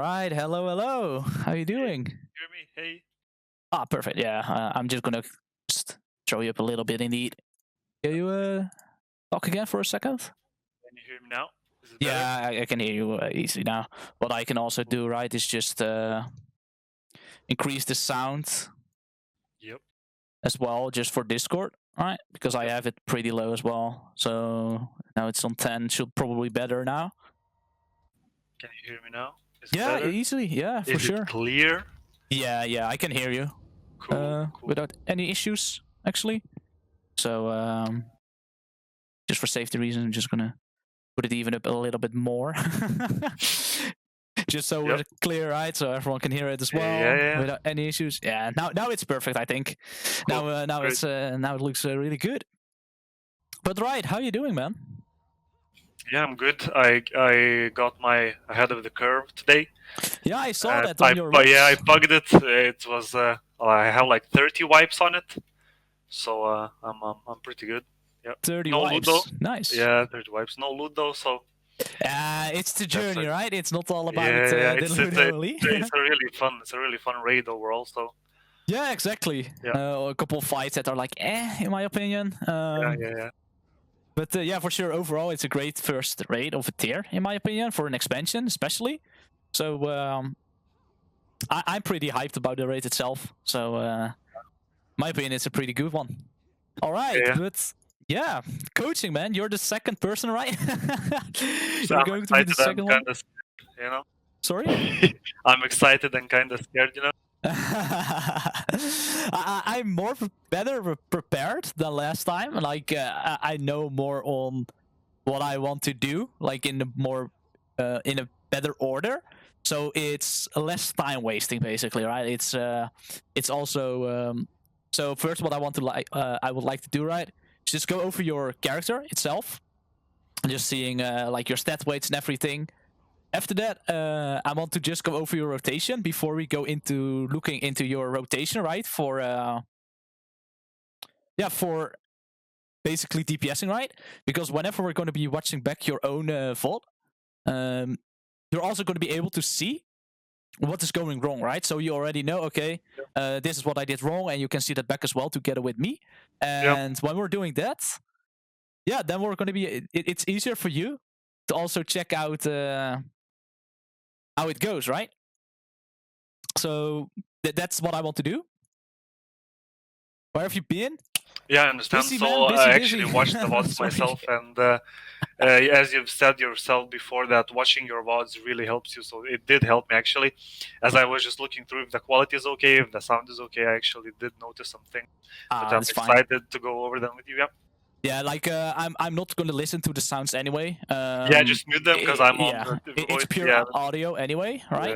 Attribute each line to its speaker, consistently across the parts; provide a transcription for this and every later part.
Speaker 1: right, hello. How you doing?
Speaker 2: Hear me? Hey.
Speaker 1: Ah, perfect. Yeah, I'm just gonna just throw you up a little bit indeed. Can you talk again for a second?
Speaker 2: Can you hear me now? Is it better?
Speaker 1: Yeah, I can hear you easily now. What I can also do, right, is just increase the sound
Speaker 2: Yep.
Speaker 1: as well, just for Discord, right? Because I
Speaker 2: Yep.
Speaker 1: have it pretty low as well. So now it's on 10. Should probably better now.
Speaker 2: Can you hear me now? Is it
Speaker 1: Yeah,
Speaker 2: better?
Speaker 1: easily. Yeah, for
Speaker 2: Is
Speaker 1: sure.
Speaker 2: it clear?
Speaker 1: Yeah, I can hear you.
Speaker 2: Cool.
Speaker 1: Without any issues, actually. So just for safety reasons, I'm just gonna put it even up a little bit more. Just so we're
Speaker 2: Yep.
Speaker 1: clear, right? So everyone can hear it as well
Speaker 2: Yeah.
Speaker 1: without any issues. Yeah, now it's perfect, I think.
Speaker 2: Cool.
Speaker 1: Now
Speaker 2: Great.
Speaker 1: now it looks really good. But right, how you doing, man?
Speaker 2: Yeah, I'm good. I got my ahead of the curve today.
Speaker 1: Yeah, I saw
Speaker 2: And
Speaker 1: that on your
Speaker 2: yeah, I
Speaker 1: list.
Speaker 2: bugged it. It was I have like 30 wipes on it, so I'm pretty good. Yep.
Speaker 1: 30
Speaker 2: No loot though.
Speaker 1: wipes. Nice.
Speaker 2: Yeah, 30 wipes. No loot though. So
Speaker 1: It's the
Speaker 2: that's
Speaker 1: journey,
Speaker 2: it.
Speaker 1: right? It's not all about
Speaker 2: Yeah.
Speaker 1: the loot only.
Speaker 2: It's a really fun. It's a really fun raid overall. So
Speaker 1: Yeah, exactly.
Speaker 2: yeah.
Speaker 1: A couple of fights that are like, in my opinion.
Speaker 2: Yeah.
Speaker 1: But yeah, for sure, overall, it's a great first raid of a tier, in my opinion, for an expansion, especially. So I'm pretty hyped about the raid itself. So, my opinion, it's a pretty good one. All right,
Speaker 2: Yeah.
Speaker 1: but yeah, coaching, man, you're the second person, right?
Speaker 2: So
Speaker 1: You're
Speaker 2: I'm
Speaker 1: going to be the
Speaker 2: excited. I'm
Speaker 1: second one.
Speaker 2: kind of, you know.
Speaker 1: Sorry.
Speaker 2: I'm excited and kind of scared, you know.
Speaker 1: I'm better prepared than last time. Like I know more on what I want to do, like in a more in a better order. So it's less time wasting, basically, right? It's also so first, what I would like to do, right, is just go over your character itself, and just seeing like your stat weights and everything. After that, I want to just go over your rotation before we go into looking into your rotation, right? For for basically DPSing, right? Because whenever we're going to be watching back your own VOD, you're also going to be able to see what is going wrong, right? So you already know, okay, this is what I did wrong, and you can see that back as well together with me.
Speaker 2: Yeah.
Speaker 1: And when we're doing that, yeah, then we're going to be. It's easier for you to also check out how it goes, right? So that's what I want to do. Where have you been?
Speaker 2: Yeah, I understand.
Speaker 1: Busy,
Speaker 2: So
Speaker 1: man.
Speaker 2: I
Speaker 1: Busy.
Speaker 2: actually watched the VODs
Speaker 1: Sorry.
Speaker 2: myself, and as you've said yourself before, that watching your VODs really helps you. So it did help me actually, as I was just looking through if the quality is okay, if the sound is okay. I actually did notice something, but I'm
Speaker 1: That's fine.
Speaker 2: excited to go over them with you. Yeah.
Speaker 1: Yeah, like I'm not going to listen to the sounds anyway.
Speaker 2: Yeah, just mute them because I'm on the
Speaker 1: it's
Speaker 2: voice.
Speaker 1: pure
Speaker 2: Yeah.
Speaker 1: audio anyway, right?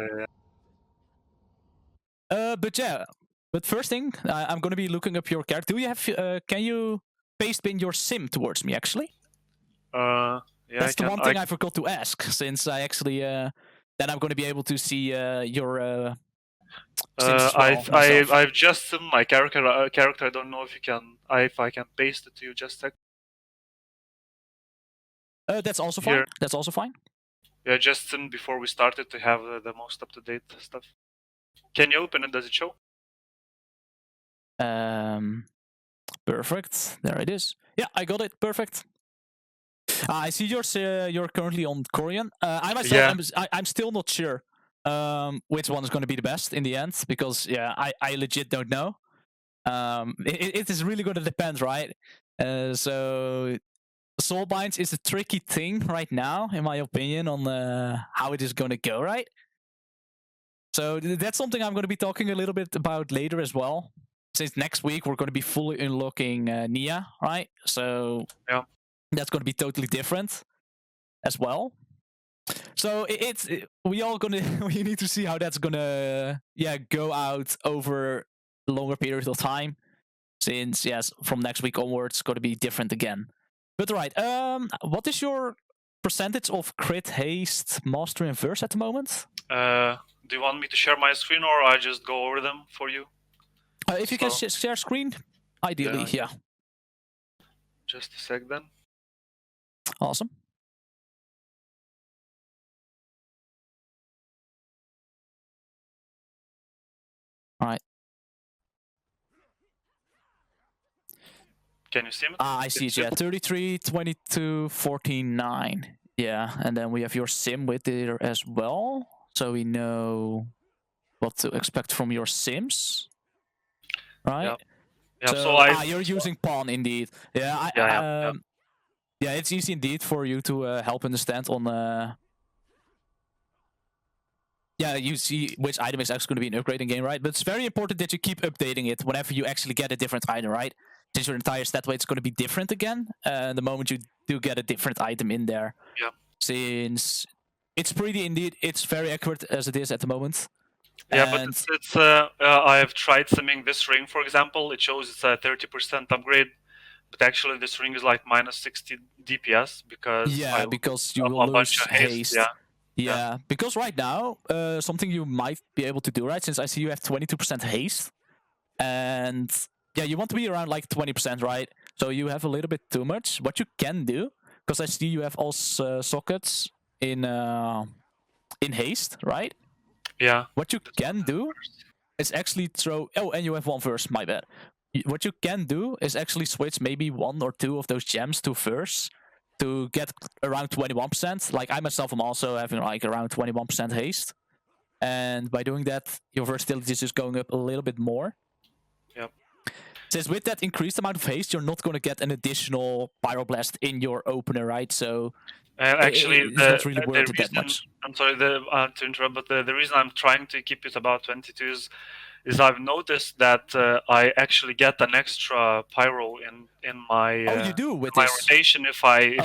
Speaker 1: But yeah, but first thing, I'm going to be looking up your character. Do you have? Can you paste pin your sim towards me? Actually,
Speaker 2: Yeah.
Speaker 1: that's the one thing I forgot to ask. Since I actually, then I'm going to be able to see your. Sims as well,
Speaker 2: I've just my character. I don't know if you can. If I can paste it to you, just a sec.
Speaker 1: That's also fine.
Speaker 2: Here.
Speaker 1: That's also fine.
Speaker 2: Yeah, just before we started to have the most up to date stuff. Can you open it? Does it show?
Speaker 1: Perfect. There it is. Yeah, I got it. Perfect. I see you're currently on Korean. I myself, I'm still not sure which one is going to be the best in the end, because I legit don't know. It is really going to depend, right? So Soulbinds is a tricky thing right now, in my opinion, on how it is going to go, right? So that's something I'm going to be talking a little bit about later as well. Since next week we're going to be fully unlocking Nia, right? So
Speaker 2: yeah,
Speaker 1: that's going to be totally different as well. So we need to see how that's gonna go out over a longer period of time. Since from next week onwards, it's going to be different again. But right, what is your percentage of crit, haste, mastery, and verse at the moment?
Speaker 2: Do you want me to share my screen, or I just go over them for you?
Speaker 1: If you can share screen, ideally, yeah.
Speaker 2: Just a sec then.
Speaker 1: Awesome. Alright.
Speaker 2: Can you see it?
Speaker 1: I see it, yeah. 33, 22, 14, 9. Yeah, and then we have your sim with it as well. So we know what to expect from your sims. Right?
Speaker 2: Yeah, so
Speaker 1: you're using pawn indeed. Yeah, yeah, it's easy indeed for you to help understand on yeah, you see which item is actually going to be an upgrade in game, right? But it's very important that you keep updating it whenever you actually get a different item, right? Since your entire stat weight's going to be different again, the moment you do get a different item in there.
Speaker 2: Yeah.
Speaker 1: Since it's pretty indeed, it's very accurate as it is at the moment.
Speaker 2: Yeah, and but it's I have tried simming this ring, for example. It shows it's a 30% upgrade, but actually this ring is like minus 60 DPS because
Speaker 1: because you will lose haste. Yeah, because right now, something you might be able to do, right? Since I see you have 22% haste, and yeah, you want to be around like 20%, right? So you have a little bit too much. What you can do, because I see you have all sockets in haste, right?
Speaker 2: Yeah.
Speaker 1: What you can do is actually throw. Oh, and you have one verse. My bad. What you can do is actually switch maybe 1 or 2 of those gems to verse to get around 21%. Like I myself am also having like around 21% haste, and by doing that, your versatility is just going up a little bit more.
Speaker 2: Yep.
Speaker 1: Since with that increased amount of haste, you're not going to get an additional pyroblast in your opener, right? So
Speaker 2: actually,
Speaker 1: it's not really worth it that much.
Speaker 2: I'm sorry to interrupt, but the reason I'm trying to keep it about 22 is I've noticed that I actually get an extra pyro in my
Speaker 1: you do with
Speaker 2: my
Speaker 1: this
Speaker 2: rotation if I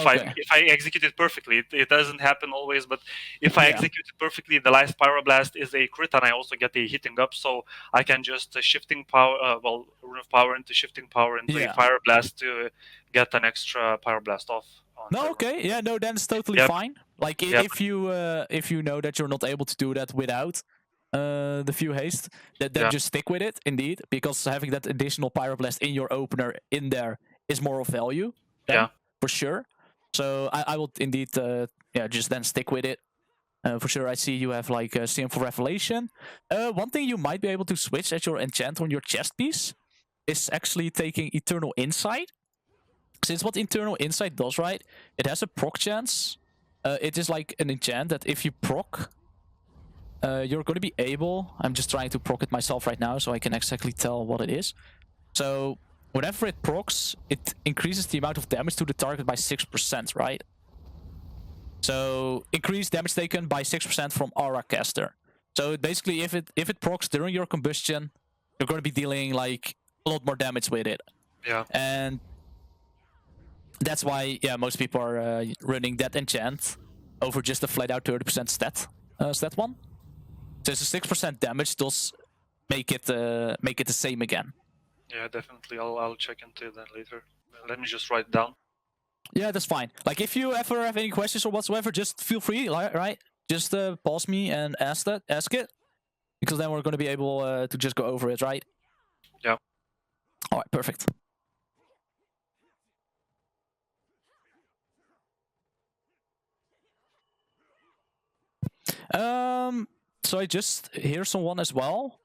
Speaker 2: execute it perfectly. It doesn't happen always, but if I execute it perfectly, the last pyroblast is a crit, and I also get a hitting up, so I can just shifting power, rune of power into shifting power into a pyroblast to get an extra pyroblast off.
Speaker 1: No, okay, yeah, no, then it's totally fine. Like if you know that you're not able to do that without the few haste, then just stick with it, indeed, because having that additional pyroblast in your opener in there is more of value. For sure. So I will indeed, just then stick with it. For sure, I see you have like a Sinful Revelation. One thing you might be able to switch as your enchant on your chest piece is actually taking Eternal Insight. Since what Eternal Insight does, right, it has a proc chance. It is like an enchant that if you proc, you're going to be able... I'm just trying to proc it myself right now so I can exactly tell what it is. So whenever it procs, it increases the amount of damage to the target by 6%, right? So increase damage taken by 6% from Aura Caster. So basically, if it procs during your combustion, you're going to be dealing like a lot more damage with it.
Speaker 2: Yeah.
Speaker 1: And that's why, most people are running that enchant over just a flat out 30% stat one. So it's a 6% damage does make it the same again.
Speaker 2: Yeah, definitely. I'll check into that later. Let me just write it down.
Speaker 1: Yeah, that's fine. Like if you ever have any questions or whatsoever, just feel free, right? Just pause me and ask it, because then we're going to be able to just go over it, right?
Speaker 2: Yeah.
Speaker 1: All right, perfect. So I just hear someone as well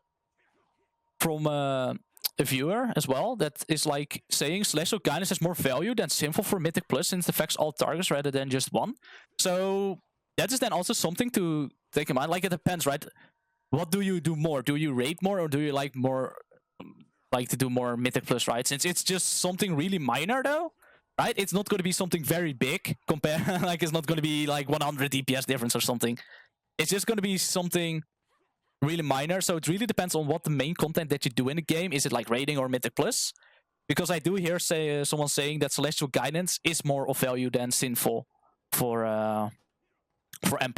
Speaker 1: from a viewer as well that is like saying Celestial Guidance has more value than Sinful for Mythic Plus since it affects all targets rather than just one. So that is then also something to take in mind. Like it depends, right? What do you do more? Do you raid more, or do you like to do more Mythic Plus, right? Since it's just something really minor though, right? It's not going to be something very big compared. Like it's not going to be like 100 DPS difference or something. It's just going to be something really minor. So it really depends on what the main content that you do in the game. Is it like raiding or Mythic Plus? Because I do hear someone saying that Celestial Guidance is more of value than Sinful for M+.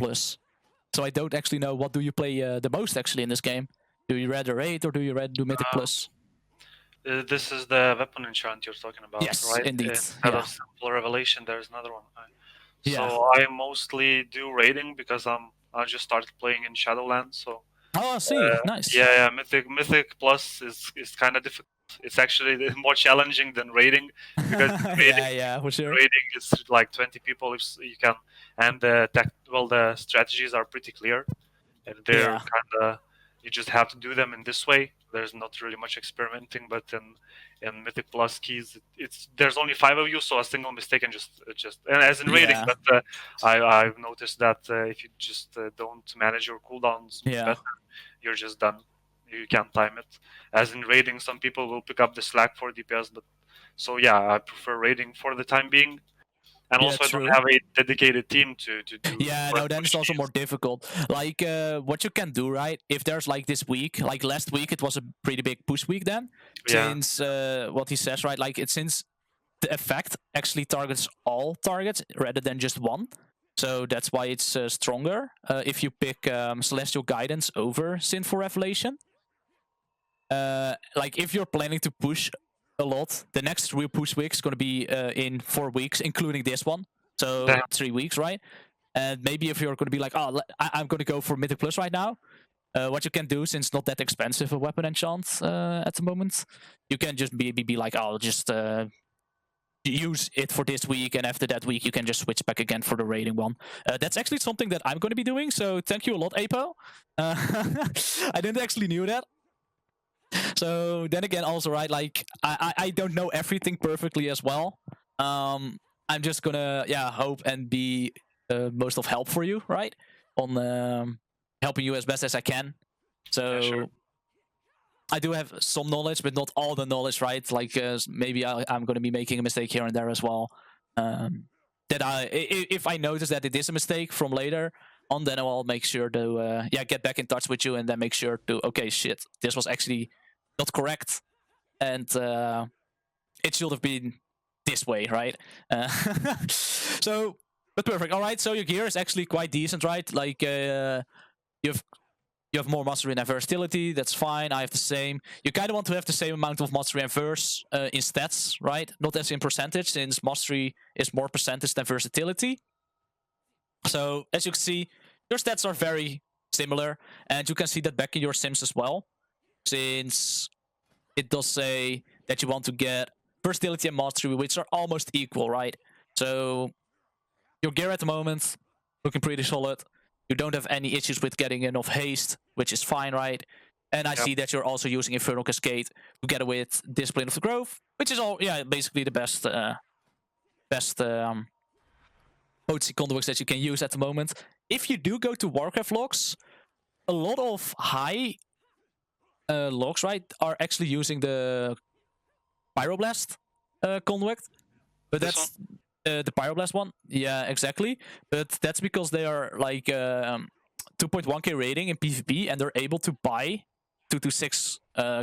Speaker 1: So I don't actually know, what do you play the most actually in this game? Do you rather raid or do you rather do Mythic Plus?
Speaker 2: This is the weapon enchant you're talking about,
Speaker 1: yes,
Speaker 2: right?
Speaker 1: Indeed.
Speaker 2: Instead of Simple Revelation, there's another one. So I mostly do raiding because I just started playing in Shadowlands. So
Speaker 1: I see. Nice.
Speaker 2: Yeah, Mythic Plus is kind of difficult. It's actually more challenging than raiding because
Speaker 1: for sure.
Speaker 2: Raiding is like 20 people if you can, and the strategies are pretty clear, and they're kind of You just have to do them in this way. There's not really much experimenting, but in Mythic Plus keys, there's only 5 of you, so a single mistake and just and as in raiding.
Speaker 1: Yeah.
Speaker 2: But I've noticed that if you just don't manage your cooldowns better, you're just done. You can't time it. As in raiding, some people will pick up the slack for DPS, but so yeah, I prefer raiding for the time being. And also, I don't have a dedicated team to do.
Speaker 1: Yeah, no, then it's also more difficult. Like, what you can do, right? If there's like this week, like last week, it was a pretty big push week then. Since what he says, right? Like, since the effect actually targets all targets rather than just one. So that's why it's stronger if you pick Celestial Guidance over Sinful Revelation. Like, if you're planning to push a lot, the next real push week is going to be in 4 weeks, including this one. So 3 weeks, right? And maybe if you're going to be like, oh, I'm going to go for Mythic Plus right now, what you can do, since it's not that expensive a weapon enchant at the moment, you can just be like, I'll just use it for this week, and after that week you can just switch back again for the raiding one. That's actually something that I'm going to be doing, so thank you a lot, Apo. I didn't actually knew that. So then again, also, right, like I don't know everything perfectly as well. I'm just gonna hope and be most of help for you, right, on helping you as best as I can. So I do have some knowledge, but not all the knowledge, right? Like maybe I'm going to be making a mistake here and there as well. That if I notice that it is a mistake from later on, then I'll make sure to get back in touch with you and then make sure to, okay, shit, this was actually not correct, and it should have been this way, right? So, but perfect. All right, so your gear is actually quite decent, right? Like you have more mastery and versatility. That's fine. I have the same. You kind of want to have the same amount of mastery and verse in stats, right? Not as in percentage, since mastery is more percentage than versatility. So as you can see, your stats are very similar, and you can see that back in your sims as well, since it does say that you want to get versatility and mastery, which are almost equal, right? So your gear at the moment looking pretty solid. You don't have any issues with getting enough haste, which is fine, right? And I see that you're also using Infernal Cascade together with Discipline of the Grove, which is all, basically the best potency conduits that you can use at the moment. If you do go to Warcraft logs, a lot of high logs, right, are actually using the Pyroblast conduit, but that's the Pyroblast one. Yeah, exactly. But that's because they are like 2.1k rating in PvP, and they're able to buy 226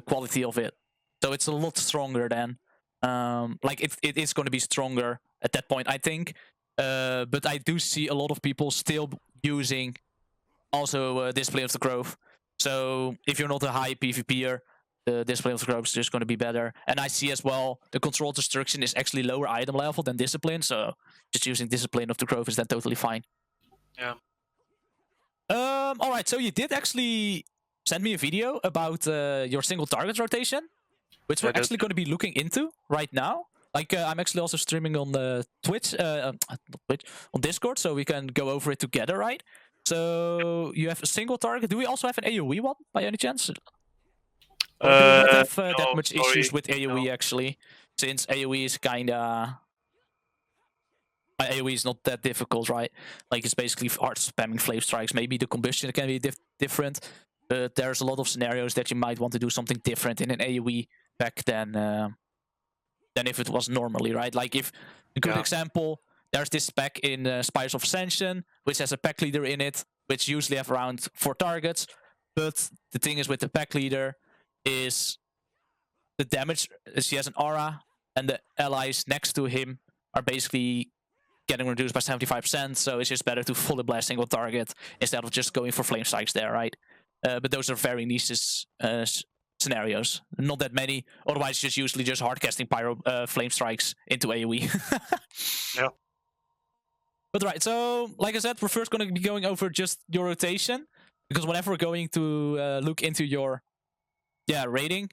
Speaker 1: quality of it. So it's a lot stronger than like it is going to be stronger at that point, I think. But I do see a lot of people still using also Display of the Grove. So if you're not a high PvPer, the Discipline of the Grove is just going to be better. And I see as well the Controlled Destruction is actually lower item level than Discipline, so just using Discipline of the Grove is then totally fine.
Speaker 2: Yeah.
Speaker 1: All right, so you did actually send me a video about your single target rotation, which we're actually going to be looking into right now. Like I'm actually also streaming on Twitch, not Twitch, on Discord, so we can go over it together, right? So you have a single target. Do we also have an AoE one by any chance? Or do we not have that much issues with AoE actually? Since AoE is kinda... AoE is not that difficult, right? Like it's basically hard spamming flame strikes. Maybe the combustion can be different, but there's a lot of scenarios that you might want to do something different in an AoE back than if it was normally, right? Like if a good example, there's this spec in Spires of Ascension, which has a pack leader in it, which usually have around 4 targets. But the thing is with the pack leader is the damage, she has an aura, and the allies next to him are basically getting reduced by 75%, so it's just better to fully blast single target instead of just going for flame strikes there, right? But those are very niche scenarios. Not that many. Otherwise, just usually just hard casting flame strikes into AoE.
Speaker 2: Yeah.
Speaker 1: But right, so like I said, we're first going to be going over just your rotation, because whenever we're going to look into your rating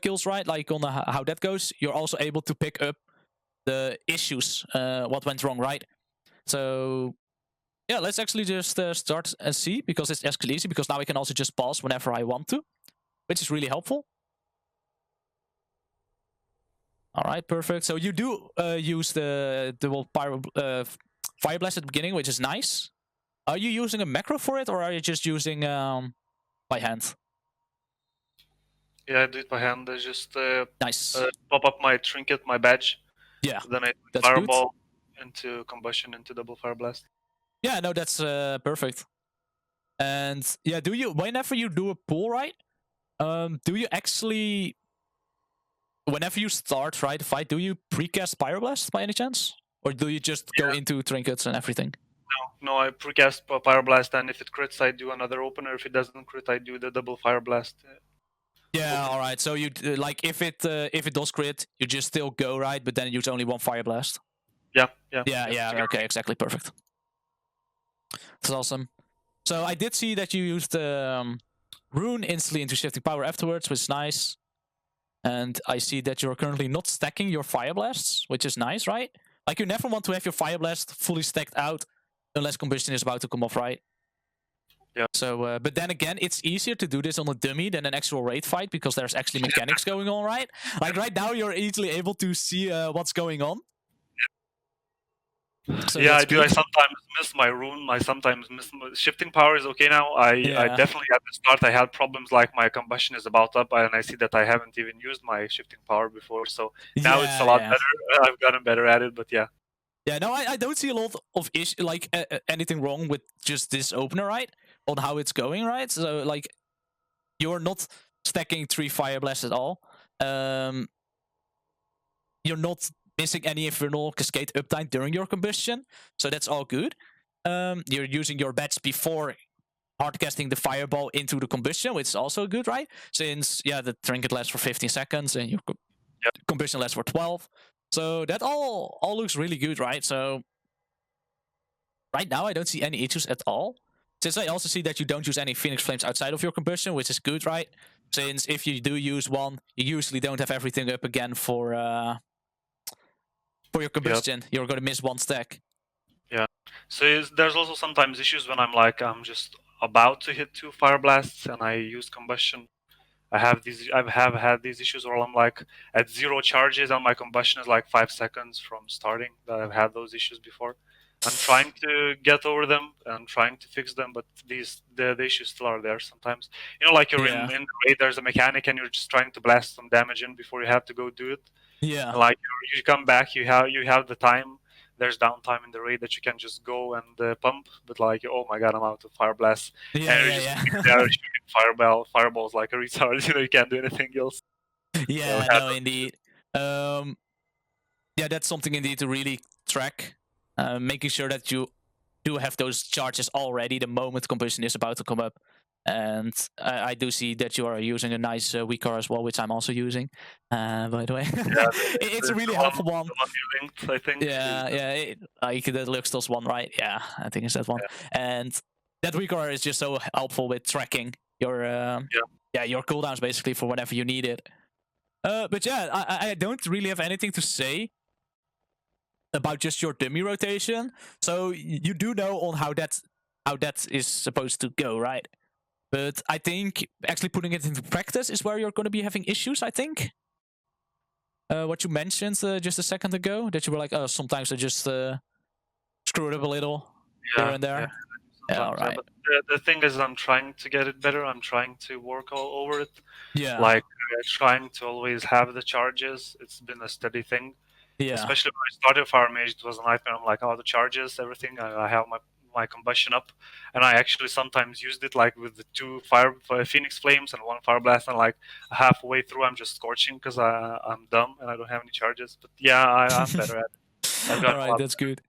Speaker 1: kills, right, like on how that goes, you're also able to pick up the issues, what went wrong, right? So Yeah, let's actually just start and see, because it's actually easy, because now I can also just pause whenever I want to, which is really helpful. All right, perfect. So you do use the Fire Blast at the beginning, which is nice. Are you using a macro for it, or are you just using by hand?
Speaker 2: Yeah, I do it by hand. I just
Speaker 1: Nice.
Speaker 2: pop up my trinket, my badge.
Speaker 1: Yeah,
Speaker 2: Then I do
Speaker 1: that's good.
Speaker 2: fireball into combustion into double fire blast.
Speaker 1: Yeah, no, that's perfect. And yeah, do you, whenever you do a pull, right? Do you actually, whenever you start, right, the fight, do you precast Pyroblast by any chance? Or do you just go into trinkets and everything?
Speaker 2: No, I precast fire blast, and if it crits, I do another opener. If it doesn't crit, I do the double fire blast.
Speaker 1: Yeah, all right. So you like, if it does crit, you just still go, right? But then you use only one Fire Blast.
Speaker 2: Yeah.
Speaker 1: Yeah. Okay, exactly, perfect. That's awesome. So I did see that you used Rune instantly into Shifting Power afterwards, which is nice. And I see that you're currently not stacking your Fire Blasts, which is nice, right? Like, you never want to have your Fire Blast fully stacked out unless Combustion is about to come off, right?
Speaker 2: Yeah.
Speaker 1: So, but then again, it's easier to do this on a dummy than an actual raid fight, because there's actually mechanics going on, right? Like right now, you're easily able to see what's going on. So
Speaker 2: yeah, I do.
Speaker 1: good.
Speaker 2: I sometimes miss my rune. I sometimes miss shifting power is okay now. I definitely at the start I had problems like my combustion is about up, and I see that I haven't even used my shifting power before. So now it's a lot better. I've gotten better at it, but yeah.
Speaker 1: Yeah, no, I don't see a lot of anything wrong with just this opener, right? On how it's going, right? So like, you're not stacking 3 Fire Blasts at all. You're not missing any Infernal Cascade uptime during your combustion, so that's all good. You're using your bats before hardcasting the Fireball into the combustion, which is also good, right? Since, yeah, the trinket lasts for 15 seconds and your combustion lasts for 12. So that all looks really good, right? So right now, I don't see any issues at all. Since I also see that you don't use any Phoenix Flames outside of your combustion, which is good, right? Since if you do use one, you usually don't have everything up again for your combustion. You're going to miss one stack.
Speaker 2: Yeah. So there's also sometimes issues when I'm just about to hit 2 fire blasts and I use combustion. I have had these issues where I'm like at 0 charges and my combustion is like 5 seconds from starting. I've had those issues before. I'm trying to get over them and trying to fix them, but the issues still are there sometimes. You know, like you're in the raid, there's a mechanic and you're just trying to blast some damage in before you have to go do it.
Speaker 1: Yeah.
Speaker 2: And like you come back, you have the time. There's downtime in the raid that you can just go and pump, but like, oh my god, I'm out of fire blast. And you're just there shooting fireballs like a retard. You know, you can't do anything else.
Speaker 1: Yeah, no, indeed. Yeah, that's something indeed to really track. Making sure that you do have those charges already the moment combustion is about to come up. And I do see that you are using a nice weaker as well, which I'm also using, by the way.
Speaker 2: Yeah,
Speaker 1: it's a really helpful one.
Speaker 2: The one you linked, I think.
Speaker 1: Yeah, like the Luxtos one, right? Yeah, I think it's that one. Yeah. And that weaker is just so helpful with tracking your your cooldowns basically for whenever you need it. But yeah, I don't really have anything to say about just your dummy rotation. So you do know on how that is supposed to go, right? But I think actually putting it into practice is where you're going to be having issues, I think. What you mentioned just a second ago, that you were like, oh, sometimes I just screw it up a little here and there. Yeah, all right.
Speaker 2: But the thing is, I'm trying to get it better. I'm trying to work all over it.
Speaker 1: Yeah.
Speaker 2: Like, trying to always have the charges. It's been a steady thing.
Speaker 1: Yeah.
Speaker 2: Especially when I started Fire Mage, it was a nightmare. I'm like, oh, the charges, everything. I have my combustion up, and I actually sometimes used it like with the 2 Phoenix Flames and 1 Fire Blast, and like halfway through, I'm just scorching because I'm dumb and I don't have any charges. But yeah, I'm better at it.
Speaker 1: All right, that's good.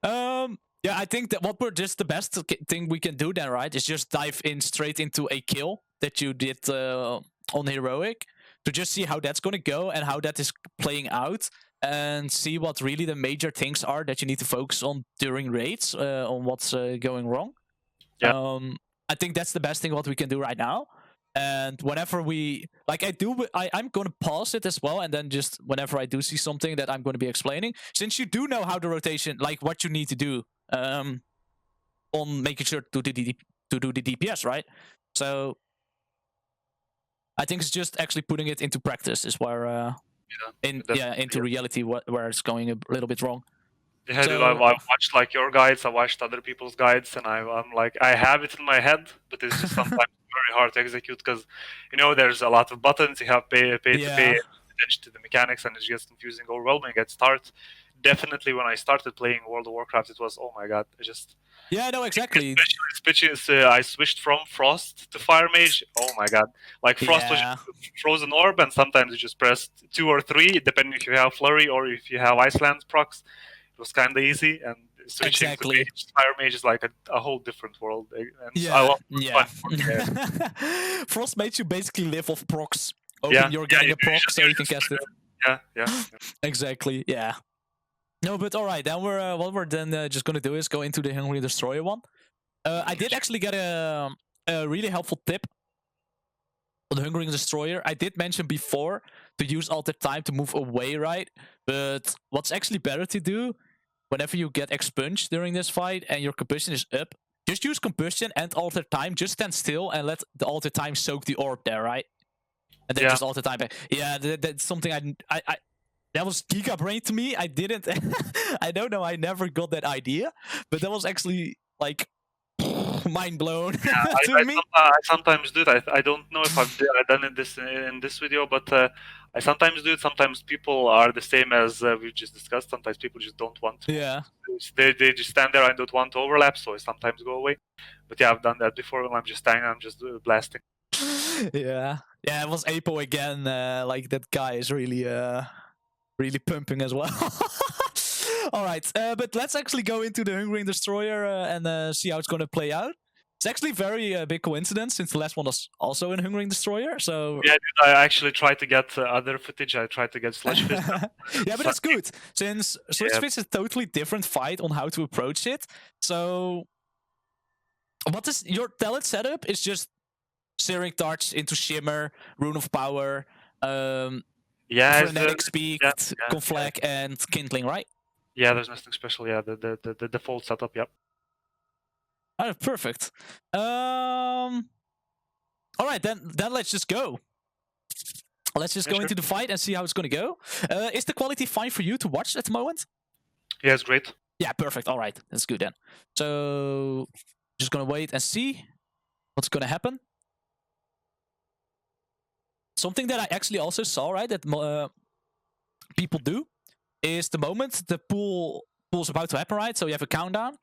Speaker 1: Yeah, I think that what we're just the best thing we can do then, right, is just dive in straight into a kill that you did on Heroic to just see how that's going to go and how that is playing out, and see what really the major things are that you need to focus on during raids, on what's going wrong.
Speaker 2: Yeah.
Speaker 1: I think that's the best thing what we can do right now. And whenever I'm going to pause it as well, and then just whenever I do see something that I'm going to be explaining, since you do know how the rotation, like what you need to do, on making sure to do the DPS, right? So I think it's just actually putting it into practice is where into reality where it's going a little bit wrong.
Speaker 2: Yeah, dude, I watched like your guides, I watched other people's guides, and I'm like, I have it in my head, but it's just sometimes very hard to execute because, there's a lot of buttons. You have pay to pay attention to the mechanics, and it's just confusing, overwhelming at start. Definitely, when I started playing World of Warcraft, it was, oh my god, it just.
Speaker 1: Yeah, no, exactly.
Speaker 2: Especially, I switched from Frost to Fire Mage. Oh my god! Like Frost was just frozen orb, and sometimes you just press 2 or 3, depending if you have Flurry or if you have Iceland procs. It was kind of easy, and switching to Mage, Fire Mage is like a whole different world. And I love
Speaker 1: Frost Mage, you basically live off procs. You're getting a proc, so you can cast it.
Speaker 2: Yeah.
Speaker 1: Exactly. Yeah. No, but all right. Then what we're then just gonna do is go into the Hungry Destroyer one. I did actually get a really helpful tip on the Hungry Destroyer. I did mention before to use Altered Time to move away, right? But what's actually better to do whenever you get expunged during this fight and your combustion is up, just use combustion and Altered Time. Just stand still and let the Altered Time soak the orb there, right? And then just Altered Time back. Yeah, that's something I that was Giga Brain to me. I didn't. I don't know. I never got that idea, but that was actually like mind blown to me.
Speaker 2: I sometimes do it. I don't know if I've done it in this video, but I sometimes do it. Sometimes people are the same as we just discussed. Sometimes people just don't want to.
Speaker 1: Yeah.
Speaker 2: They just stand there and don't want to overlap, so I sometimes go away. But yeah, I've done that before when I'm just standing and I'm just blasting.
Speaker 1: Yeah. It was Apo again. Like that guy is really pumping as well. All right, but let's actually go into the Hungry Destroyer and see how it's going to play out. It's actually very big coincidence since the last one was also in Hungry Destroyer. So
Speaker 2: yeah, dude, I actually tried to get other footage. I tried to get Sludgefist.
Speaker 1: Yeah, but that's good since Sludgefist is a totally different fight on how to approach it. So what is your talent setup? Is just Searing Darts into Shimmer, Rune of Power, Frenetic Speed, Conflag, and Kindling, right?
Speaker 2: Yeah, there's nothing special. Yeah, the default setup. Yep.
Speaker 1: Oh, perfect. All right, then let's just go. Let's just go into the fight and see how it's going to go. Is the quality fine for you to watch at the moment?
Speaker 2: Yeah, it's great.
Speaker 1: Yeah, perfect. All right, that's good then. So just gonna wait and see what's gonna happen. Something that I actually also saw, right, that people do is the moment the pool's about to happen, right? So you have a countdown.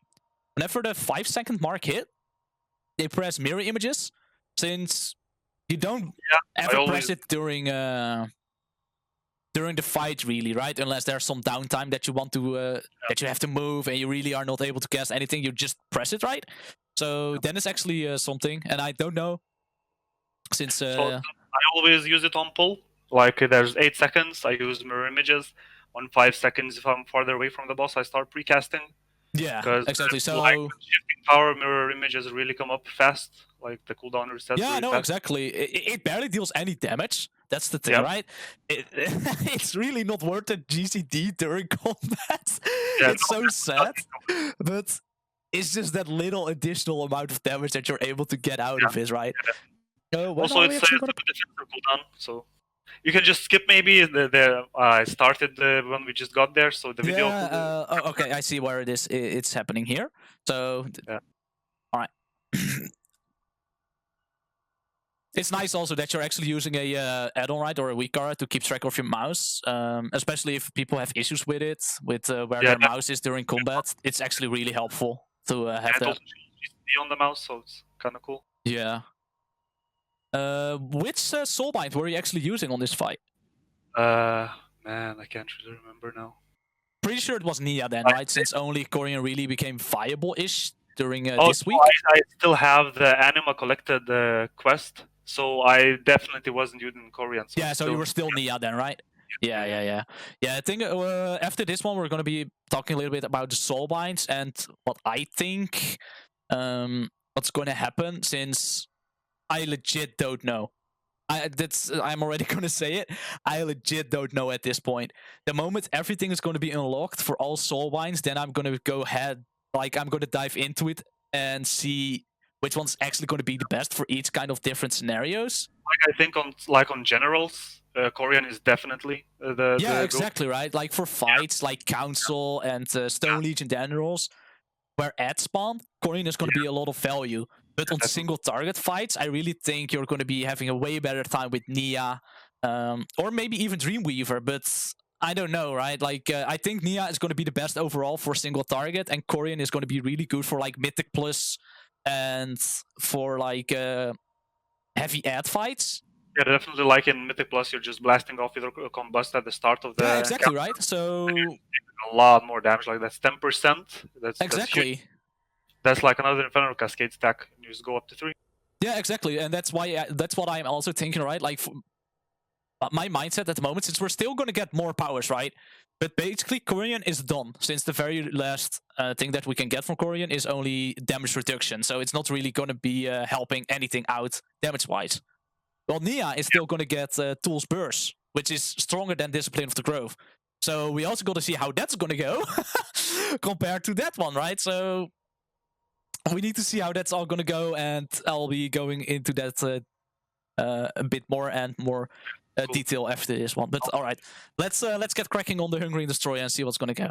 Speaker 1: Whenever the 5-second mark hit, they press mirror images. Since you don't ever press it during the fight, really, right? Unless there's some downtime that you want to that you have to move and you really are not able to cast anything, you just press it, right? So then it's actually something, and I don't know since.
Speaker 2: I always use it on pull. Like there's 8 seconds, I use mirror images. On 5 seconds, if I'm farther away from the boss, I start precasting.
Speaker 1: Yeah, exactly. So
Speaker 2: like shifting power, mirror images really come up fast. Like the cooldown resets.
Speaker 1: Yeah,
Speaker 2: really
Speaker 1: no,
Speaker 2: fast.
Speaker 1: Exactly. It barely deals any damage. That's the thing, right? It's really not worth a GCD during combat. It's so sad, but it's just that little additional amount of damage that you're able to get out of it, right?
Speaker 2: Also, it's a good defensive cooldown, so you can just skip maybe I started when we just got there, so the video.
Speaker 1: Okay, I see where it is. It's happening here. So, all right. It's nice also that you're actually using a add-on, right, or a weak card to keep track of your mouse, especially if people have issues with it, with where their mouse is during combat. It's actually really helpful to have that.
Speaker 2: Be on the mouse, so it's kind of cool.
Speaker 1: Yeah. Which soulbind were you actually using on this fight?
Speaker 2: Man, I can't really remember now.
Speaker 1: Pretty sure it was Nia then, right? Since only Corian really became viable-ish during this week.
Speaker 2: I still have the Anima collected quest, so I definitely wasn't using Corian. So
Speaker 1: so you were still Nia then, right? Yeah. I think after this one, we're going to be talking a little bit about the soulbinds and what I think what's going to happen, since I legit don't know. I'm already gonna say it. I legit don't know at this point. The moment everything is going to be unlocked for all soulbinds, then I'm gonna go ahead. Like I'm gonna dive into it and see which one's actually going to be the best for each kind of different scenarios.
Speaker 2: Like I think on generals, Corian is definitely the
Speaker 1: exactly, right? Like for fights like Council and Stone Legion generals, where at spawn, Corian is going to be a lot of value. But on single target fights, I really think you're going to be having a way better time with Nia, or maybe even Dreamweaver, but I don't know, right? Like, I think Nia is going to be the best overall for single target, and Corian is going to be really good for like Mythic Plus and for like heavy ad fights.
Speaker 2: Yeah, definitely. Like in Mythic Plus, you're just blasting off with your combust at the start of the.
Speaker 1: Yeah, exactly, right? So
Speaker 2: a lot more damage. Like that's 10%. That's
Speaker 1: exactly.
Speaker 2: That's like another Infernal Cascade stack. You just go up to 3.
Speaker 1: Yeah, exactly, and that's why that's what I'm also thinking, right? Like my mindset at the moment, since we're still going to get more powers, right? But basically, Corian is done, since the very last thing that we can get from Corian is only damage reduction, so it's not really going to be helping anything out damage-wise. Well, Nia is still going to get Tools Burst, which is stronger than Discipline of the Grove. So we also got to see how that's going to go compared to that one, right? So we need to see how that's all going to go, and I'll be going into that a bit more and more detail after this one. But all right, let's get cracking on the Hungering Destroyer and see what's going to go.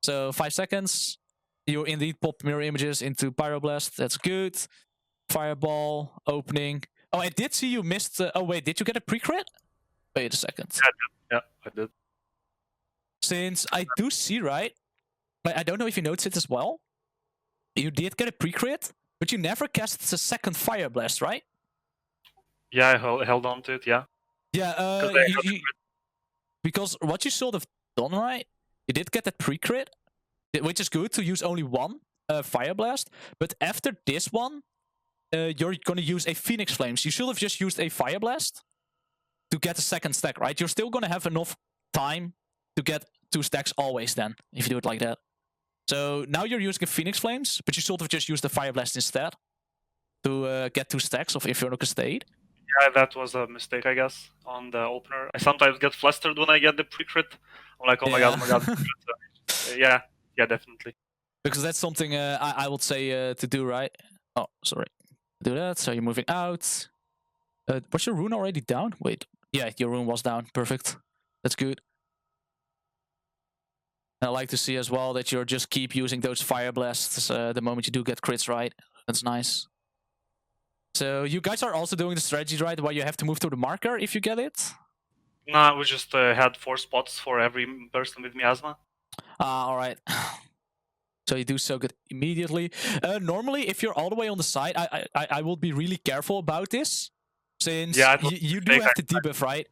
Speaker 1: So 5 seconds. You indeed pop mirror images into Pyroblast. That's good. Fireball opening. Oh, I did see you missed. Oh wait, did you get a pre-crit? Wait a second.
Speaker 2: Yeah, I did.
Speaker 1: Since I do see, right? I don't know if you noticed it as well. You did get a pre-crit, but you never cast the second Fire Blast, right?
Speaker 2: Yeah, I held on to it, yeah.
Speaker 1: Yeah, because what you sort of done, right? You did get that pre-crit, which is good to use only one Fire Blast. But after this one, you're going to use a Phoenix Flames. You should have just used a Fire Blast to get a second stack, right? You're still going to have enough time to get 2 stacks always then, if you do it like that. So now you're using a Phoenix Flames, but you sort of just use the Fire Blast instead to get 2 stacks of Infernal Cascade.
Speaker 2: Yeah, that was a mistake, I guess, on the opener. I sometimes get flustered when I get the pre-crit. I'm like, oh my god, oh my god. Yeah, definitely.
Speaker 1: Because that's something I would say to do, right? Oh, sorry. Do that, so you're moving out. Was your rune already down? Wait, yeah, your rune was down. Perfect. That's good. And I like to see as well that you just keep using those Fire Blasts the moment you do get crits, right? That's nice. So you guys are also doing the strategy, right? Where you have to move to the marker if you get it?
Speaker 2: Nah, we just had 4 spots for every person with miasma.
Speaker 1: Alright. So you do so good immediately. Normally, if you're all the way on the side, I will be really careful about this. Since you do have the debuff, right?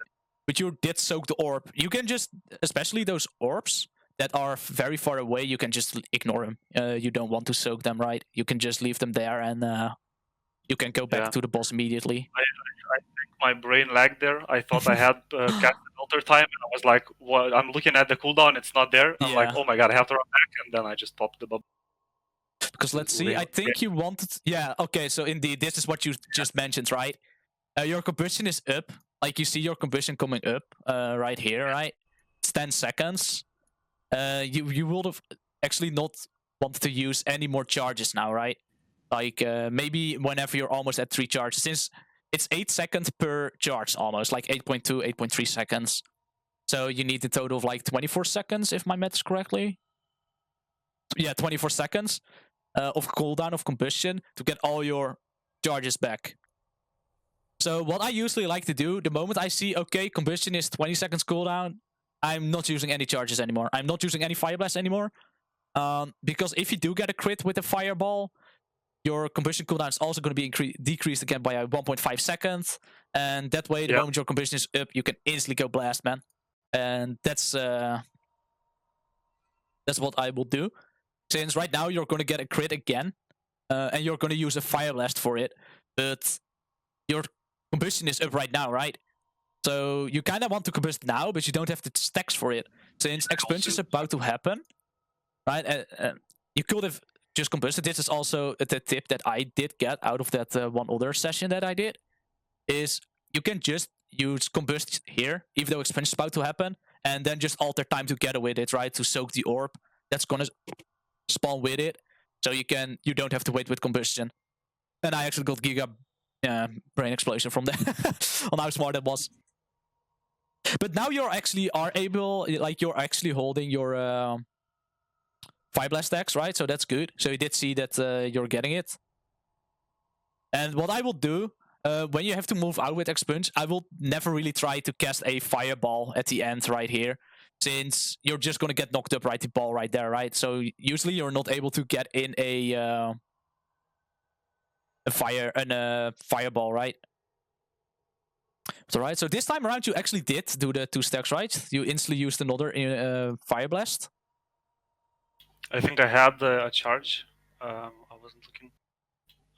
Speaker 1: But you did soak the orb. You can just, especially those orbs that are very far away, you can just ignore them. You don't want to soak them, right? You can just leave them there and you can go back to the boss immediately.
Speaker 2: I think my brain lagged there. I thought I had cast Alter time, and I was like, "Well, I'm looking at the cooldown, it's not there." I'm like, "Oh my god, I have to run back," and then I just popped the bubble.
Speaker 1: Because let's see, I think you wanted... Yeah, okay, so indeed, this is what you just mentioned, right? Your combustion is up. Like, you see your combustion coming up right here, right? It's 10 seconds. You would have actually not wanted to use any more charges now, right? Like, maybe whenever you're almost at 3 charges, since it's 8 seconds per charge almost, like 8.2, 8.3 seconds. So you need a total of like 24 seconds, if my math is correctly. Yeah, 24 seconds of cooldown of combustion to get all your charges back. So what I usually like to do, the moment I see, okay, combustion is 20 seconds cooldown, I'm not using any charges anymore. I'm not using any Fire Blast anymore. Because if you do get a crit with a Fireball, your combustion cooldown is also going to be decreased again by 1.5 seconds. And that way, the moment your combustion is up, you can instantly go blast, man. And that's what I will do. Since right now, you're going to get a crit again. And you're going to use a Fire Blast for it. But your combustion is up right now, right? So you kind of want to combust now, but you don't have the stacks for it. Since expansion is about to happen, right? You could have just combusted. This is also the tip that I did get out of that one other session that I did. Is you can just use combust here, even though expansion is about to happen, and then just alter time together with it, right? To soak the orb. That's gonna spawn with it. So you don't have to wait with combustion. And I actually got Giga brain explosion from that on how smart it was. But now you're actually you're actually holding your Fire Blast stacks, right? So that's good. So you did see that you're getting it. And what I will do, when you have to move out with Expunge, I will never really try to cast a Fireball at the end right here, since you're just going to get knocked up the ball right there, right? So usually you're not able to get in a Fireball, right? So, right, so this time around you actually did do the 2 stacks, right? You instantly used another Fire Blast.
Speaker 2: I think I had a charge. I wasn't looking.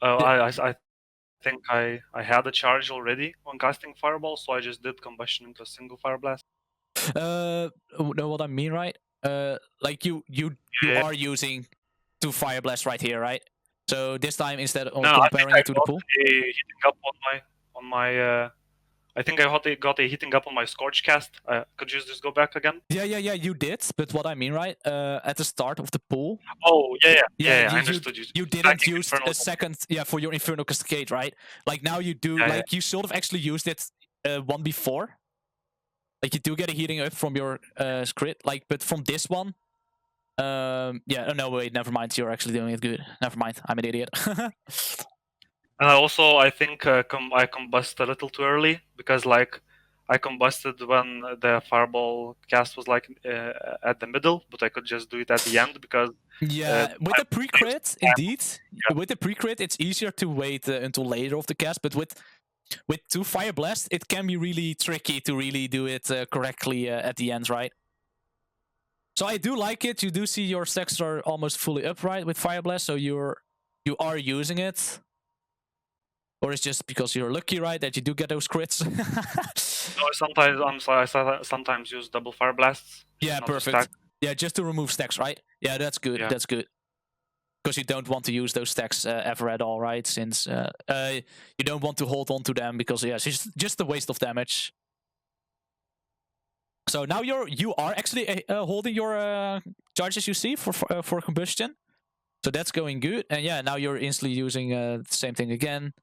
Speaker 2: Oh, I think I had a charge already when casting Fireball, so I just did combustion into a single Fire Blast.
Speaker 1: Know what I mean, right? Like you are using 2 Fire Blasts right here, right? So this time instead of comparing it to the pool.
Speaker 2: Heating up on my I think I got a heating up on my Scorch cast. Could you just go back again?
Speaker 1: Yeah, you did. But what I mean, right? At the start of the pool.
Speaker 2: Oh, yeah. I understood you.
Speaker 1: You didn't use a second, for your Infernal Cascade, right? Like now you do, you sort of actually used it one before. Like you do get a heating up from your crit, but from this one, no, wait, never mind. You're actually doing it good. Never mind. I'm an idiot.
Speaker 2: And I think I combusted a little too early, because I combusted when the Fireball cast was at the middle, but I could just do it at the end because
Speaker 1: with the pre-crit, indeed. Yeah. With the pre-crit, it's easier to wait until later of the cast, but with 2 Fire Blasts, it can be really tricky to really do it correctly at the end, right? So I do like it. You do see your stacks are almost fully upright with Fire Blast, so you are using it. Or it's just because you're lucky, right, that you do get those crits?
Speaker 2: No, I sometimes use double Fire Blasts.
Speaker 1: Yeah, perfect. Yeah, just to remove stacks, right? Yeah, that's good. Yeah. That's good. Because you don't want to use those stacks ever at all, right? Since you don't want to hold on to them because it's just a waste of damage. So now you are actually holding your charges, you see, for combustion. So that's going good. And yeah, now you're instantly using the same thing again.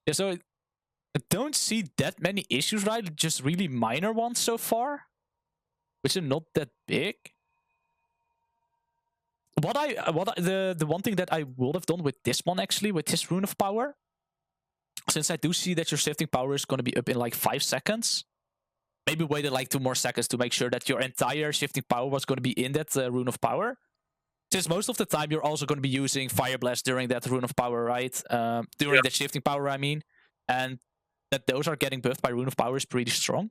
Speaker 1: Yeah, so I don't see that many issues, right? Just really minor ones so far, which are not that big. The one thing that I would have done with this one, actually, with this Rune of Power, since I do see that your shifting power is going to be up in 5 seconds, maybe waited 2 more seconds to make sure that your entire shifting power was going to be in that Rune of Power. Since most of the time you're also going to be using Fire Blast during that Rune of Power, right? During that shifting power, I mean. And that those are getting buffed by Rune of Power is pretty strong.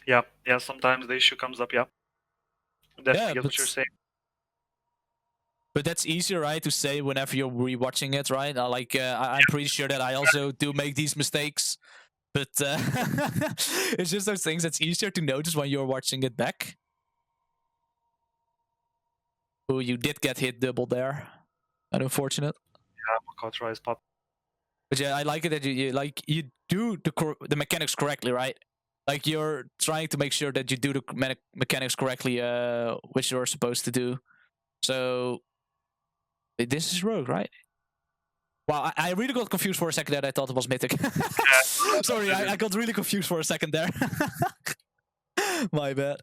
Speaker 2: Yeah, sometimes the issue comes up, Definitely get what you're saying.
Speaker 1: But that's easier, right, to say whenever you're rewatching it, right? I'm pretty sure that I also do make these mistakes. But it's just those things that's easier to notice when you're watching it back. Oh, you did get hit double there. Unfortunate.
Speaker 2: Yeah, Rise pop.
Speaker 1: But yeah, I like it that you do the mechanics correctly, right? Like you're trying to make sure that you do the mechanics correctly, which you're supposed to do. So this is Rogue, right? Wow, I really got confused for a second there. I thought it was Mythic. Sorry, I got really confused for a second there. My bad.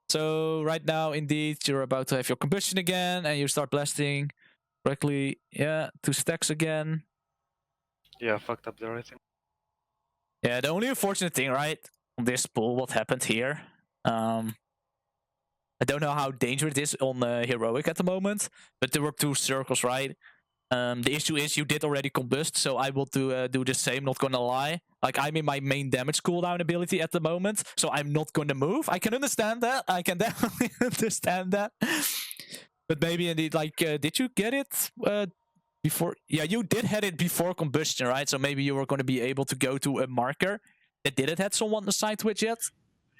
Speaker 1: So right now, indeed, you're about to have your combustion again, and you start blasting correctly. Yeah, 2 stacks again.
Speaker 2: Yeah, fucked up there, I think.
Speaker 1: Yeah, the only unfortunate thing, right, on this pool, what happened here. I don't know how dangerous it is on Heroic at the moment, but there were 2 circles, right? The issue is you did already combust, so I will do the same, not gonna lie. I'm in my main damage cooldown ability at the moment, so I'm not gonna move. I can understand that. I can definitely understand that. But maybe indeed, did you get it before? Yeah, you did have it before combustion, right? So maybe you were gonna be able to go to a marker that didn't have someone assigned to it yet?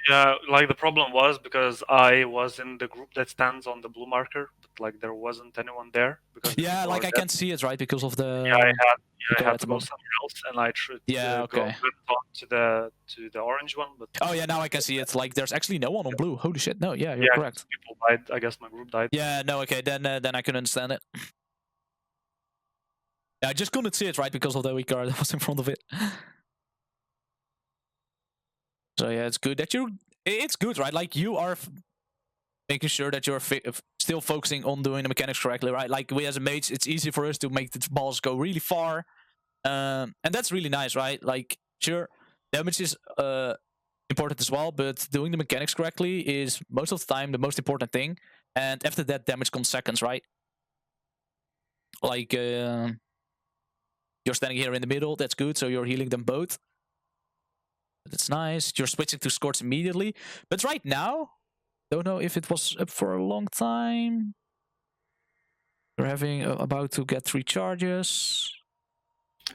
Speaker 2: Yeah, like the problem was because I was in the group that stands on the blue marker, but like there wasn't anyone there because the
Speaker 1: Yeah,
Speaker 2: people
Speaker 1: like
Speaker 2: are
Speaker 1: I
Speaker 2: dead.
Speaker 1: can see it, right? Because of
Speaker 2: Yeah, I
Speaker 1: the
Speaker 2: had
Speaker 1: the
Speaker 2: I
Speaker 1: card
Speaker 2: had
Speaker 1: at
Speaker 2: to
Speaker 1: the
Speaker 2: go
Speaker 1: bottom.
Speaker 2: somewhere else, and I tried
Speaker 1: Yeah,
Speaker 2: go
Speaker 1: okay.
Speaker 2: went on to the orange one, but
Speaker 1: Oh yeah, now I can see it. Like there's actually no one on blue. Holy shit! No, yeah, you're
Speaker 2: yeah,
Speaker 1: correct.
Speaker 2: just people died. I guess my group died.
Speaker 1: Yeah, no, okay, then I can understand it. Yeah, I just couldn't see it, right, because of the weak card that was in front of it. So yeah, it's good that you. It's good, right? Like you are making sure that you're still focusing on doing the mechanics correctly, right? Like we as a mage, it's easy for us to make the balls go really far, and that's really nice, right? Like sure, damage is important as well, but doing the mechanics correctly is most of the time the most important thing. And after that, damage comes seconds, right? Like you're standing here in the middle, that's good. So you're healing them both. That's nice. You're switching to Scorch immediately. But right now, don't know if it was up for a long time. You're having about to get 3 charges.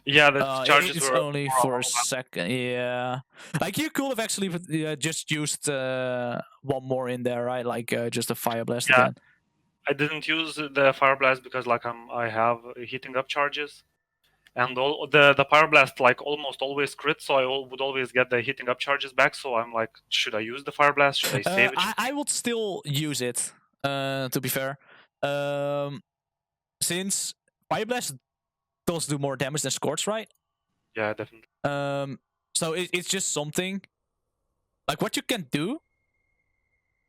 Speaker 2: Yeah, the charges
Speaker 1: It's
Speaker 2: were
Speaker 1: only for a second. Yeah, like you could have actually just used one more in there, right? Like just a fire blast
Speaker 2: yeah.
Speaker 1: again.
Speaker 2: I didn't use the fire blast because like I have heating up charges, and all the pyro blast like almost always crit, so would always get the heating up charges back. So I'm like, should I use the fire blast? Should I save it?
Speaker 1: I would still use it. To be fair, um, since fire blast does do more damage than Scorch, right?
Speaker 2: Yeah, definitely.
Speaker 1: So it's just something like what you can do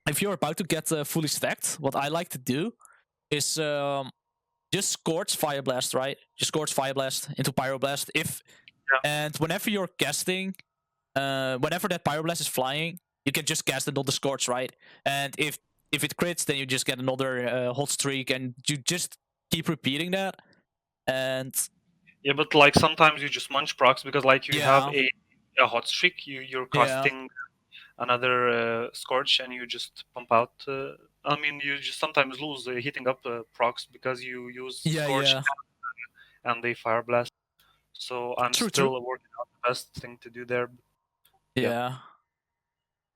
Speaker 1: if you're about to get fully stacked. What I like to do is just Scorch Fire Blast, right? Just Scorch Fire Blast into Pyroblast. And whenever you're casting, whenever that Pyroblast is flying, you can just cast it on the Scorch, right? And if it crits, then you just get another hot streak, and you just keep repeating that. And
Speaker 2: yeah, but like sometimes you just munch procs because like you have
Speaker 1: yeah,
Speaker 2: a hot streak, you're
Speaker 1: yeah,
Speaker 2: casting another scorch, and you just pump out. I mean, you just sometimes lose heating up procs because you use
Speaker 1: yeah,
Speaker 2: scorch
Speaker 1: yeah.
Speaker 2: and they fire blast. So I'm
Speaker 1: True,
Speaker 2: still
Speaker 1: true.
Speaker 2: working out the best thing to do there. Yeah.
Speaker 1: Yeah.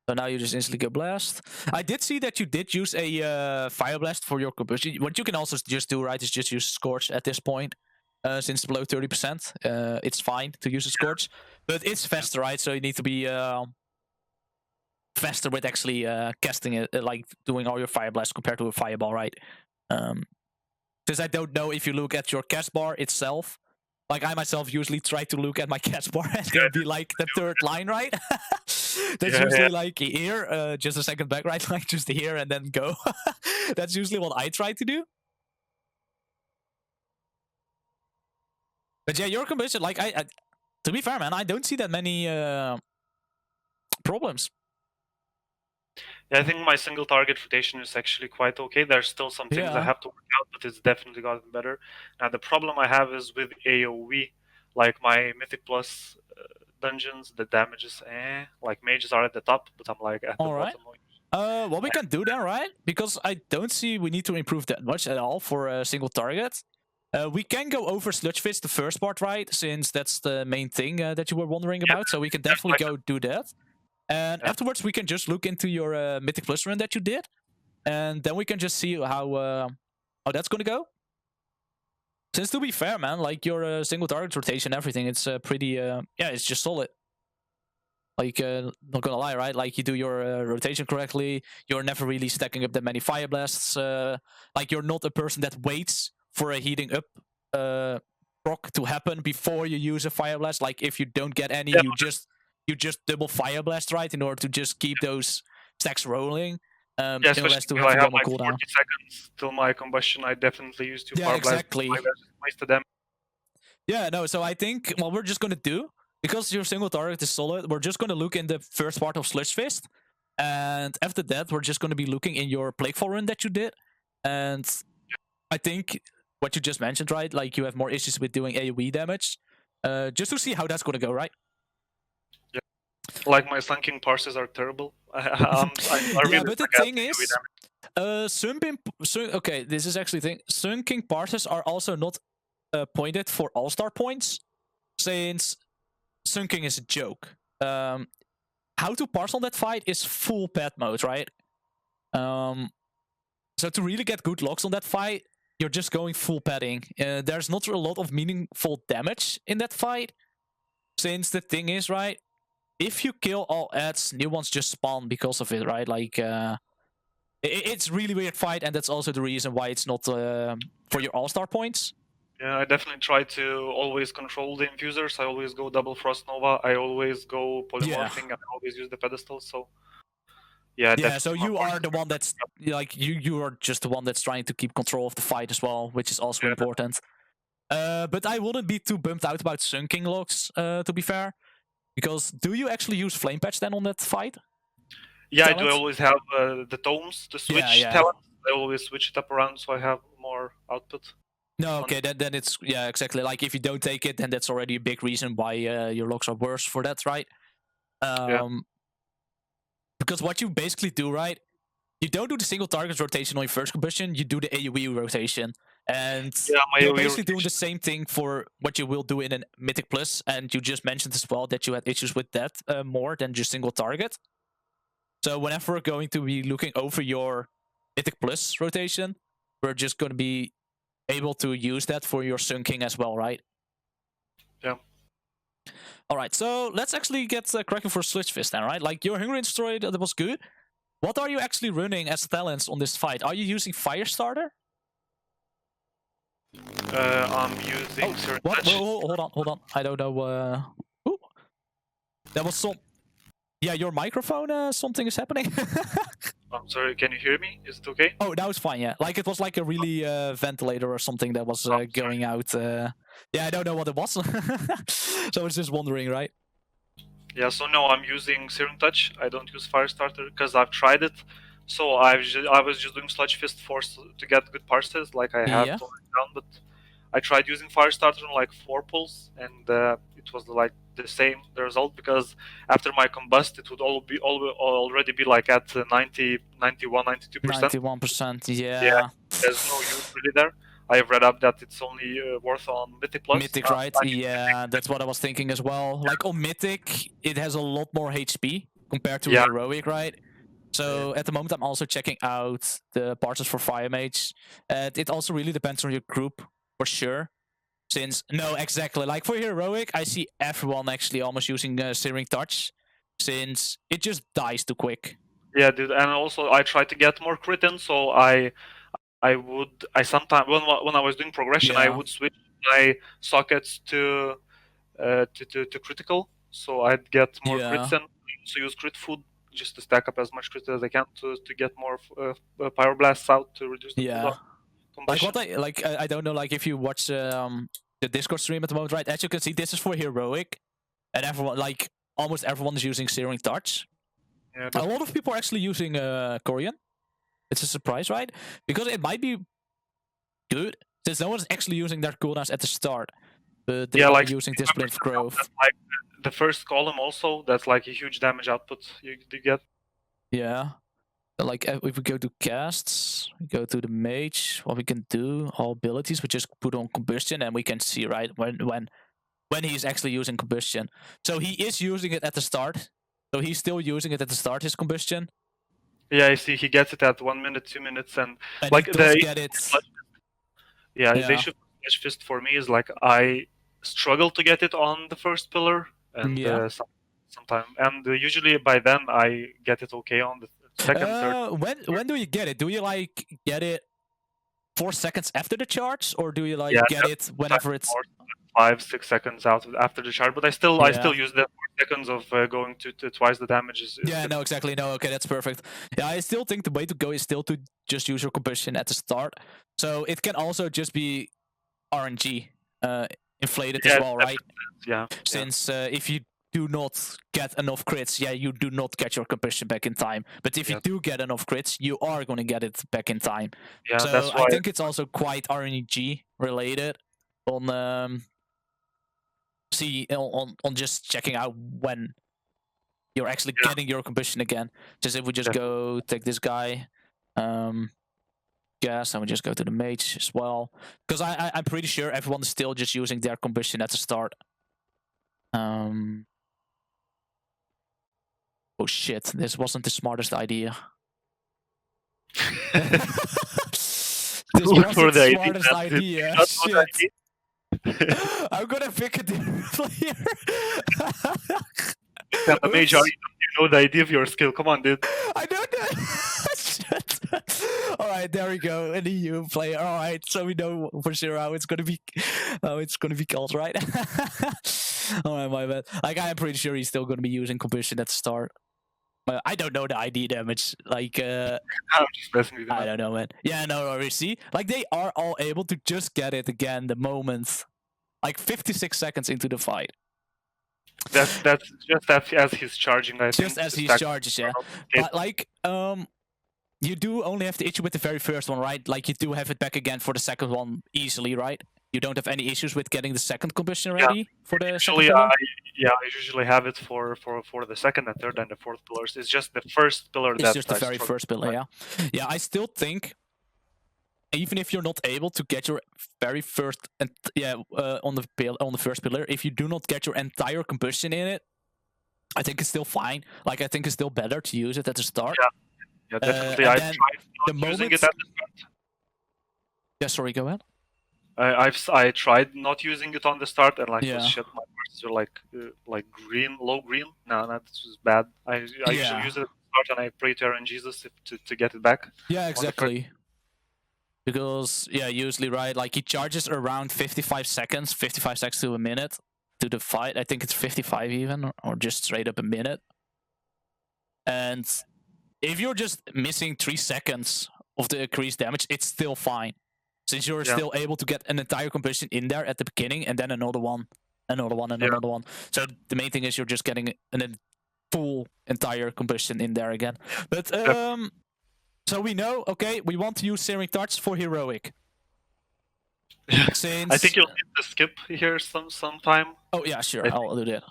Speaker 1: So now you just instantly go blast. I did see that you did use a fire blast for your combustion. What you can also just do, right, is just use Scorch at this point. Since it's below 30%, it's fine to use a Scorch, but it's faster, right? So you need to be faster with actually casting it, like doing all your fire blasts compared to a fireball, right? Because I don't know if you look at your cast bar itself. Like I myself usually try to look at my cast bar and there'll be like the third line, right? That's
Speaker 2: Yeah,
Speaker 1: usually
Speaker 2: yeah.
Speaker 1: like here, just a second back, right? Like just here and then go. That's usually what I try to do. But yeah, your combustion, like I to be fair, man, I don't see that many problems.
Speaker 2: Yeah, I think my single target rotation is actually quite okay. There's still some things I
Speaker 1: Yeah.
Speaker 2: have to work out, but it's definitely gotten better. Now the problem I have is with AoE, like my Mythic Plus dungeons, the damages, like mages are at the top, but I'm like at the
Speaker 1: All right.
Speaker 2: bottom.
Speaker 1: What we can do then, right? Because I don't see we need to improve that much at all for a single target. We can go over Sludgefist, the first part, right? Since that's the main thing that you were wondering about. So we can definitely go do that. And afterwards, we can just look into your Mythic Plus run that you did. And then we can just see how that's going to go. Since to be fair, man, like your single target rotation, everything, it's pretty, yeah, it's just solid. Like, not gonna lie, right? Like, you do your rotation correctly. You're never really stacking up that many fire blasts. Like, you're not a person that waits for a heating up proc to happen before you use a fire blast. Like, if you don't get any,
Speaker 2: Yeah,
Speaker 1: you just double fire blast, right? In order to just keep those stacks rolling.
Speaker 2: yeah,
Speaker 1: In
Speaker 2: especially
Speaker 1: less to
Speaker 2: if
Speaker 1: have
Speaker 2: I
Speaker 1: to
Speaker 2: have
Speaker 1: go on
Speaker 2: like
Speaker 1: cooldown.
Speaker 2: 40 seconds till my combustion. I definitely use two
Speaker 1: Yeah,
Speaker 2: fire blasts.
Speaker 1: exactly.
Speaker 2: Wasted them.
Speaker 1: Yeah, no, so I think what we're just gonna do, because your single target is solid, we're just gonna look in the first part of Sludgefist. And after that, we're just gonna be looking in your Plaguefall run that you did. And I think what you just mentioned, right? Like you have more issues with doing AoE damage. Just to see how that's gonna go, right?
Speaker 2: Yeah. Like my sunken parses are terrible. I
Speaker 1: Yeah,
Speaker 2: really
Speaker 1: but the
Speaker 2: suck at
Speaker 1: thing is, okay, this is actually the thing. Sunken parses are also not pointed for all-star points, since Sunking is a joke. how to parse on that fight is full pet mode, right? So to really get good locks on that fight, you're just going full petting. There's not a lot of meaningful damage in that fight, since the thing is, right, if you kill all ads, new ones just spawn because of it, right? Like, it's really weird fight, and that's also the reason why it's not for your all-star points.
Speaker 2: Yeah, I definitely try to always control the infusers. I always go double Frost Nova. I always go polymorphing, and I always use the pedestal. So yeah,
Speaker 1: Yeah, so you are the one that's like you are just the one that's trying to keep control of the fight as well, which is also important. But I wouldn't be too bummed out about sunking locks, to be fair, because do you actually use flame patch then on that fight?
Speaker 2: Yeah,
Speaker 1: talent?
Speaker 2: I do always have the tomes, the switch talent. I always switch it up around so I have more output.
Speaker 1: No, okay, then it's, yeah, exactly. Like, if you don't take it, then that's already a big reason why your locks are worse for that, right? Because what you basically do, right, you don't do the single target rotation on your first combustion, you do the AoE rotation. And you're basically doing the same thing for what you will do in a Mythic Plus, and you just mentioned as well that you had issues with that more than just single target. So whenever we're going to be looking over your Mythic Plus rotation, we're just going to be able to use that for your sunking as well, right?
Speaker 2: Yeah.
Speaker 1: Alright, so let's actually get cracking for Sludgefist then, right? Like, your Hunger Destroy, that was good. What are you actually running as talents on this fight? Are you using Firestarter?
Speaker 2: I'm using
Speaker 1: what? Whoa, hold on. I don't know. Ooh. That was some. Yeah, your microphone. Something is happening.
Speaker 2: I'm sorry. Can you hear me? Is it okay?
Speaker 1: Oh, now it's fine. Yeah, like it was like a really ventilator or something that was going out. Yeah, I don't know what it was. So I was just wondering, right?
Speaker 2: Yeah. So no, I'm using Searing Touch. I don't use Firestarter because I've tried it. So I was just doing Sludgefist Force to get good parses, like I have to down, but I tried using Firestarter on like 4 pulls, and it was like the same result, because after my combust, it would already be like at 90, 91, 92%.
Speaker 1: 91%,
Speaker 2: yeah. There's no use really there. I've read up that it's only worth on Mythic Plus.
Speaker 1: Mythic, right? Yeah, that's what I was thinking as well. Like, on Mythic, it has a lot more HP compared to Heroic, right? So at the moment, I'm also checking out the parses for Fire Mage. It also really depends on your group, for sure. No, exactly. Like, for Heroic, I see everyone actually almost using Searing Touch, since it just dies too quick.
Speaker 2: Yeah, dude, and also I try to get more crit in, so I sometimes when I was doing progression, I would switch my sockets to critical, so I'd get more crits in. So use crit food just to stack up as much crit as I can to get more pyroblasts out to reduce the cooldown.
Speaker 1: Like I don't know, like, if you watch the Discord stream at the moment, right? As you can see, this is for Heroic, and everyone, like, almost everyone is using Searing Touch. Yeah, a lot of people are actually using Corian. It's a surprise, right? Because it might be good, since no one's actually using their cooldowns at the start, but they are using Discipline for Growth.
Speaker 2: Like the first column also, that's like a huge damage output you get.
Speaker 1: Yeah. Like, if we go to casts, we go to the mage, what we can do, all abilities, we just put on combustion, and we can see, right, when he's actually using combustion. So he is using it at the start. So he's still using it at the start, his combustion.
Speaker 2: Yeah, I see. He gets it at 1 minute, 2 minutes, and
Speaker 1: like, they get it.
Speaker 2: Yeah, the issue with Sludgefist for me is like I struggle to get it on the first pillar, and sometimes, and usually by then I get it okay on the second, third.
Speaker 1: When do you get it? Do you like get it 4 seconds after the charge, or do you like get it whenever it's
Speaker 2: 5, 6 seconds out after the charge? But I still use the 4 seconds of going to twice the damage.
Speaker 1: No, exactly. No, okay, that's perfect. Yeah, I still think the way to go is still to just use your combustion at the start. So it can also just be RNG inflated as well, right?
Speaker 2: Yeah.
Speaker 1: Since if you do not get enough crits, you do not get your combustion back in time. But if you do get enough crits, you are going to get it back in time.
Speaker 2: Yeah,
Speaker 1: so
Speaker 2: that's why
Speaker 1: I think it's also quite RNG related on on just checking out when you're actually getting your combustion again. Just if we just go take this guy, gas, and we just go to the mage as well, because I'm pretty sure everyone is still just using their combustion at the start. Oh shit, this wasn't the smartest idea. This
Speaker 2: Look
Speaker 1: wasn't
Speaker 2: for
Speaker 1: the
Speaker 2: the ID,
Speaker 1: smartest
Speaker 2: that's it.
Speaker 1: idea.
Speaker 2: That's what I
Speaker 1: Shit.
Speaker 2: need.
Speaker 1: I'm gonna pick a different player.
Speaker 2: Yeah, but Mage, you
Speaker 1: Oops.
Speaker 2: know the idea of your skill. Come on, dude.
Speaker 1: I don't know. Shit. Alright, there we go. An EU player. Alright, so we know for sure how it's gonna be called, right? Alright, my bad. Like, I'm pretty sure he's still gonna be using combustion at the start. I don't know the ID damage. Like,
Speaker 2: I'm just messing with you.
Speaker 1: I don't know, man. Yeah, no, you see? Like, they are all able to just get it again the moment, like, 56 seconds into the fight.
Speaker 2: That's just as he's charging, I think.
Speaker 1: Just as he charges, yeah. But, like, you do only have the issue with the very first one, right? Like, you do have it back again for the second one easily, right? You don't have any issues with getting the second combustion ready for the
Speaker 2: Actually,
Speaker 1: second pillar?
Speaker 2: I usually have it for the second and third and the fourth pillars. It's just the first pillar
Speaker 1: It's just the very first pillar, yeah. Yeah, I still think, even if you're not able to get your very first, on the first pillar, if you do not get your entire combustion in it, I think it's still fine. Like, I think it's still better to use it at the start.
Speaker 2: Yeah, definitely. I tried not using it at the start.
Speaker 1: Yeah, sorry, go ahead.
Speaker 2: I tried not using it on the start, and like,
Speaker 1: Yeah.
Speaker 2: shit, my verses were like green, low green. No, this was bad. I usually use it at the start, and I pray to RNGesus to get it back.
Speaker 1: Yeah, exactly. Because, yeah, usually, right, like, he charges around 55 seconds to a minute to the fight. I think it's 55 even, or just straight up a minute. And if you're just missing 3 seconds of the increased damage, it's still fine. Since you're still able to get an entire combustion in there at the beginning, and then another one, another one. So the main thing is you're just getting a full entire combustion in there again. But, so we know, okay, we want to use Searing Darts for heroic. Since
Speaker 2: I think you'll need to skip here sometime.
Speaker 1: Oh yeah, sure, I'll do that.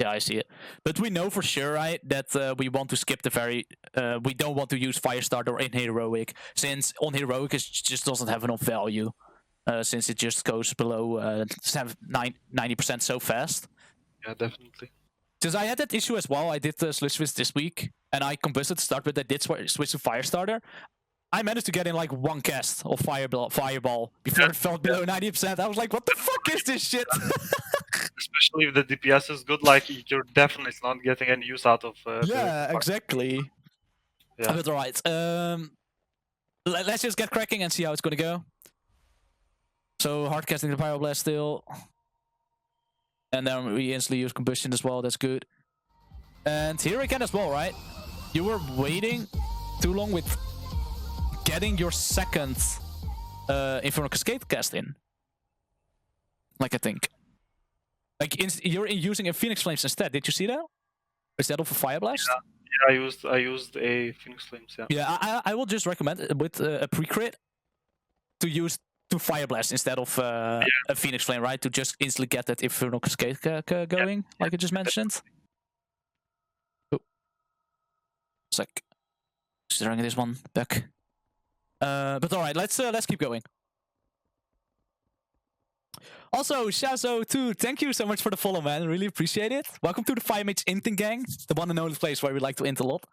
Speaker 1: Yeah, I see it. But we know for sure, right, that we want to skip the very... we don't want to use Firestarter in Heroic, since on Heroic it just doesn't have enough value, since it just goes below 90% so fast.
Speaker 2: Yeah, definitely.
Speaker 1: Since I had that issue as well, I did the Sludgefist this week, and I combusted to start with, I did switch to Firestarter. I managed to get in like one cast of Fireball before it fell below 90%. I was like, what the fuck is this shit?
Speaker 2: Especially if the DPS is good, like, you're definitely not getting any use out of
Speaker 1: yeah, exactly.
Speaker 2: Yeah.
Speaker 1: But alright, let's just get cracking and see how it's gonna go. So, hard casting the Pyroblast still. And then we instantly use Combustion as well, that's good. And here again as well, right? You were waiting too long with getting your second Infernal Cascade cast in. Like, I think. Like, you're using a Phoenix Flames instead. Did you see that? Instead of a Fire Blast?
Speaker 2: Yeah, I used a Phoenix Flames, yeah.
Speaker 1: Yeah, I will just recommend with a pre-crit to use 2 Fire Blast instead of a Phoenix Flame, right? To just instantly get that Infernal Cascade going, like I just mentioned. Oh. Sec. Considering this one back. But alright, let's keep going. Also, Shazo2, thank you so much for the follow, man. Really appreciate it. Welcome to the Fire Mage Inting gang, the one and only place where we like to int a lot.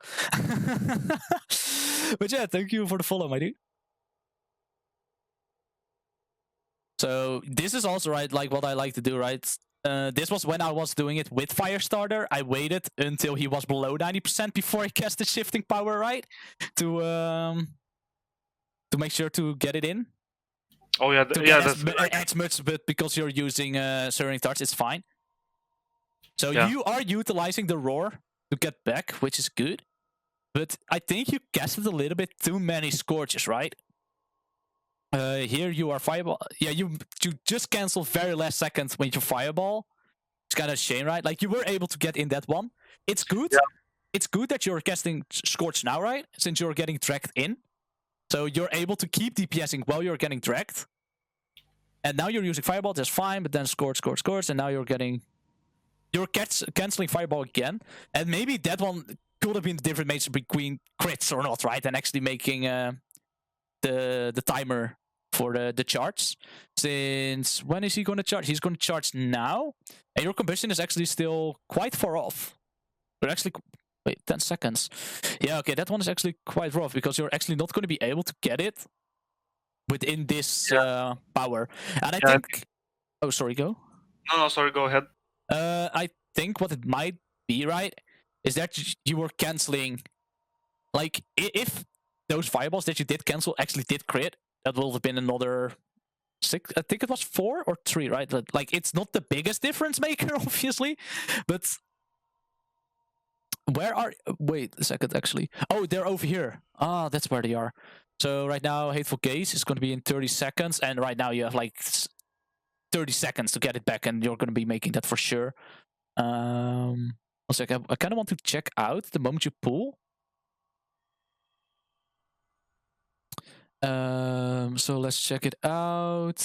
Speaker 1: But yeah, thank you for the follow, my dude. So this is also, right, like what I like to do, right? This was when I was doing it with Firestarter. I waited until he was below 90% before I cast the Shifting Power, right? To make sure to get it in.
Speaker 2: Oh yeah, that's
Speaker 1: as much, but because you're using Searing Darts, it's fine. So you are utilizing the Roar to get back, which is good. But I think you casted a little bit too many Scourges, right? Here you are Fireball. Yeah, you just cancel very last second when you Fireball. It's kind of a shame, right? Like, you were able to get in that one. It's good. Yeah. It's good that you're casting Scourge now, right? Since you're getting dragged in. So you're able to keep DPSing while you're getting dragged. And now you're using Fireball, that's fine, but then Scourge, and now you're canceling Fireball again. And maybe that one could have been the difference made between crits or not, right? And actually making the timer for the charge. Since when is he going to charge? He's going to charge now. And your combustion is actually still quite far off. You're actually... Wait, 10 seconds. Yeah, okay, that one is actually quite rough because you're actually not going to be able to get it within this power. And I think... Oh, sorry, go.
Speaker 2: No, sorry, go ahead.
Speaker 1: I think what it might be, right, is that you were canceling... Like, if those fireballs that you did cancel actually did crit, that will have been another 6... I think it was 4 or 3, right? Like, it's not the biggest difference maker, obviously, but... Where are... Wait a second, actually. Oh, they're over here. Ah, that's where they are. So right now, Hateful Gaze is going to be in 30 seconds, and right now you have like 30 seconds to get it back, and you're going to be making that for sure. One second. I kind of want to check out the moment you pull. So let's check it out.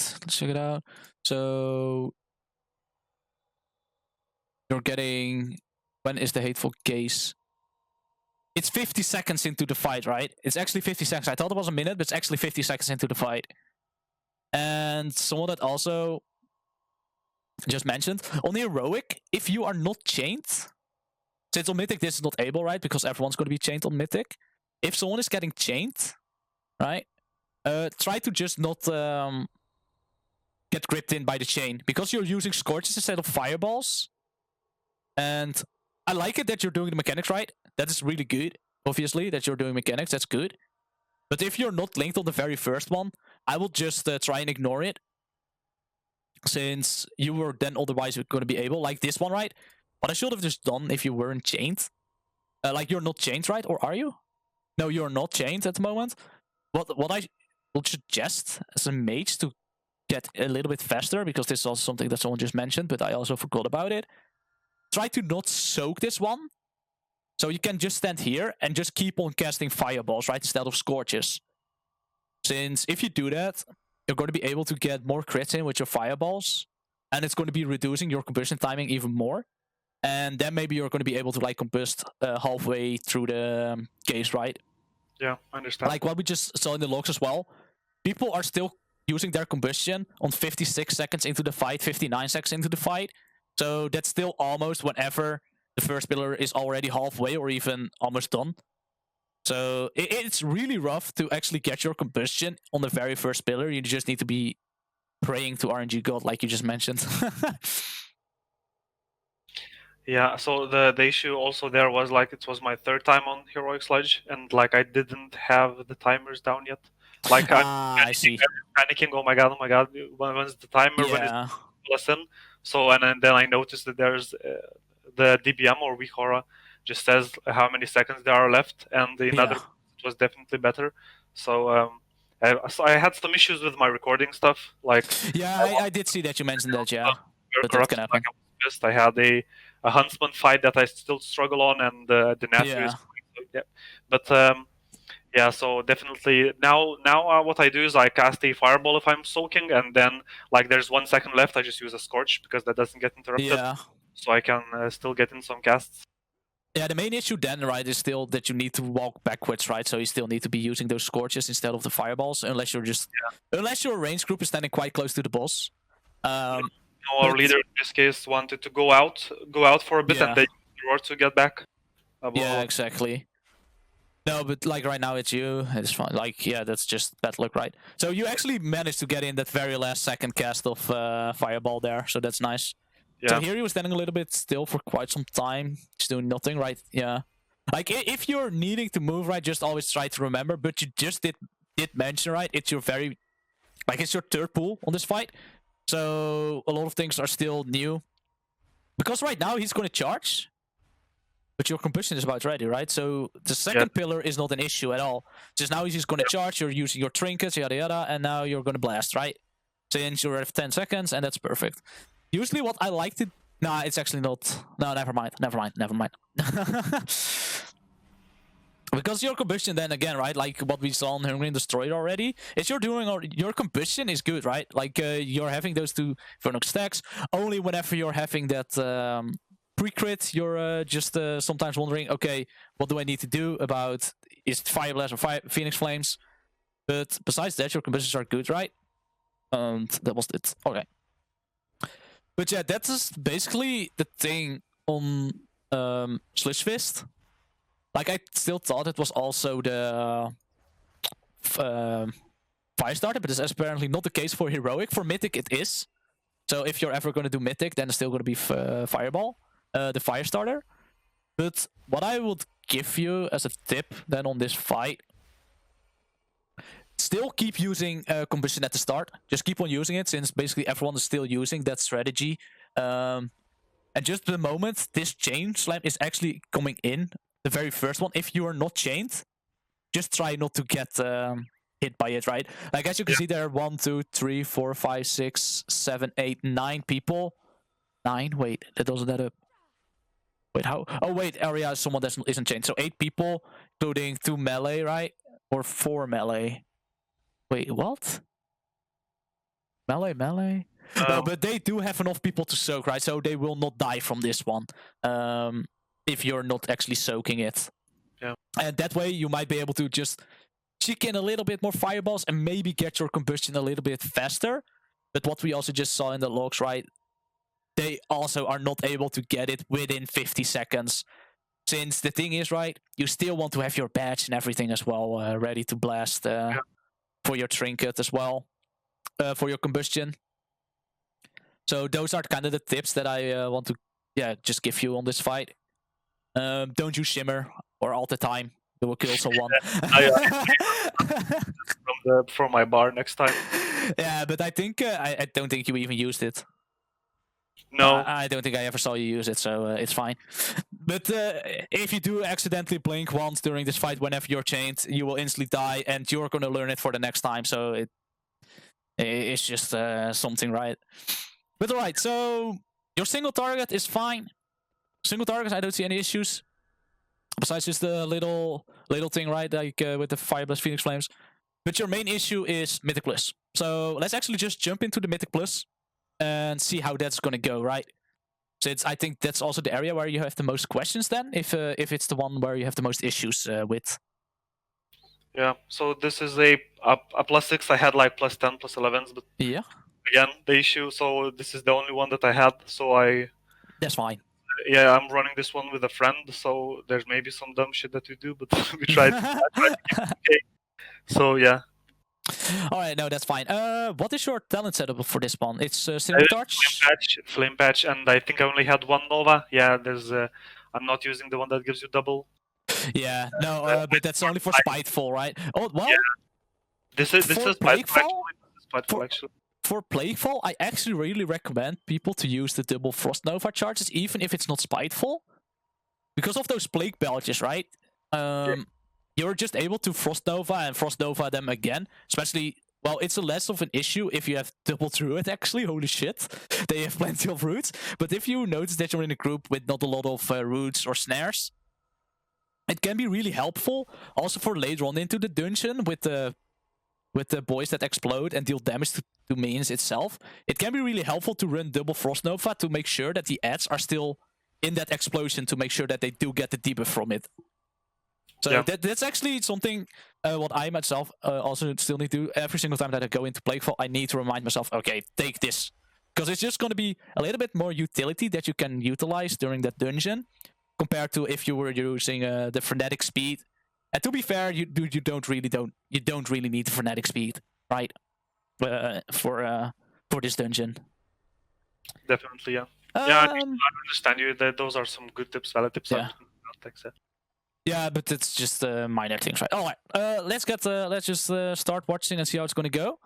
Speaker 1: So you're getting... When is the Hateful Gaze? It's 50 seconds into the fight, right? It's actually 50 seconds. I thought it was a minute, but it's actually 50 seconds into the fight. And someone that also just mentioned, on Heroic, if you are not chained, since on Mythic this is not able, right? Because everyone's going to be chained on Mythic. If someone is getting chained, right? Try to just not get gripped in by the chain. Because you're using Scorches instead of Fireballs. And I like it that you're doing the mechanics right. That is really good, obviously, that you're doing mechanics. That's good. But if you're not linked on the very first one, I will just try and ignore it. Since you were then otherwise going to be able, like this one, right? What I should have just done if you weren't chained. Like, you're not chained, right? Or are you? No, you're not chained at the moment. What I will suggest as a mage to get a little bit faster, because this is also something that someone just mentioned, but I also forgot about it. Try to not soak this one. So you can just stand here and just keep on casting fireballs, right? Instead of scorches. Since if you do that, you're going to be able to get more crits in with your fireballs. And it's going to be reducing your combustion timing even more. And then maybe you're going to be able to like combust halfway through the case, right?
Speaker 2: Yeah, I understand.
Speaker 1: Like what we just saw in the logs as well. People are still using their combustion on 56 seconds into the fight, 59 seconds into the fight. So that's still almost whenever the first pillar is already halfway or even almost done. So it's really rough to actually get your combustion on the very first pillar. You just need to be praying to RNG God, like you just mentioned.
Speaker 2: Yeah, so the issue also there was like it was my third time on Heroic Sludge, and like I didn't have the timers down yet. Like
Speaker 1: I see.
Speaker 2: panicking. Oh my god! When's the timer? When is lesson? So and then I noticed that there's the DBM or Wihora just says how many seconds there are left, and in other it was definitely better. So so I had some issues with my recording stuff. Like
Speaker 1: I did see that you mentioned that. Yeah, but that can happen.
Speaker 2: I had a huntsman fight that I still struggle on, and the Natsu is but yeah, so definitely now what I do is I cast a fireball if I'm soaking, and then like there's 1 second left, I just use a scorch because that doesn't get interrupted. So I can still get in some casts.
Speaker 1: Yeah, the main issue then, right, is still that you need to walk backwards, right? So you still need to be using those scorches instead of the fireballs, unless you're just unless your range group is standing quite close to the boss.
Speaker 2: Our leader in this case wanted to go out for a bit and then to get back.
Speaker 1: Yeah, exactly. No, but like right now it's you. It's fine. Like, yeah, that's just bad luck, right? So you actually managed to get in that very last second cast of fireball there, so that's nice. Yeah. So here he was standing a little bit still for quite some time, just doing nothing, right? Yeah. Like if you're needing to move, right, just always try to remember. But you just did mention, right? It's your it's your third pool on this fight. So a lot of things are still new. Because right now he's going to charge. But your combustion is about ready, right? So the second pillar is not an issue at all. Just now he's just going to charge, you're using your trinkets, yada yada, and now you're going to blast, right? Since you're at 10 seconds, and that's perfect. Usually what I like to... Nah, it's actually not... No, never mind. Because your combustion then again, right? Like what we saw on Hungry and Destroyed already, is your combustion is good, right? Like you're having those two Vernox stacks. Only whenever you're having that pre-crit, you're just sometimes wondering, okay, what do I need to do about is it Fire Blast or Phoenix Flames? But besides that, your combustions are good, right? And that was it. Okay. But yeah, that is basically the thing on Sludgefist. Like, I still thought it was also the Firestarter, but this is apparently not the case for Heroic. For Mythic, it is. So if you're ever going to do Mythic, then it's still going to be Fireball, the Firestarter. But what I would give you as a tip then on this fight, still keep using Combustion at the start. Just keep on using it, since basically everyone is still using that strategy. And just the moment this chain slam is actually coming in, the very first one, if you are not chained, just try not to get hit by it, right? Like, as you can see, there are 1, 2, 3, 4, 5, 6, 7, 8, 9 people. 9? Wait, that doesn't add up. Wait, how? Oh, wait, area is someone that isn't chained. So 8 people, including 2 melee, right? Or 4 melee. Wait, what? Melee? No, but they do have enough people to soak, right? So they will not die from this one. If you're not actually soaking it.
Speaker 2: Yeah.
Speaker 1: And that way you might be able to just chick in a little bit more fireballs and maybe get your combustion a little bit faster. But what we also just saw in the logs, right? They also are not able to get it within 50 seconds. Since the thing is, right, you still want to have your badge and everything as well ready to blast for your trinket as well, for your combustion. So those are kind of the tips that I want to just give you on this fight. Don't use Shimmer or all the time. It will kill someone.
Speaker 2: From my bar next time.
Speaker 1: Yeah, but I think I don't think you even used it.
Speaker 2: No.
Speaker 1: I don't think I ever saw you use it, so it's fine. But if you do accidentally blink once during this fight, whenever you're chained, you will instantly die, and you're going to learn it for the next time. So it's just something, right? But alright, so your single target is fine. Single targets, I don't see any issues. Besides just the little thing, right? Like with the Fireblast Phoenix Flames. But your main issue is Mythic Plus. So let's actually just jump into the Mythic Plus and see how that's gonna go, right? Since I think that's also the area where you have the most questions then, if it's the one where you have the most issues with.
Speaker 2: Yeah, so this is a +6. I had like +10, +11s, but
Speaker 1: yeah,
Speaker 2: again, the issue, so this is the only one that I had, so
Speaker 1: that's fine.
Speaker 2: Yeah, I'm running this one with a friend, so there's maybe some dumb shit that we do, but we tried to keep it okay. So yeah.
Speaker 1: Alright, no, that's fine. What is your talent setup for this one? It's Silver Torch?
Speaker 2: Flame Patch, and I think I only had 1 Nova. Yeah, there's I'm not using the one that gives you double.
Speaker 1: Yeah, no, but that's only for Spiteful, right? Oh, well,
Speaker 2: yeah. This is Spiteful, actually.
Speaker 1: For Plaguefall, I actually really recommend people to use the double Frost Nova charges, even if it's not Spiteful. Because of those Plague Belches, right? You're just able to Frost Nova and Frost Nova them again. Especially, well, it's less of an issue if you have double Druid, actually. Holy shit. They have plenty of roots. But if you notice that you're in a group with not a lot of roots or snares, it can be really helpful. Also for later on into the dungeon with the boys that explode and deal damage to minions itself. It can be really helpful to run double Frost Nova to make sure that the ads are still in that explosion, to make sure that they do get the debuff from it. So that's actually something what I myself also still need to do. Every single time that I go into Plaguefall, I need to remind myself, okay, take this. Because it's just going to be a little bit more utility that you can utilize during that dungeon, compared to if you were using the frenetic speed. And to be fair, you don't really need the frenetic speed, right? For this dungeon.
Speaker 2: Definitely, yeah. I understand you. Those are some good tips, valid tips.
Speaker 1: Yeah. Yeah, but it's just minor things, right? All right, let's just start watching and see how it's going to go.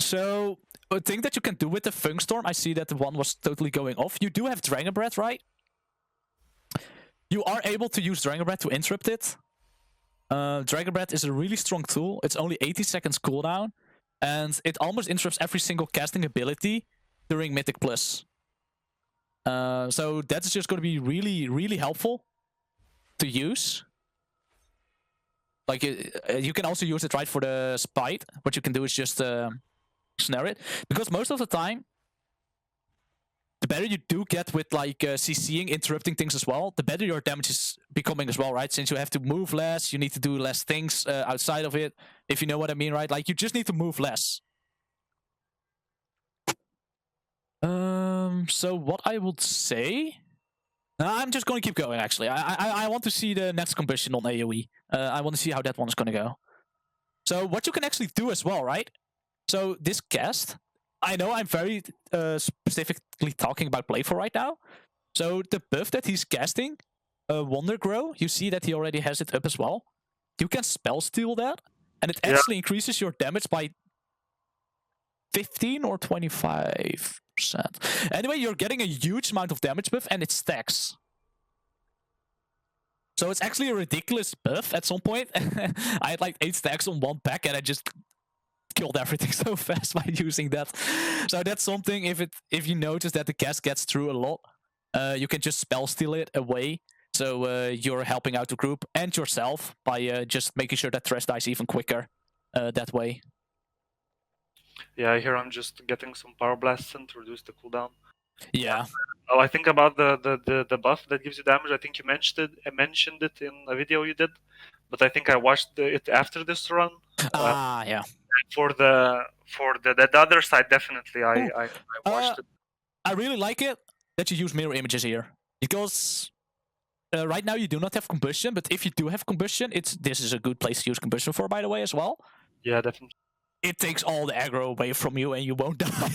Speaker 1: So, a thing that you can do with the Fung Storm, I see that the one was totally going off. You do have Dragon Breath, right? You are able to use Dragon Breath to interrupt it. Dragon Breath is a really strong tool. It's only 80 seconds cooldown, and it almost interrupts every single casting ability during Mythic Plus. So that's just going to be really, really helpful to use. Like, you can also use it right for the Spite. What you can do is just snare it. Because most of the time, the better you do get with like CCing, interrupting things as well, the better your damage is becoming as well, right? Since you have to move less, you need to do less things outside of it, if you know what I mean, right? Like, you just need to move less. So what I would say I'm just going to keep going, actually. I want to see the next combustion on AoE. I want to see how that one is going to go. So what you can actually do as well, right? So this cast, I know I'm very specifically talking about Playful right now. So the buff that he's casting, Wonder Grow, you see that he already has it up as well. You can spell steal that, and it actually increases your damage by 15 or 25%. Anyway, you're getting a huge amount of damage buff, and it stacks. So it's actually a ridiculous buff at some point. I had like 8 stacks on one pack, and I just killed everything so fast by using that. So that's something, if you notice that the cast gets through a lot, you can just spell steal it away. So you're helping out the group and yourself by just making sure that Thresh dies even quicker that way.
Speaker 2: Yeah, here I'm just getting some power blasts in to reduce the cooldown.
Speaker 1: Yeah.
Speaker 2: Oh, I think about the buff that gives you damage. I think you mentioned it in a video you did, but I think I watched it after this run.
Speaker 1: Yeah.
Speaker 2: For the other side, definitely I watched it.
Speaker 1: I really like it that you use mirror images here, because right now you do not have combustion, but if you do have combustion, this is a good place to use combustion for, by the way, as well.
Speaker 2: Yeah, definitely.
Speaker 1: It takes all the aggro away from you and you won't die.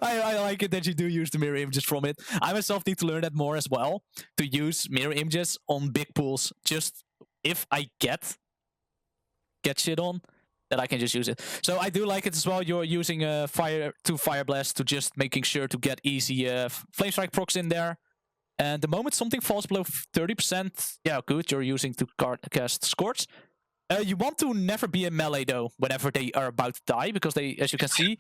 Speaker 1: I like it that you do use the mirror images from it. I myself need to learn that more as well, to use mirror images on big pools. Just if I get shit on, that I can just use it. So I do like it as well. You're using fire blast to just making sure to get easy flame strike procs in there. And the moment something falls below 30%, yeah, good. You're using to cast Scorch. You want to never be in melee though whenever they are about to die, because they, as you can see,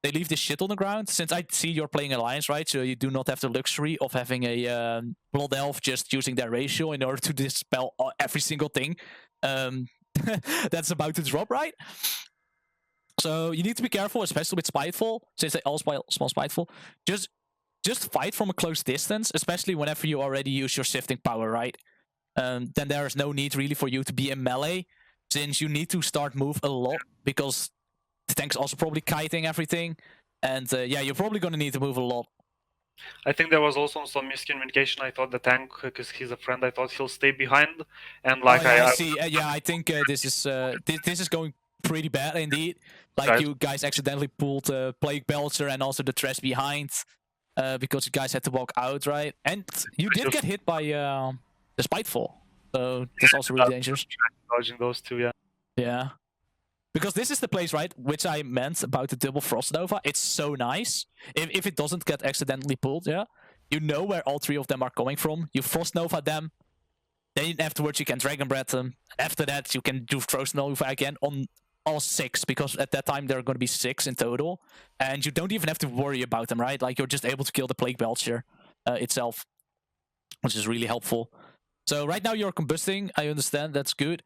Speaker 1: they leave this shit on the ground. Since I see you're playing Alliance, right? So you do not have the luxury of having a Blood Elf just using their ratio in order to dispel every single thing that's about to drop, right? So you need to be careful, especially with Spiteful, since they all small Spiteful. Just fight from a close distance, especially whenever you already use your Sifting Power, right? Then there is no need really for you to be in melee, since you need to start move a lot, because the tank's also probably kiting everything. And yeah, you're probably going to need to move a lot.
Speaker 2: I think there was also some miscommunication. I thought the tank, because he's a friend, I thought he'll stay behind. And like
Speaker 1: I see. Yeah, I think this is going pretty bad indeed. Like right. You guys accidentally pulled Plague Belcher and also the Thresh behind, because you guys had to walk out, right? And you did get hit by the Spiteful, so that's also really dangerous.
Speaker 2: Dodging those two, yeah.
Speaker 1: Yeah. Because this is the place, right, which I meant about the double Frost Nova. It's so nice. If it doesn't get accidentally pulled, yeah, you know where all 3 of them are coming from. You Frost Nova them. Then afterwards you can Dragon Breath them. After that you can do Frost Nova again on all 6, because at that time there are going to be 6 in total. And you don't even have to worry about them, right? Like, you're just able to kill the Plague Belcher itself, which is really helpful. So right now you're combusting. I understand. That's good.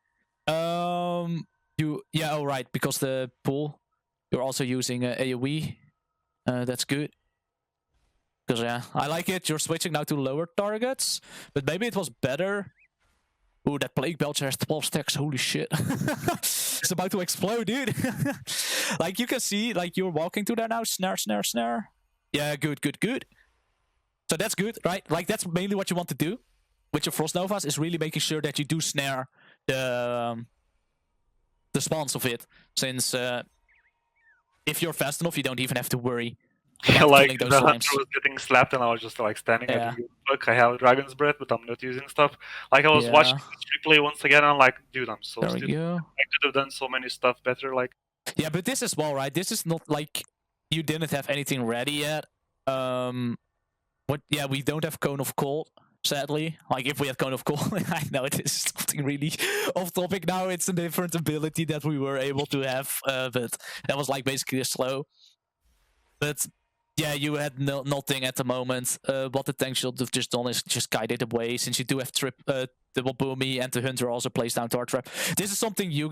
Speaker 1: Yeah, oh right, because the pool, you're also using AoE. That's good. Because yeah, I like it. You're switching now to lower targets, but maybe it was better. Ooh, that Plague Belcher has 12 stacks. Holy shit. It's about to explode, dude. Like, you can see, like, you're walking to there now. Snare, snare, snare. Yeah, good, good, good. So that's good, right? Like, that's mainly what you want to do with your Frost Novas, is really making sure that you do snare the spawns of it. Since if you're fast enough, you don't even have to worry about
Speaker 2: like
Speaker 1: killing those
Speaker 2: the
Speaker 1: slimes.
Speaker 2: hunter was getting slapped and I was just like standing at the fuck, I have Dragon's Breath, but I'm not using stuff. Like, I was watching this replay once again and I'm like, dude, I'm so stupid. I could have done so many stuff better. Like,
Speaker 1: yeah, but this as well, right? This is not like you didn't have anything ready yet. Yeah, we don't have Cone of Cold, sadly. Like, if we had Cone of Cold, I know it is something really off topic now. It's a different ability that we were able to have, but that was like basically a slow. But yeah, you had nothing at the moment. What the tank should have just done is just guide it away, since you do have double boomy, and the hunter also plays down Dart Trap. This is something you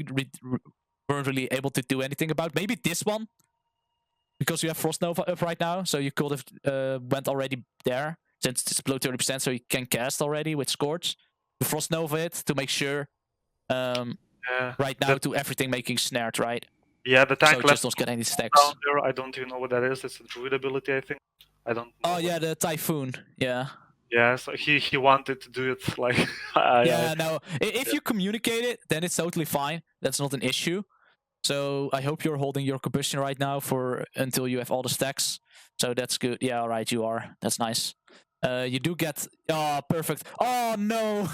Speaker 1: weren't really able to do anything about. Maybe this one, because you have Frost Nova up right now, so you could have went already there, since it's below 30%, so you can cast already with Scorch. Frost Nova it to make sure right now to everything making snared, right?
Speaker 2: Yeah, the tank
Speaker 1: so just don't get any stacks.
Speaker 2: Down there, I don't even know what that is. It's a druid ability, I think. I don't know.
Speaker 1: Oh yeah, the Typhoon, yeah.
Speaker 2: Yeah, so he wanted to do it like.
Speaker 1: Yeah, no. If you communicate it, then it's totally fine. That's not an issue. So I hope you're holding your combustion right now for until you have all the stacks. So that's good. Yeah, all right, you are. That's nice. You do get. Oh, perfect. Oh no,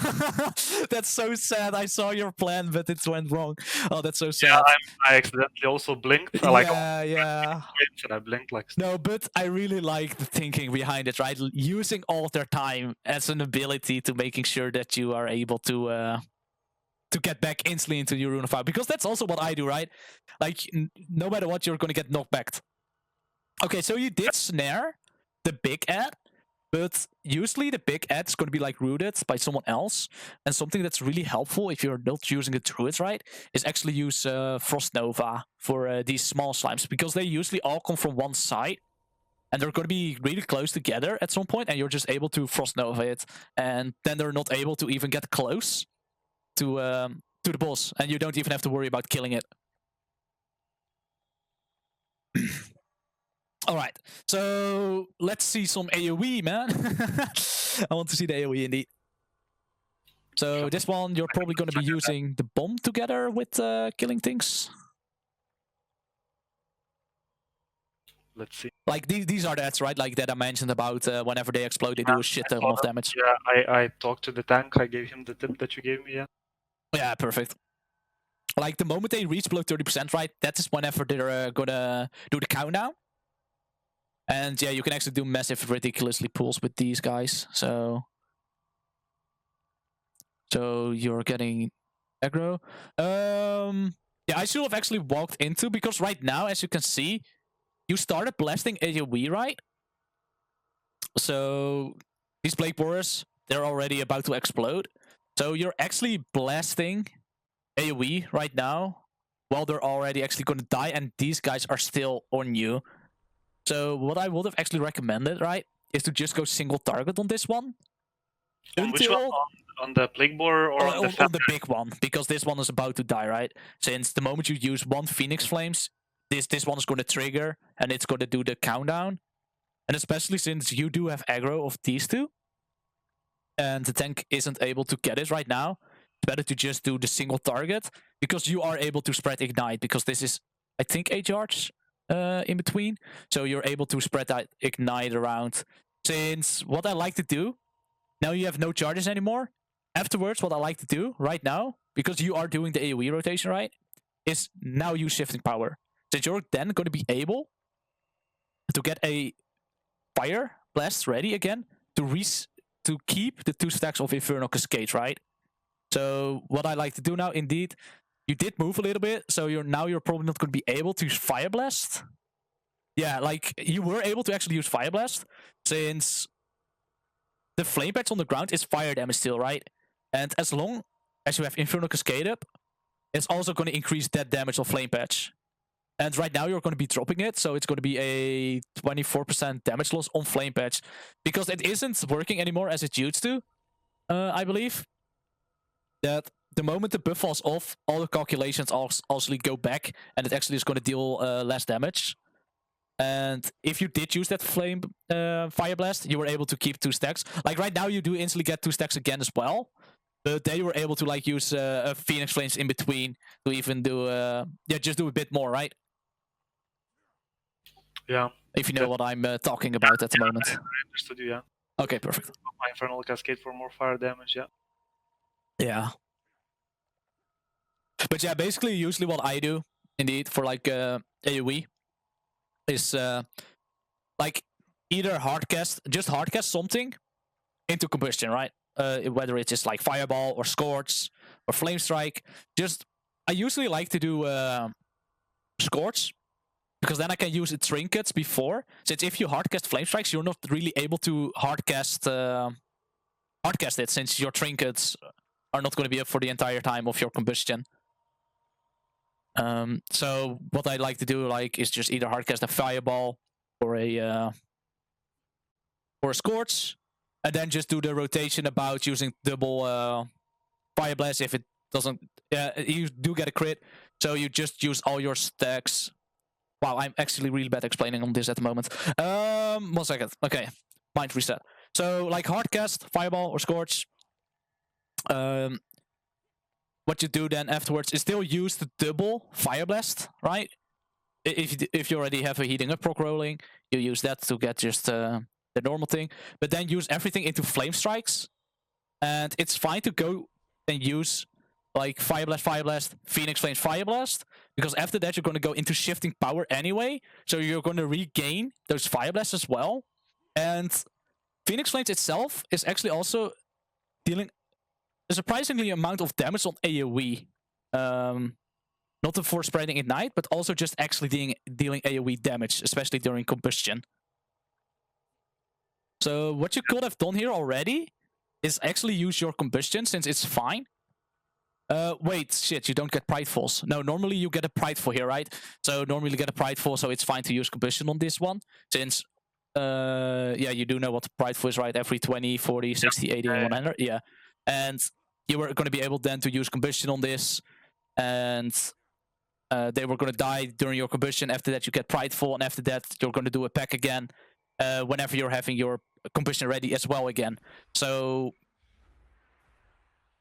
Speaker 1: that's so sad. I saw your plan, but it went wrong. Oh, that's so sad.
Speaker 2: Yeah, I accidentally also blinked. Like,
Speaker 1: yeah.
Speaker 2: and I blinked like.
Speaker 1: No, but I really like the thinking behind it, right? Using all of their time as an ability to making sure that you are able to get back instantly into your Rune of Fire, because that's also what I do, right? Like, no matter what, you're gonna get knocked back. Okay, so you did snare the big ad, but usually the big ad is gonna be like rooted by someone else, and something that's really helpful if you're not using the druids, right, is actually use Frost Nova for these small slimes, because they usually all come from one side, and they're going to be really close together at some point, and you're just able to Frost Nova it, and then they're not able to even get close to the boss, and you don't even have to worry about killing it. All right, so let's see some AoE, man. I want to see the AoE indeed. So this one, you're probably going to be using the bomb together with killing things.
Speaker 2: Let's see.
Speaker 1: Like these are that's right, like that I mentioned about whenever they explode, they do a shit ton of damage.
Speaker 2: Yeah, I talked to the tank. I gave him the tip that you gave me. Yeah.
Speaker 1: Yeah, perfect. Like the moment they reach below 30%, right? That is whenever they're gonna do the countdown. And yeah, you can actually do massive, ridiculously pulls with these guys. So you're getting aggro. Yeah, I should have actually walked into, because right now, as you can see, you started blasting AoE, right? So these Plague Borers, they're already about to explode. So you're actually blasting AoE right now while they're already actually going to die, and these guys are still on you. So what I would have actually recommended, right, is to just go single target on this one.
Speaker 2: On which one? On the Plague Borer or on
Speaker 1: the big one, because this one is about to die, right? Since the moment you use one Phoenix Flames, this one is going to trigger, and it's going to do the countdown. And especially since you do have aggro of these two, and the tank isn't able to get it right now, it's better to just do the single target, because you are able to spread ignite, because this is, I think, 8 yards in between. So you're able to spread that ignite around. Since what I like to do, now you have no charges anymore. Afterwards, what I like to do right now, because you are doing the AoE rotation, right, is now use shifting power. Since you're then going to be able to get a fire blast ready again to keep the 2 stacks of Infernal Cascade, right? So what I like to do now, indeed, you did move a little bit, so you're probably not going to be able to use Fire Blast. Yeah, like you were able to actually use Fire Blast, since the Flame Patch on the ground is fire damage still, right? And as long as you have Infernal Cascade up, it's also going to increase that damage of Flame Patch. And right now you're going to be dropping it, so it's going to be a 24% damage loss on Flame Patch, because it isn't working anymore as it used to, I believe. That the moment the buff falls off, all the calculations also go back, and it actually is going to deal less damage. And if you did use that flame fire blast, you were able to keep 2 stacks. Like right now, you do instantly get 2 stacks again as well. But then you were able to like use Phoenix Flames in between to even do just do a bit more, right?
Speaker 2: Yeah.
Speaker 1: If you know what I'm talking about at the moment.
Speaker 2: I understood you. Yeah.
Speaker 1: Okay, perfect.
Speaker 2: My Infernal Cascade for more fire damage. Yeah.
Speaker 1: Yeah. But yeah, basically, usually what I do, indeed, for like AoE, is like either just hardcast something into combustion, right? Whether it's just like Fireball or Scorch or Flame Strike. I usually like to do Scorch, because then I can use its trinkets before. Since if you hardcast Flame Strikes, you're not really able to hardcast it, since your trinkets are not going to be up for the entire time of your combustion. So what I like to do is just either hardcast a Fireball or a Scorch, and then just do the rotation about using double Fire Blast. If it doesn't, you do get a crit, so you just use all your stacks. Wow, I'm actually really bad explaining on this at the moment. 1 second. Okay, mind reset. So like hardcast, fireball, or scorch. What you do then afterwards is still use the double fire blast, right? If you already have a heating up proc rolling, you use that to get just the normal thing. But then use everything into flame strikes, and it's fine to go and use like fire blast, phoenix flames, fire blast, because after that you're going to go into shifting power anyway. So you're going to regain those fire blasts as well, and phoenix flames itself is actually also dealing a surprisingly amount of damage on AoE. Not for spreading ignite, but also just actually dealing AoE damage, especially during combustion. So what you could have done here already is actually use your combustion, since it's fine. Wait, shit, you don't get Pridefuls. No, normally you get a Prideful here, right? So normally you get a Prideful, so it's fine to use combustion on this one, since yeah, you do know what the Prideful is, right? Every 20, 40, 60, 80, and 100. Yeah. And you were going to be able then to use combustion on this, and they were going to die during your combustion. After that, you get Prideful, and after that, you're going to do a pack again whenever you're having your combustion ready as well again. So,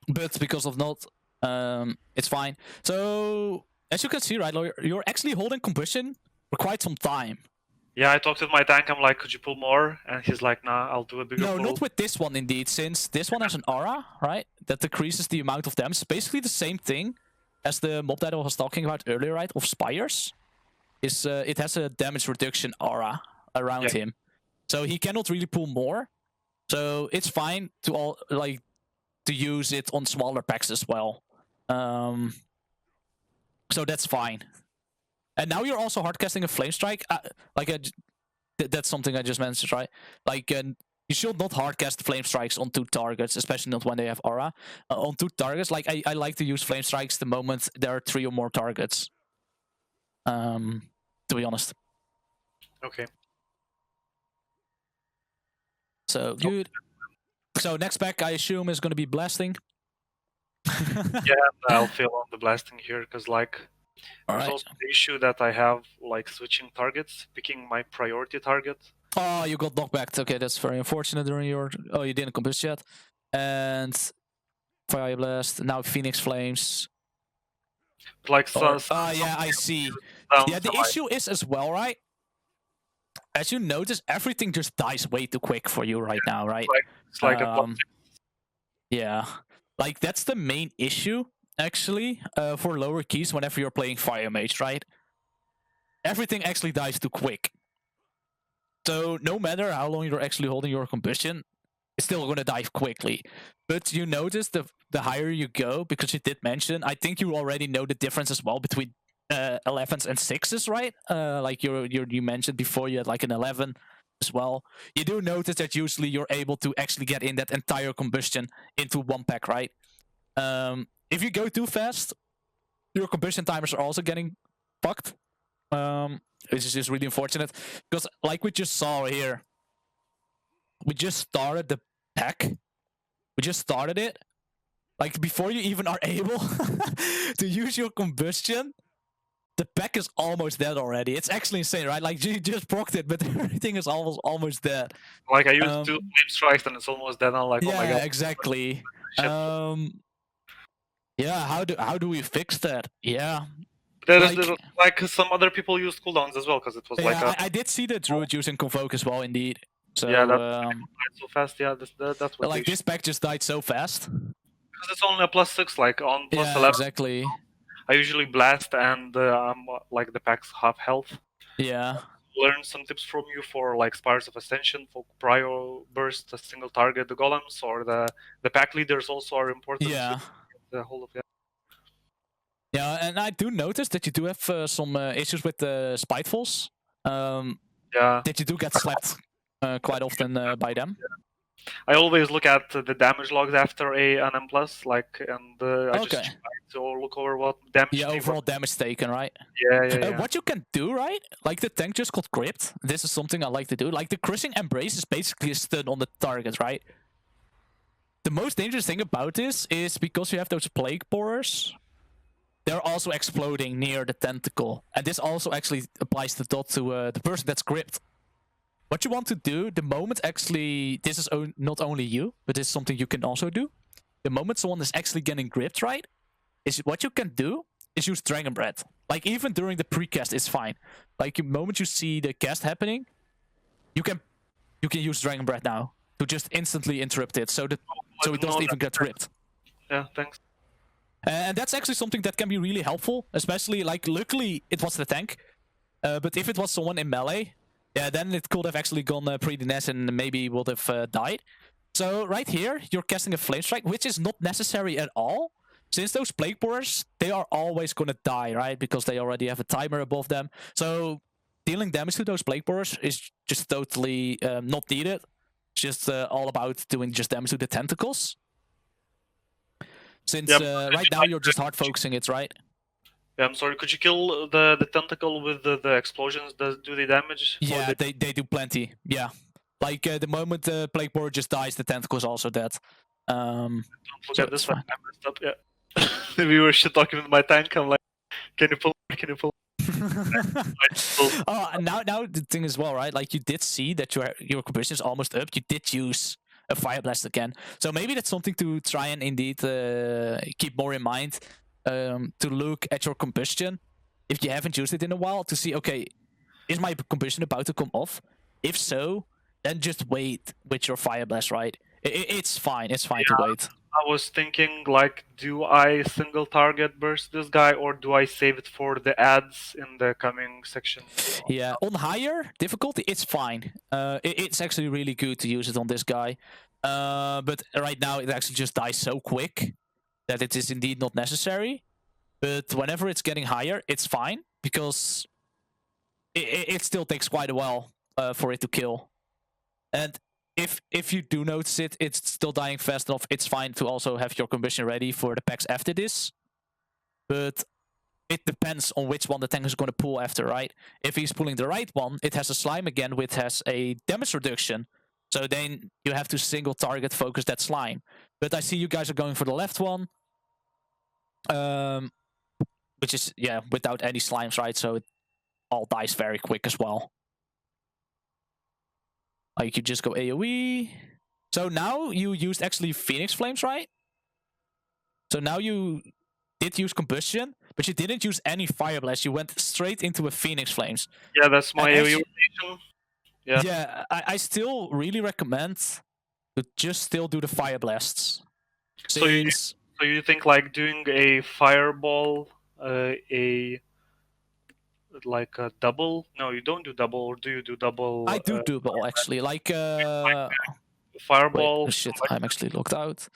Speaker 1: but because of not, it's fine. So, as you can see, right, you're actually holding combustion for quite some time.
Speaker 2: Yeah, I talked with my tank, I'm like, could you pull more? And he's like, nah, I'll do a bigger pull.
Speaker 1: No, not with this one indeed, since this one has an aura, right? That decreases the amount of damage. It's basically the same thing as the mob that I was talking about earlier, right? Of Spires. It has a damage reduction aura around him. So he cannot really pull more. So it's fine to use it on smaller packs as well. So that's fine. And now you're also hardcasting a Flame Strike. That's something I just mentioned, right? Like, you should not hardcast Flame Strikes on 2 targets, especially not when they have aura. On 2 targets, like, I like to use Flame Strikes the moment there are 3 or more targets. To be honest.
Speaker 2: Okay.
Speaker 1: So, good. So, next pack, I assume, is going to be Blasting.
Speaker 2: Yeah, I'll fail on the Blasting here, because, like, there's also the issue that I have, like, switching targets, picking my priority target.
Speaker 1: Oh, you got knockbacked. Okay, that's very unfortunate during your... Oh, you didn't combust yet. And Fire Blast, now Phoenix Flames.
Speaker 2: Like,
Speaker 1: yeah, I see. Yeah, the issue is as well, right? As you notice, everything just dies way too quick for you right now, right?
Speaker 2: It's like a...
Speaker 1: Yeah. Like, that's the main issue, actually, for lower keys whenever you're playing Fire Mage, right? Everything actually dies too quick. So no matter how long you're actually holding your combustion, it's still going to die quickly. But you notice the higher you go, because you did mention, I think you already know the difference as well between 11s and 6s, right? Like you mentioned before, you had like an 11 as well. You do notice that usually you're able to actually get in that entire combustion into 1 pack, right? If you go too fast, your combustion timers are also getting fucked. Which is just really unfortunate, because like we just saw here, we just started the pack. We just started it. Like, before you even are able to use your combustion, the pack is almost dead already. It's actually insane, right? Like, you just procced it, but everything is almost dead.
Speaker 2: Like, I used 2 Flame Strikes and it's almost dead. I'm like,
Speaker 1: yeah,
Speaker 2: oh my god.
Speaker 1: Exactly. Yeah, how do we fix that? Yeah.
Speaker 2: There's like some other people used cooldowns as well, because it was like
Speaker 1: I did see the Druid using Convoke as well, indeed. So,
Speaker 2: yeah, that died so fast. Yeah, that's what.
Speaker 1: Like, this pack just died so fast.
Speaker 2: Because it's only a +6, like on +11.
Speaker 1: Exactly.
Speaker 2: I usually blast, and I'm like the pack's half health.
Speaker 1: Yeah.
Speaker 2: Learn some tips from you for like Spires of Ascension, for Prio Burst, a single target, the golems, or the pack leaders also are important.
Speaker 1: Yeah.
Speaker 2: The whole of
Speaker 1: Yeah, and I do notice that you do have some issues with the Spitefuls.
Speaker 2: Yeah.
Speaker 1: That you do get slapped quite often by them.
Speaker 2: Yeah. I always look at the damage logs after an M+, like, and I just try to look over what damage.
Speaker 1: Yeah, overall damage taken, right?
Speaker 2: Yeah.
Speaker 1: What you can do, right? Like, the tank just got gripped. This is something I like to do. Like, the Crushing Embrace is basically a stun on the target, right? The most dangerous thing about this is because you have those Plague Pourers, they're also exploding near the tentacle. And this also actually applies the dot to the person that's gripped. what you want to do the moment actually, this is not only you, but it's something you can also do. The moment someone is actually getting gripped, right, is what you can do is use Dragon Breath. Like even during the precast is fine. Like the moment you see the cast happening, you can use Dragon Breath now to just instantly interrupt it, so it doesn't even get gripped.
Speaker 2: Yeah, thanks.
Speaker 1: And that's actually something that can be really helpful, especially like luckily it was the tank. But if it was someone in melee, yeah, then it could have actually gone pretty nasty and maybe would have died. So right here, you're casting a Flame Strike, which is not necessary at all. Since those Plague Borers, they are always gonna die, right? Because they already have a timer above them. So dealing damage to those Plague Borers is just totally not needed. It's just all about doing just damage to the tentacles. Since right now you're just hard focusing it, right?
Speaker 2: Yeah, I'm sorry. Could you kill the tentacle with the explosions? Do they damage?
Speaker 1: Yeah, they do plenty. Yeah, like the moment the Plague Borer just dies, the tentacle is also dead.
Speaker 2: Don't look at this one. I messed up. Yeah, we were shit talking with my tank. I'm like, can you pull? Can you pull?
Speaker 1: Oh, and now the thing as well, right? Like you did see that your combustion is almost up. You did use a Fire Blast again, so maybe that's something to try and indeed keep more in mind. To look at your combustion if you haven't used it in a while to see, okay, is my combustion about to come off? If so, then just wait with your Fire Blast, right? It's fine. It's fine to wait.
Speaker 2: I was thinking, like, do I single target burst this guy, or do I save it for the ads in the coming section?
Speaker 1: Yeah, on higher difficulty, it's fine. It's actually really good to use it on this guy. But right now, it actually just dies so quick that it is indeed not necessary. But whenever it's getting higher, it's fine, because it still takes quite a while for it to kill. And if you do notice it's still dying fast enough, it's fine to also have your combustion ready for the packs after this. But it depends on which one the tank is going to pull after, right? If he's pulling the right one, it has a slime again, which has a damage reduction. So then you have to single target focus that slime. But I see you guys are going for the left one. Which is, yeah, without any slimes, right? So it all dies very quick as well. Like you just go AoE. So now you used actually Phoenix Flames, right? So now you did use Combustion, but you didn't use any Fire Blast. You went straight into a Phoenix Flames.
Speaker 2: Yeah, that's my AoE rotation. Yeah.
Speaker 1: Yeah, I still really recommend to just still do the Fire Blasts.
Speaker 2: So you think like doing a Fireball, like a double? No, you don't do double, or do you do double?
Speaker 1: I do double actually. Like
Speaker 2: Fireball.
Speaker 1: Wait, oh shit, I'm actually locked out.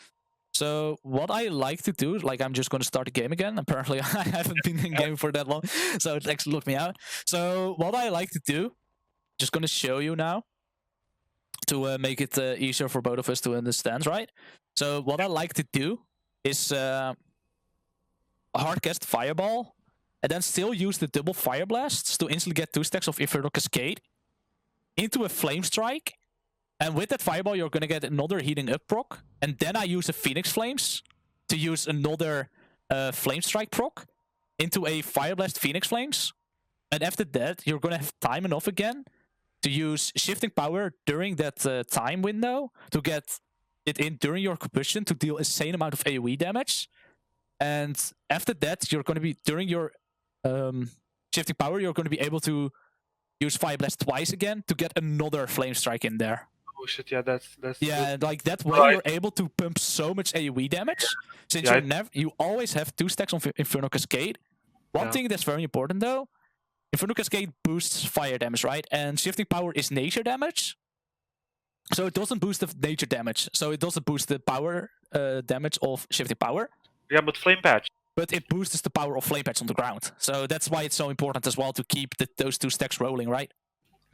Speaker 1: So what I like to do, like I'm just going to start the game again. Apparently I haven't been in game for that long, so it actually locked me out. So what I like to do, just going to show you now to make it easier for both of us to understand, right? So what I like to do is hardcast Fireball, and then still use the double Fire Blasts to instantly get 2 stacks of Infernal Cascade into a Flame Strike. And with that Fireball, you're going to get another Healing Up proc. And then I use a Phoenix Flames to use another Flame Strike proc into a Fire Blast Phoenix Flames. And after that, you're going to have time enough again to use Shifting Power during that time window to get it in during your combustion to deal a insane amount of AoE damage. And after that, you're going to be, during your Shifting Power, you're going to be able to use Fire Blast twice again to get another Flame Strike in there.
Speaker 2: Oh shit! Yeah, that's
Speaker 1: yeah.
Speaker 2: Good.
Speaker 1: Like that way, you're able to pump so much AoE damage. Since you always have 2 stacks of Infernal Cascade. One thing that's very important though, Infernal Cascade boosts fire damage, right? And Shifting Power is nature damage, so it doesn't boost the nature damage. So it doesn't boost the power damage of Shifting Power.
Speaker 2: Yeah, but Flame Patch.
Speaker 1: But it boosts the power of Flame Patch on the ground. So that's why it's so important as well to keep those 2 stacks rolling, right?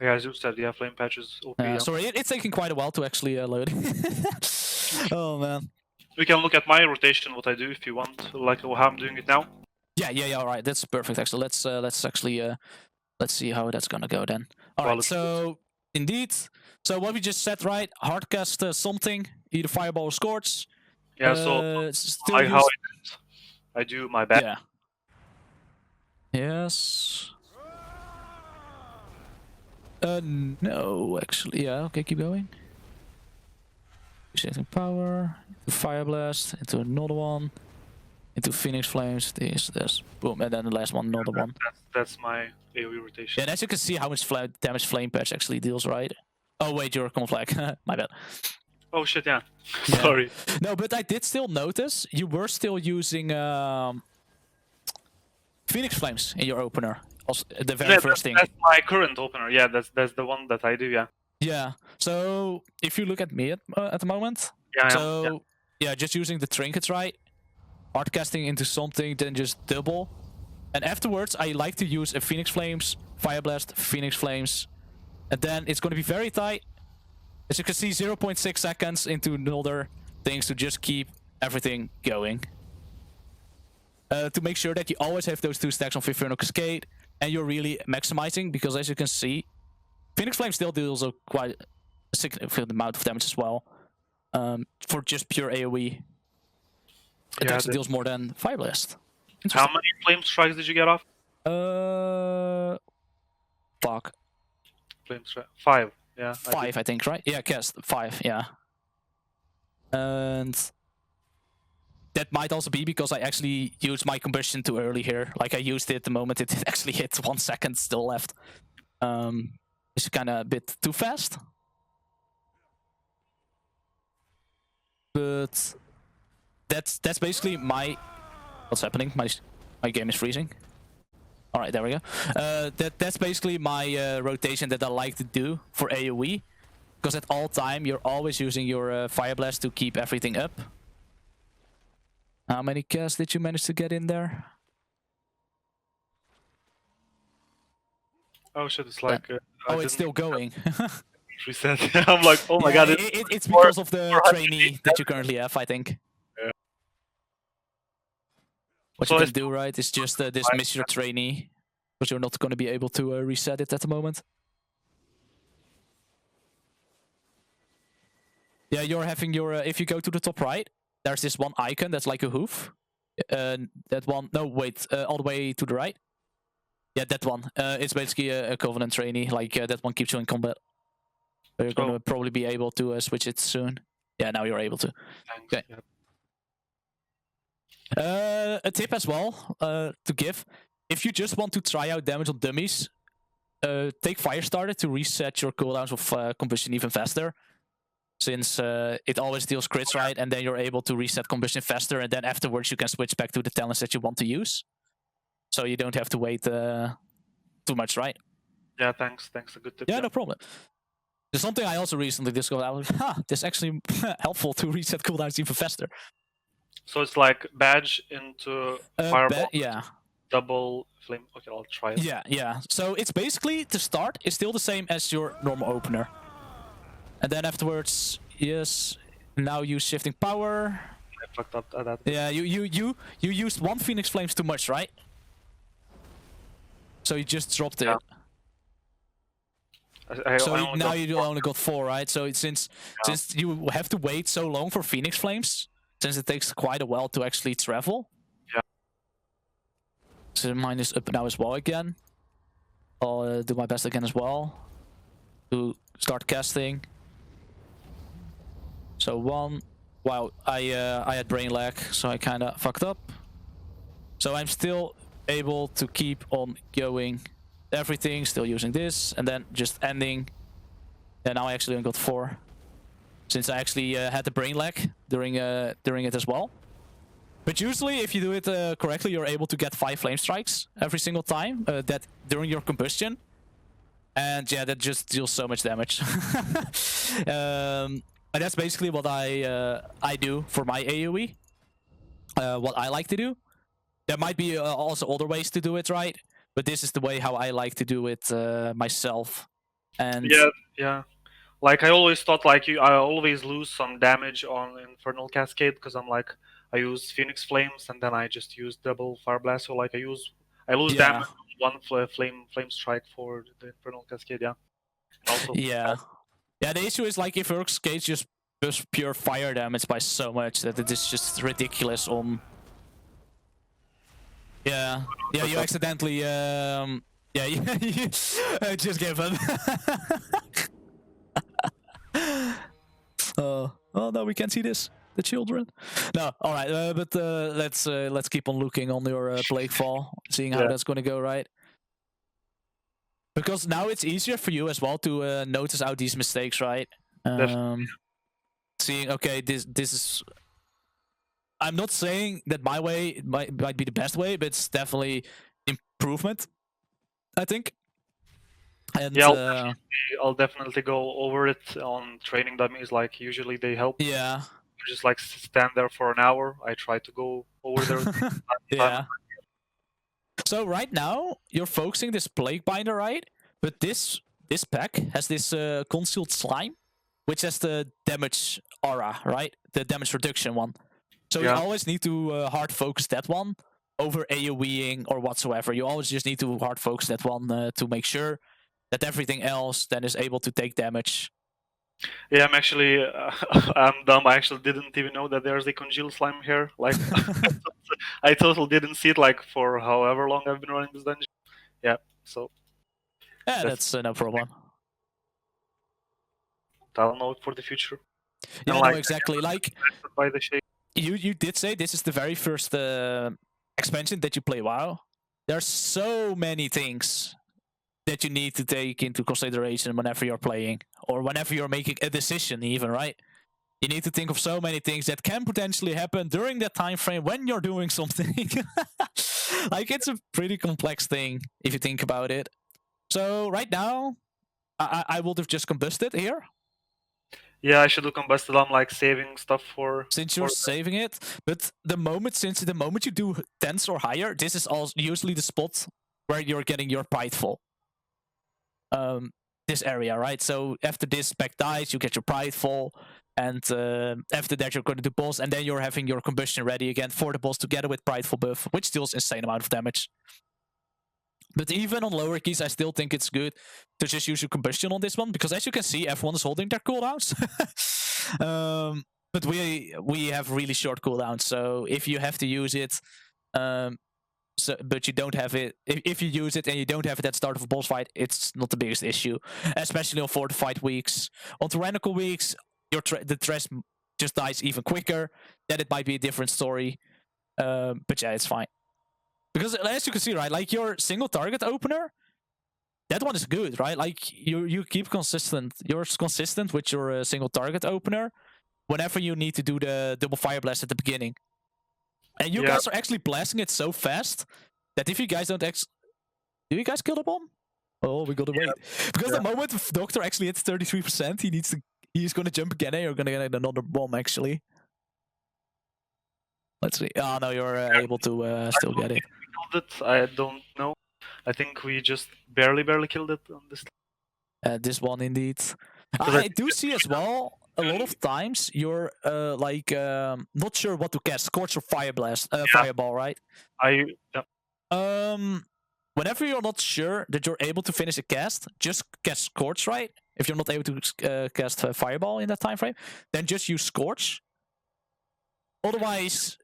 Speaker 2: Yeah, as you said, yeah, Flame Patch is OP.
Speaker 1: Sorry, it's taking quite a while to actually load. Oh man.
Speaker 2: We can look at my rotation, what I do if you want, like how I'm doing it now.
Speaker 1: Yeah. All right, that's perfect. Actually, let's actually let's see how that's gonna go then. All right, so indeed, so what we just said, right? Hardcast something, either Fireball or Scorch.
Speaker 2: Yeah, so how I do my best.
Speaker 1: Yeah. Yes. No, actually, yeah. Okay, keep going. Shifting power, into fire blast, into another one, into phoenix flames. This, boom, and then the last one, another one.
Speaker 2: That's my AoE rotation.
Speaker 1: Yeah, and as you can see, how much damage flame patch actually deals, right? Oh wait, you're a conflag. My bad.
Speaker 2: Oh shit, yeah. Sorry.
Speaker 1: No, but I did still notice you were still using Phoenix Flames in your opener. Also, the very first thing.
Speaker 2: That's my current opener. Yeah, that's the one that I do. Yeah.
Speaker 1: Yeah. So if you look at me at the moment, just using the trinkets, right? Hard casting into something, then just double. And afterwards, I like to use a Phoenix Flames, Fire Blast, Phoenix Flames, and then it's going to be very tight. As you can see, 0.6 seconds into another things to just keep everything going. To make sure that you always have those 2 stacks on Infernal Cascade, and you're really maximizing, because as you can see, Phoenix Flame still deals a quite a significant amount of damage as well. For just pure AoE. It actually deals more than Fire Blast.
Speaker 2: How many flame strikes did you get off?
Speaker 1: Fuck.
Speaker 2: Flame strike 5. Yeah.
Speaker 1: 5, I think, right? Yeah, cast 5. Yeah. And that might also be because I actually used my combustion too early here. Like I used it the moment it actually hit 1 second still left. It's kind of a bit too fast. But that's basically my... What's happening? My game is freezing. All right, there we go. That's basically my rotation that I like to do for AoE. Because at all time, you're always using your Fire Blast to keep everything up. How many casts did you manage to get in there?
Speaker 2: Oh shit, it's like...
Speaker 1: oh, it's still going.
Speaker 2: Reset. I'm like, oh my god.
Speaker 1: It's because of the trainee that you currently have, I think.
Speaker 2: Yeah.
Speaker 1: What you can do, right, is just dismiss your trainee. Because you're not going to be able to reset it at the moment. Yeah, you're having your... if you go to the top right, there's this one icon that's like a hoof. That one... No, wait. All the way to the right. Yeah, that one. It's basically a Covenant trainee. Like, that one keeps you in combat. So you're going to probably be able to switch it soon. Yeah, now you're able to.
Speaker 2: Thanks.
Speaker 1: Okay. Yep. A tip as well to give. If you just want to try out damage on dummies, take Firestarter to reset your cooldowns of combustion even faster. Since it always deals crits, right? And then you're able to reset combustion faster, and then afterwards you can switch back to the talents that you want to use. So you don't have to wait too much, right?
Speaker 2: Yeah, thanks. Thanks, a good tip.
Speaker 1: Yeah, no problem. There's something I also recently discovered. I was like, this is actually helpful to reset cooldowns even faster.
Speaker 2: So it's like badge into fireball.
Speaker 1: Yeah.
Speaker 2: Double flame. Okay, I'll try it.
Speaker 1: Yeah. So it's basically, the start is still the same as your normal opener. And then afterwards, yes, now use shifting power.
Speaker 2: I fucked up at that.
Speaker 1: Yeah, you used 1 Phoenix Flames too much, right? So you just dropped it.
Speaker 2: Yeah.
Speaker 1: So now you only got 4, right? So since you have to wait so long for Phoenix Flames, since it takes quite a while to actually travel.
Speaker 2: Yeah.
Speaker 1: So mine is up now as well again. I'll do my best again as well to start casting. So 1. Wow, I had brain lag, so I kind of fucked up. So I'm still able to keep on going. Everything, still using this, and then just ending. And now I actually only got 4. Since I actually had the brain lag during it as well. But usually, if you do it correctly, you're able to get 5 flame strikes every single time that during your combustion. And yeah, that just deals so much damage. And that's basically what I do for my AoE. What I like to do. There might be also other ways to do it, right? But this is the way how I like to do it myself. And
Speaker 2: yeah. Like I always thought, like I always lose some damage on Infernal Cascade because I'm like I use Phoenix Flames and then I just use double Fire Blast. So like I lose damage on 1 flame strike for the Infernal Cascade. Yeah. And also
Speaker 1: yeah. The issue is like if Infernal Cascade just does pure fire damage by so much that it is just ridiculous on. Yeah, you accidentally Yeah, just give him. Oh no, we can't see this. The children. No, all right, but let's keep on looking on your plague fall, seeing how that's gonna go, right? Because now it's easier for you as well to notice out these mistakes, right? Seeing, okay, this is. I'm not saying that my way might be the best way, but it's definitely improvement, I think. And
Speaker 2: yeah, I'll definitely go over it on training dummies. Like usually they help.
Speaker 1: Yeah.
Speaker 2: Just like stand there for an hour. I try to go over there.
Speaker 1: Yeah. So right now you're focusing this plague binder, right? But this pack has this concealed slime, which has the damage aura, right? The damage reduction one. So you always need to hard focus that one over AoEing or whatsoever. You always just need to hard focus that one to make sure that everything else then is able to take damage.
Speaker 2: Yeah, I'm actually, I'm dumb. I actually didn't even know that there's a congealed slime here. Like, I totally didn't see it like for however long I've been running this dungeon. Yeah, so.
Speaker 1: Yeah, that's no problem.
Speaker 2: I'll know it for the future.
Speaker 1: Yeah,
Speaker 2: like,
Speaker 1: no, exactly. Like,
Speaker 2: by the shape.
Speaker 1: You did say this is the very first expansion that you play WoW. There's so many things that you need to take into consideration whenever you're playing, or whenever you're making a decision even, right? You need to think of so many things that can potentially happen during that time frame when you're doing something. Like, it's a pretty complex thing if you think about it. So right now, I would have just combusted here.
Speaker 2: Yeah, I should do combusted. I'm like saving stuff for.
Speaker 1: Since you're saving it, but the moment you do 10s or higher, this is also usually the spot where you're getting your prideful. This area, right? So after this spec dies, you get your prideful, and after that you're going to do boss, and then you're having your combustion ready again for the boss together with prideful buff, which deals insane amount of damage. But even on lower keys, I still think it's good to just use your combustion on this one, because as you can see, everyone is holding their cooldowns. But we have really short cooldowns, so if you have to use it, but you don't have it, if you use it and you don't have it at the start of a boss fight, it's not the biggest issue, especially on fortified weeks. On tyrannical weeks, the trash just dies even quicker. Then it might be a different story. But yeah, it's fine. Because as you can see, right, like your single target opener, that one is good, right? Like you keep consistent. You're consistent with your single target opener whenever you need to do the double fire blast at the beginning. And you guys are actually blasting it so fast that if you guys don't do you guys kill the bomb? Oh, we gotta wait. Because the moment Doctor actually hits 33%, he's gonna jump again, and you're gonna get another bomb actually. Let's see. Oh no, you're able to still get it.
Speaker 2: I don't know. I think we just barely killed it on this.
Speaker 1: This one indeed. I do see as well a lot of times you're like not sure what to cast, Scorch or Fire Blast, Fireball, right? Whenever you're not sure that you're able to finish a cast, just cast Scorch, right? If you're not able to cast Fireball in that time frame, then just use Scorch. Otherwise,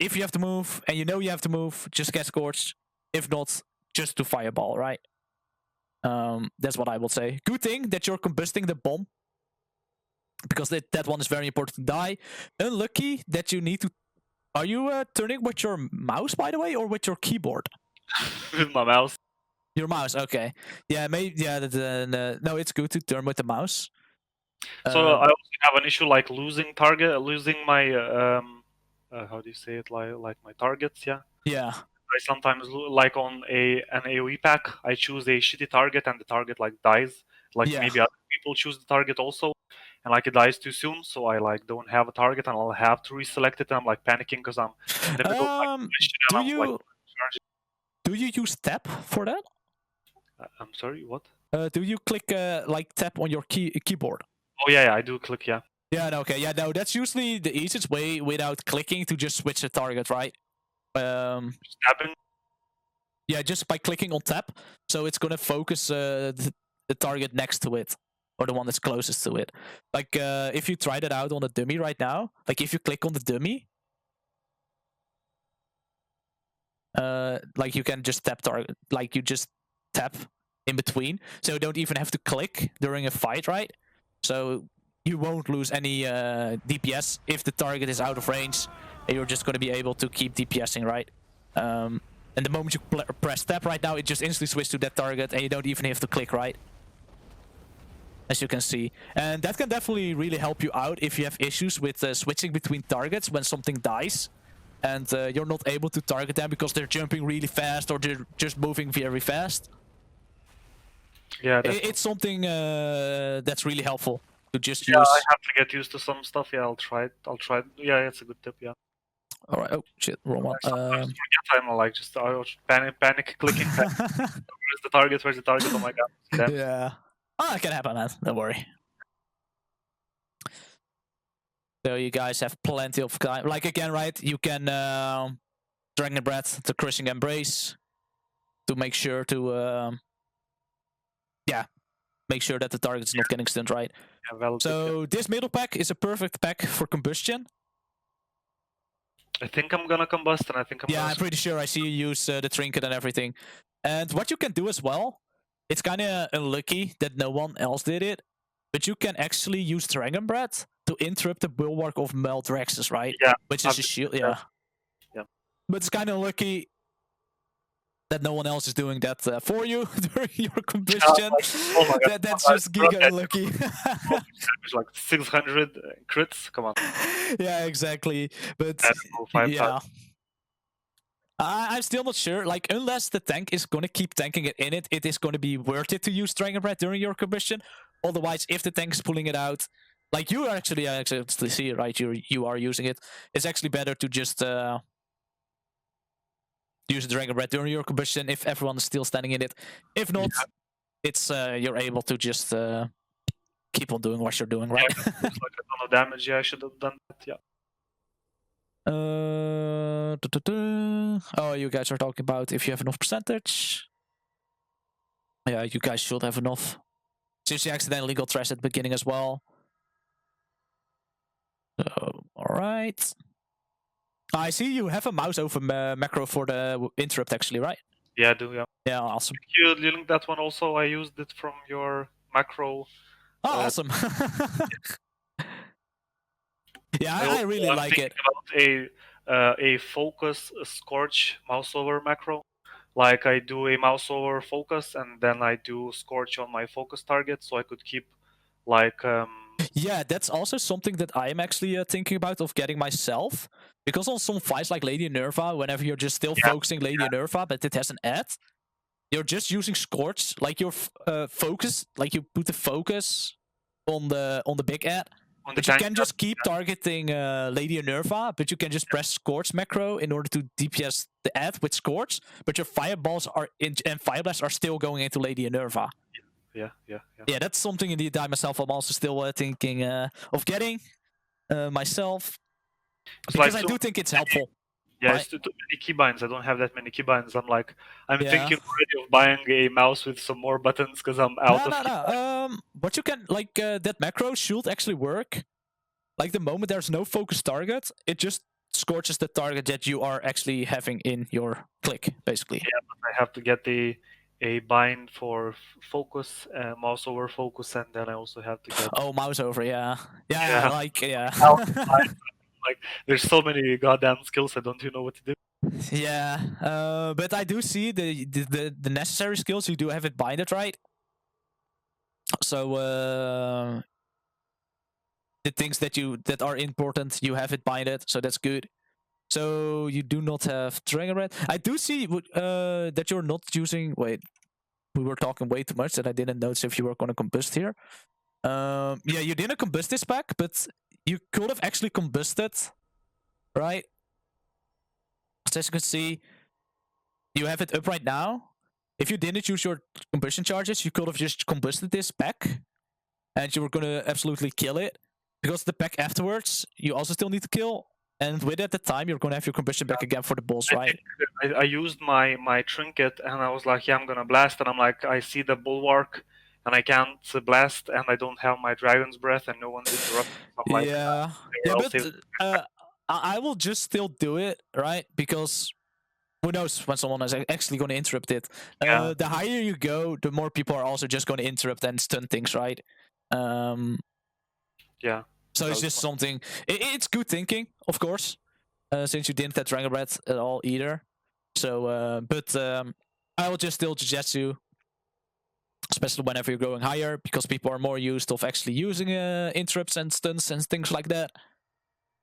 Speaker 1: if you have to move and you know you have to move, just cast Scorch. If not, just do Fireball, right? That's what I will say. Good thing that you're combusting the bomb, because that one is very important to die. Unlucky that you need to. Are you turning with your mouse, by the way, or with your keyboard?
Speaker 2: With my mouse.
Speaker 1: Your mouse, okay. Yeah, maybe. Yeah, no, it's good to turn with the mouse.
Speaker 2: So I also have an issue like losing my how do you say it, like my targets? Yeah.
Speaker 1: Yeah.
Speaker 2: I sometimes like on an AoE pack, I choose a shitty target and the target like dies. Like maybe other people choose the target also, and like it dies too soon, so I like don't have a target and I'll have to reselect it. And I'm like panicking because I'm in the middle of my mission.
Speaker 1: Do you use tap for that?
Speaker 2: I'm sorry, what?
Speaker 1: Do you click like tap on your keyboard?
Speaker 2: Oh yeah, I do click, yeah.
Speaker 1: Yeah, no, okay, yeah, no, that's usually the easiest way without clicking to just switch the target, right?
Speaker 2: Just tapping.
Speaker 1: Yeah, just by clicking on tap, so it's gonna focus the target next to it, or the one that's closest to it. Like if you try that out on a dummy right now, like if you click on the dummy, Like you can just tap target, like you just tap in between, so you don't even have to click during a fight, right? So you won't lose any DPS if the target is out of range, and you're just going to be able to keep DPSing, right? And the moment you press tap right now, it just instantly switches to that target, and you don't even have to click, right? As you can see. And that can definitely really help you out if you have issues with switching between targets when something dies. And you're not able to target them because they're jumping really fast or they're just moving very fast.
Speaker 2: Yeah,
Speaker 1: it's something that's really helpful to just use.
Speaker 2: Yeah, I have to get used to some stuff. Yeah, I'll try it. Yeah, it's a good tip. Yeah.
Speaker 1: All right. Oh shit, wrong one.
Speaker 2: Sometimes forget I'm like just panic clicking. Where's the target? Where's the target? Oh my god. Damn.
Speaker 1: Yeah. Oh, it can happen, man. Don't worry. So you guys have plenty of time. Like again, right? You can Dragon Breath, the Crushing Embrace, to make sure to make sure that the target's not getting stunned, right?
Speaker 2: Yeah,
Speaker 1: so this middle pack is a perfect pack for combustion.
Speaker 2: I think I'm gonna combust, and I think
Speaker 1: I'm pretty sure I see you use the trinket and everything. And what you can do as well, it's kind of unlucky that no one else did it, but you can actually use Dragon Breath to interrupt the bulwark of Maldraxxus, right?
Speaker 2: Yeah.
Speaker 1: Which is a shield, yeah. But it's kind of lucky that no one else is doing that for you during your combustion.
Speaker 2: Oh my god.
Speaker 1: That's just giga unlucky.
Speaker 2: It's like 600 crits. Come on.
Speaker 1: Yeah, exactly. But
Speaker 2: yeah.
Speaker 1: I'm still not sure. Like, unless the tank is going to keep tanking it in it, it is going to be worth it to use Dragon Breath during your combustion. Otherwise, if the tank is pulling it out, like you actually see it, right? You are using it. It's actually better to just use the Dragon Breath during your combustion if everyone is still standing in it. If not, it's you're able to just keep on doing what you're doing, right?
Speaker 2: Yeah, like a ton of damage. Yeah, I should have done that. Yeah.
Speaker 1: Oh, you guys are talking about if you have enough percentage. Yeah, you guys should have enough. Since you accidentally got trash at the beginning as well. So, alright. I see you have a mouse over macro for the interrupt actually, right?
Speaker 2: Yeah, I do, yeah.
Speaker 1: Yeah, awesome.
Speaker 2: You linked that one also. I used it from your macro.
Speaker 1: Oh, awesome. Yeah, I really like it.
Speaker 2: About a focus scorch mouse over macro. Like I do a mouse over focus and then I do scorch on my focus target, so I could keep like
Speaker 1: yeah, that's also something that I'm actually thinking about of getting myself, because on some fights like Lady Nerva, whenever you're just still focusing Lady Nerva but it has an ad, you're just using scorch, like your focus, like you put the focus on the big ad. But you can just keep targeting Lady Nerva, but you can just press Scorch macro in order to DPS the ad with Scorch, but your fireballs and fire blasts are still going into Lady Nerva.
Speaker 2: Yeah.
Speaker 1: Yeah, that's something indeed I myself am also still thinking of getting myself, because I do think it's helpful.
Speaker 2: Yeah, it's too many keybinds. I don't have that many keybinds. I'm thinking already of buying a mouse with some more buttons because I'm out of keybinds.
Speaker 1: What you can, like, that macro should actually work. Like, the moment there's no focus target, it just scorches the target that you are actually having in your click, basically.
Speaker 2: Yeah, but I have to get a bind for focus, mouse over focus, and then I also have to get...
Speaker 1: Oh, mouse over, yeah.
Speaker 2: Like, there's so many goddamn skills, I don't even know what to do.
Speaker 1: Yeah, but I do see the necessary skills. You do have it binded, right? So the things that are important, you have it binded, so that's good. So you do not have Dragon Breath. I do see that you're not using... Wait, we were talking way too much that I didn't notice if you were going to combust here. Yeah, you didn't combust this pack, but you could have actually combusted, right? So as you can see, you have it up right now. If you didn't use your combustion charges, you could have just combusted this pack, and you were going to absolutely kill it. Because the pack afterwards, you also still need to kill. And with it at the time, you're going to have your combustion back again for the boss, right?
Speaker 2: I used my trinket, and I was like, yeah, I'm going to blast. And I'm like, I see the bulwark, and I can't blast, and I don't have my dragon's breath, and no one's interrupting. So like,
Speaker 1: but I will just still do it, right? Because who knows when someone is actually going to interrupt it.
Speaker 2: Yeah.
Speaker 1: The higher you go, the more people are also just going to interrupt and stun things, right?
Speaker 2: Yeah.
Speaker 1: So it's just something. It's good thinking, of course, since you didn't have Dragon Breath at all either. So, but I will just still suggest you, especially whenever you're going higher, because people are more used of actually using interrupts and stuns and things like that.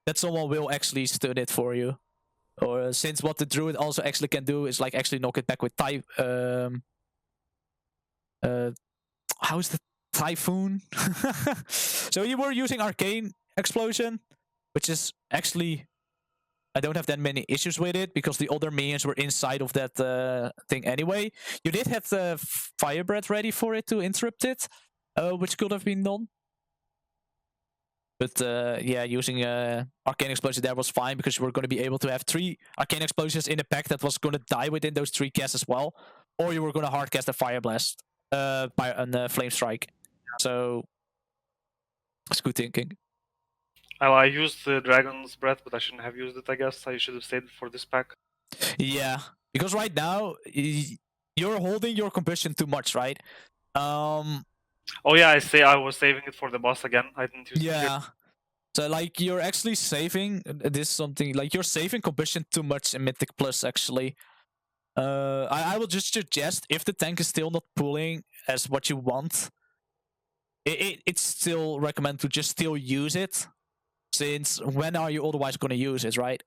Speaker 1: That someone will actually stun it for you. Or since what the druid also actually can do is like actually knock it back with type. How is the typhoon? So you were using arcane explosion, which is actually I don't have that many issues with it because the other minions were inside of that thing anyway. You did have the fire breath ready for it to interrupt it, which could have been done. But yeah, using arcane explosion there was fine because you were going to be able to have 3 arcane explosions in a pack that was going to die within those 3 casts as well, or you were going to hard cast a fire blast, and flame strike. So it's good thinking.
Speaker 2: I used the Dragon's Breath, but I shouldn't have used it. I guess I should have saved it for this pack.
Speaker 1: Yeah, because right now you're holding your combustion too much, right?
Speaker 2: Oh yeah, I was saving it for the boss again. I didn't use it.
Speaker 1: Yeah. So like you're actually saving this something like you're saving combustion too much in Mythic Plus actually. I will just suggest if the tank is still not pulling as what you want, it's still recommend to just still use it, since when are you otherwise going to use it, right?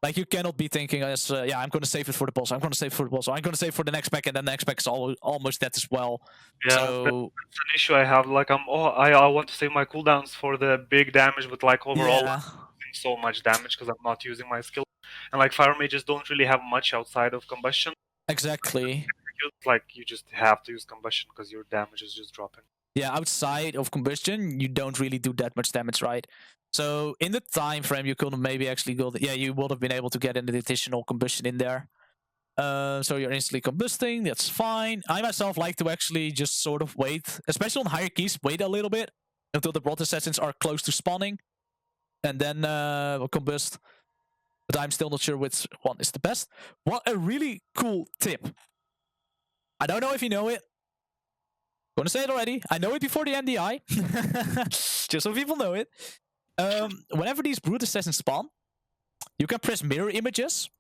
Speaker 1: Like you cannot be thinking as yeah, I'm going to save it for the boss. I'm going to save it for the boss. I'm going to save it for the next pack, and then the next pack is almost dead as well.
Speaker 2: Yeah,
Speaker 1: so
Speaker 2: that's an issue I have. Like I want to save my cooldowns for the big damage, but like overall,
Speaker 1: yeah.
Speaker 2: I'm doing so much damage because I'm not using my skill. And like fire mages don't really have much outside of combustion.
Speaker 1: Exactly.
Speaker 2: Like you just have to use combustion because your damage is just dropping.
Speaker 1: Yeah, outside of combustion, you don't really do that much damage, right? So in the time frame, you could have maybe actually go. Yeah, you would have been able to get an additional combustion in there. So you're instantly combusting. That's fine. I myself like to actually just sort of wait, especially on higher keys, wait a little bit until the broad assassins are close to spawning, and then combust. But I'm still not sure which one is the best. What a really cool tip. I don't know if you know it. Gonna say it already. I know it before the NDI. Just so people know it. Whenever these brute assassins spawn, you can press mirror images.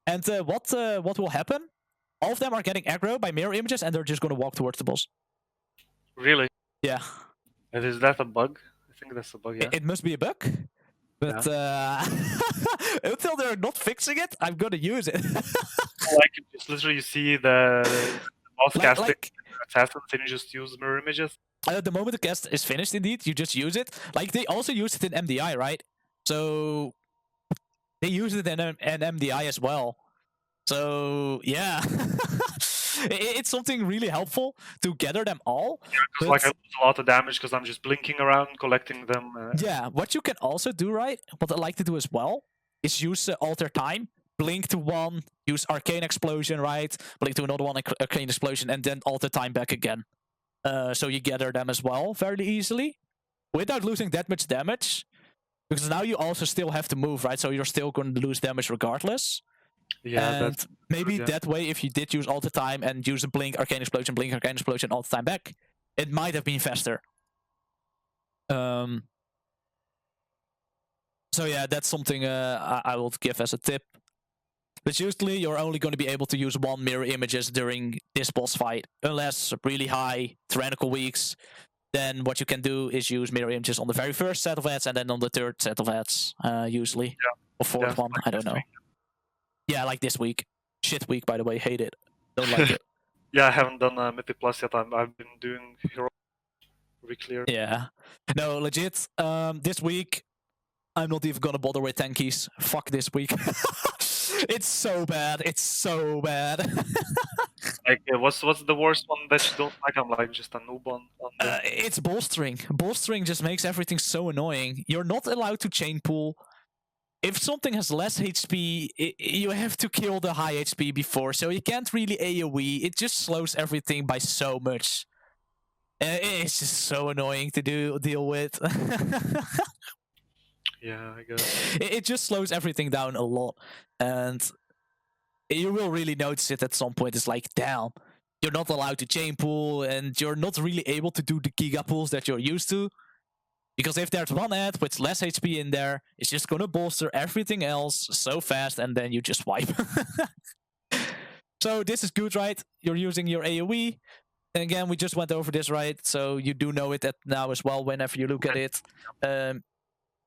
Speaker 1: And what will happen? All of them are getting aggro by mirror images, and they're just gonna walk towards the boss.
Speaker 2: Really?
Speaker 1: Yeah.
Speaker 2: And is that a bug? I think that's a bug. Yeah.
Speaker 1: It must be a bug. But until they're not fixing it, I'm gonna use it.
Speaker 2: Like just literally you see the boss casting assassins, and you just use mirror images.
Speaker 1: The moment the cast is finished, indeed, you just use it. Like they also use it in MDI, right? So they use it in MDI as well. So yeah, it's something really helpful to gather them all.
Speaker 2: Yeah, because like I lose a lot of damage because I'm just blinking around, collecting them.
Speaker 1: Yeah, what you can also do, right? What I like to do as well is use alter time. Blink to one, use arcane explosion, right? Blink to another one, arcane explosion, and then alter time back again. So you gather them as well fairly easily without losing that much damage. Because now you also still have to move, right? So you're still going to lose damage regardless.
Speaker 2: Yeah,
Speaker 1: and maybe that way, if you did use all the time and use a blink, arcane explosion, all the time back, it might have been faster. So yeah, that's something I will give as a tip. But usually you're only going to be able to use 1 mirror images during this boss fight, unless really high tyrannical weeks. Then what you can do is use mirror images on the very first set of ads and then on the third set of ads, usually.
Speaker 2: Yeah.
Speaker 1: Or fourth one,
Speaker 2: like
Speaker 1: I don't know.
Speaker 2: Week.
Speaker 1: Yeah, like this week. Shit week, by the way. Hate it. Don't like it.
Speaker 2: Yeah, I haven't done Mythic Plus yet. I've been doing Hero Reclear.
Speaker 1: Yeah. No, legit. This week, I'm not even gonna bother with tankies. Fuck this week. It's so bad. It's so bad.
Speaker 2: Like, what's the worst one that you don't like? I'm like just a noob on
Speaker 1: it's bolstering. Bolstering just makes everything so annoying. You're not allowed to chain pool. If something has less HP, you have to kill the high HP before, so you can't really AoE. It just slows everything by so much. It's just so annoying to deal with.
Speaker 2: Yeah, I guess.
Speaker 1: It just slows everything down a lot, and you will really notice it at some point. It's like, damn, you're not allowed to chain pool, and you're not really able to do the giga pools that you're used to. Because if there's one ad with less HP in there, it's just gonna bolster everything else so fast, and then you just wipe. So this is good, right? You're using your AoE. And again, we just went over this, right? So you do know it now as well whenever you look at it.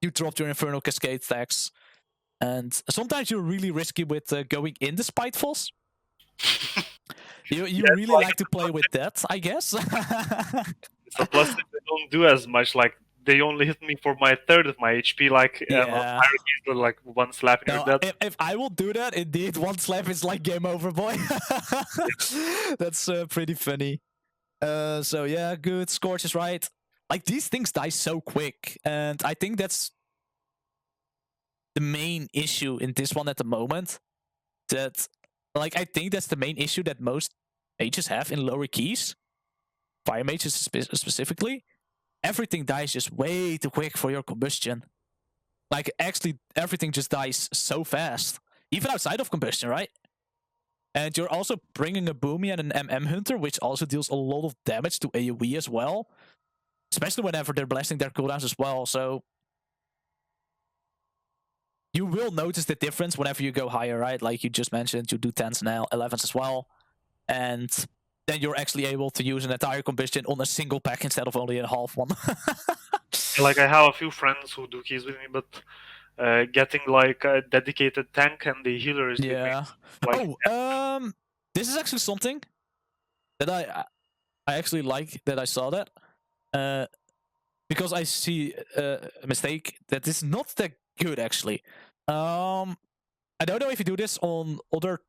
Speaker 1: You dropped your Infernal Cascade stacks. And sometimes you're really risky with going in the Spitefuls. You really like to play with that, I guess.
Speaker 2: So plus they don't do as much. Like they only hit me for my third of my HP. Like
Speaker 1: Yeah.
Speaker 2: like one slap and
Speaker 1: No,
Speaker 2: you're dead.
Speaker 1: if I will do that, indeed, one slap is like game over, boy. That's pretty funny. So yeah, good. Scorch is right. Like these things die so quick, and I think that's the main issue in this one at the moment. That, like, I think that's the main issue that most mages have in lower keys. Fire mages specifically. Everything dies just way too quick for your combustion. Like, actually, everything just dies so fast. Even outside of combustion, right? And you're also bringing a Boomy and an MM Hunter, which also deals a lot of damage to AoE as well. Especially whenever they're blasting their cooldowns as well. So you will notice the difference whenever you go higher, right? Like you just mentioned, you do 10s and 11s as well. And then you're actually able to use an entire combustion on a single pack instead of only a half one.
Speaker 2: Like I have a few friends who do keys with me, but getting like a dedicated tank and the healer is
Speaker 1: yeah.
Speaker 2: like,
Speaker 1: this is actually something that I actually like that I saw that. Because I see a mistake that is not that good actually. I don't know if you do this on other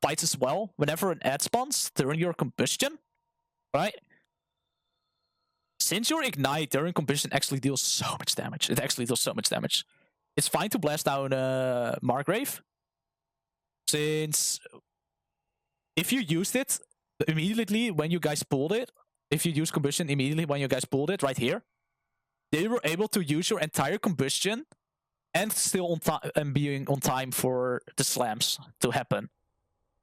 Speaker 1: fights as well. Whenever an ad spawns during your combustion, right? Since your ignite during combustion actually deals so much damage. It actually deals so much damage. It's fine to blast down Margrave. Since if you used it immediately when you guys pulled it, if you use combustion immediately when you guys pulled it right here, they were able to use your entire combustion and still on time and being on time for the slams to happen.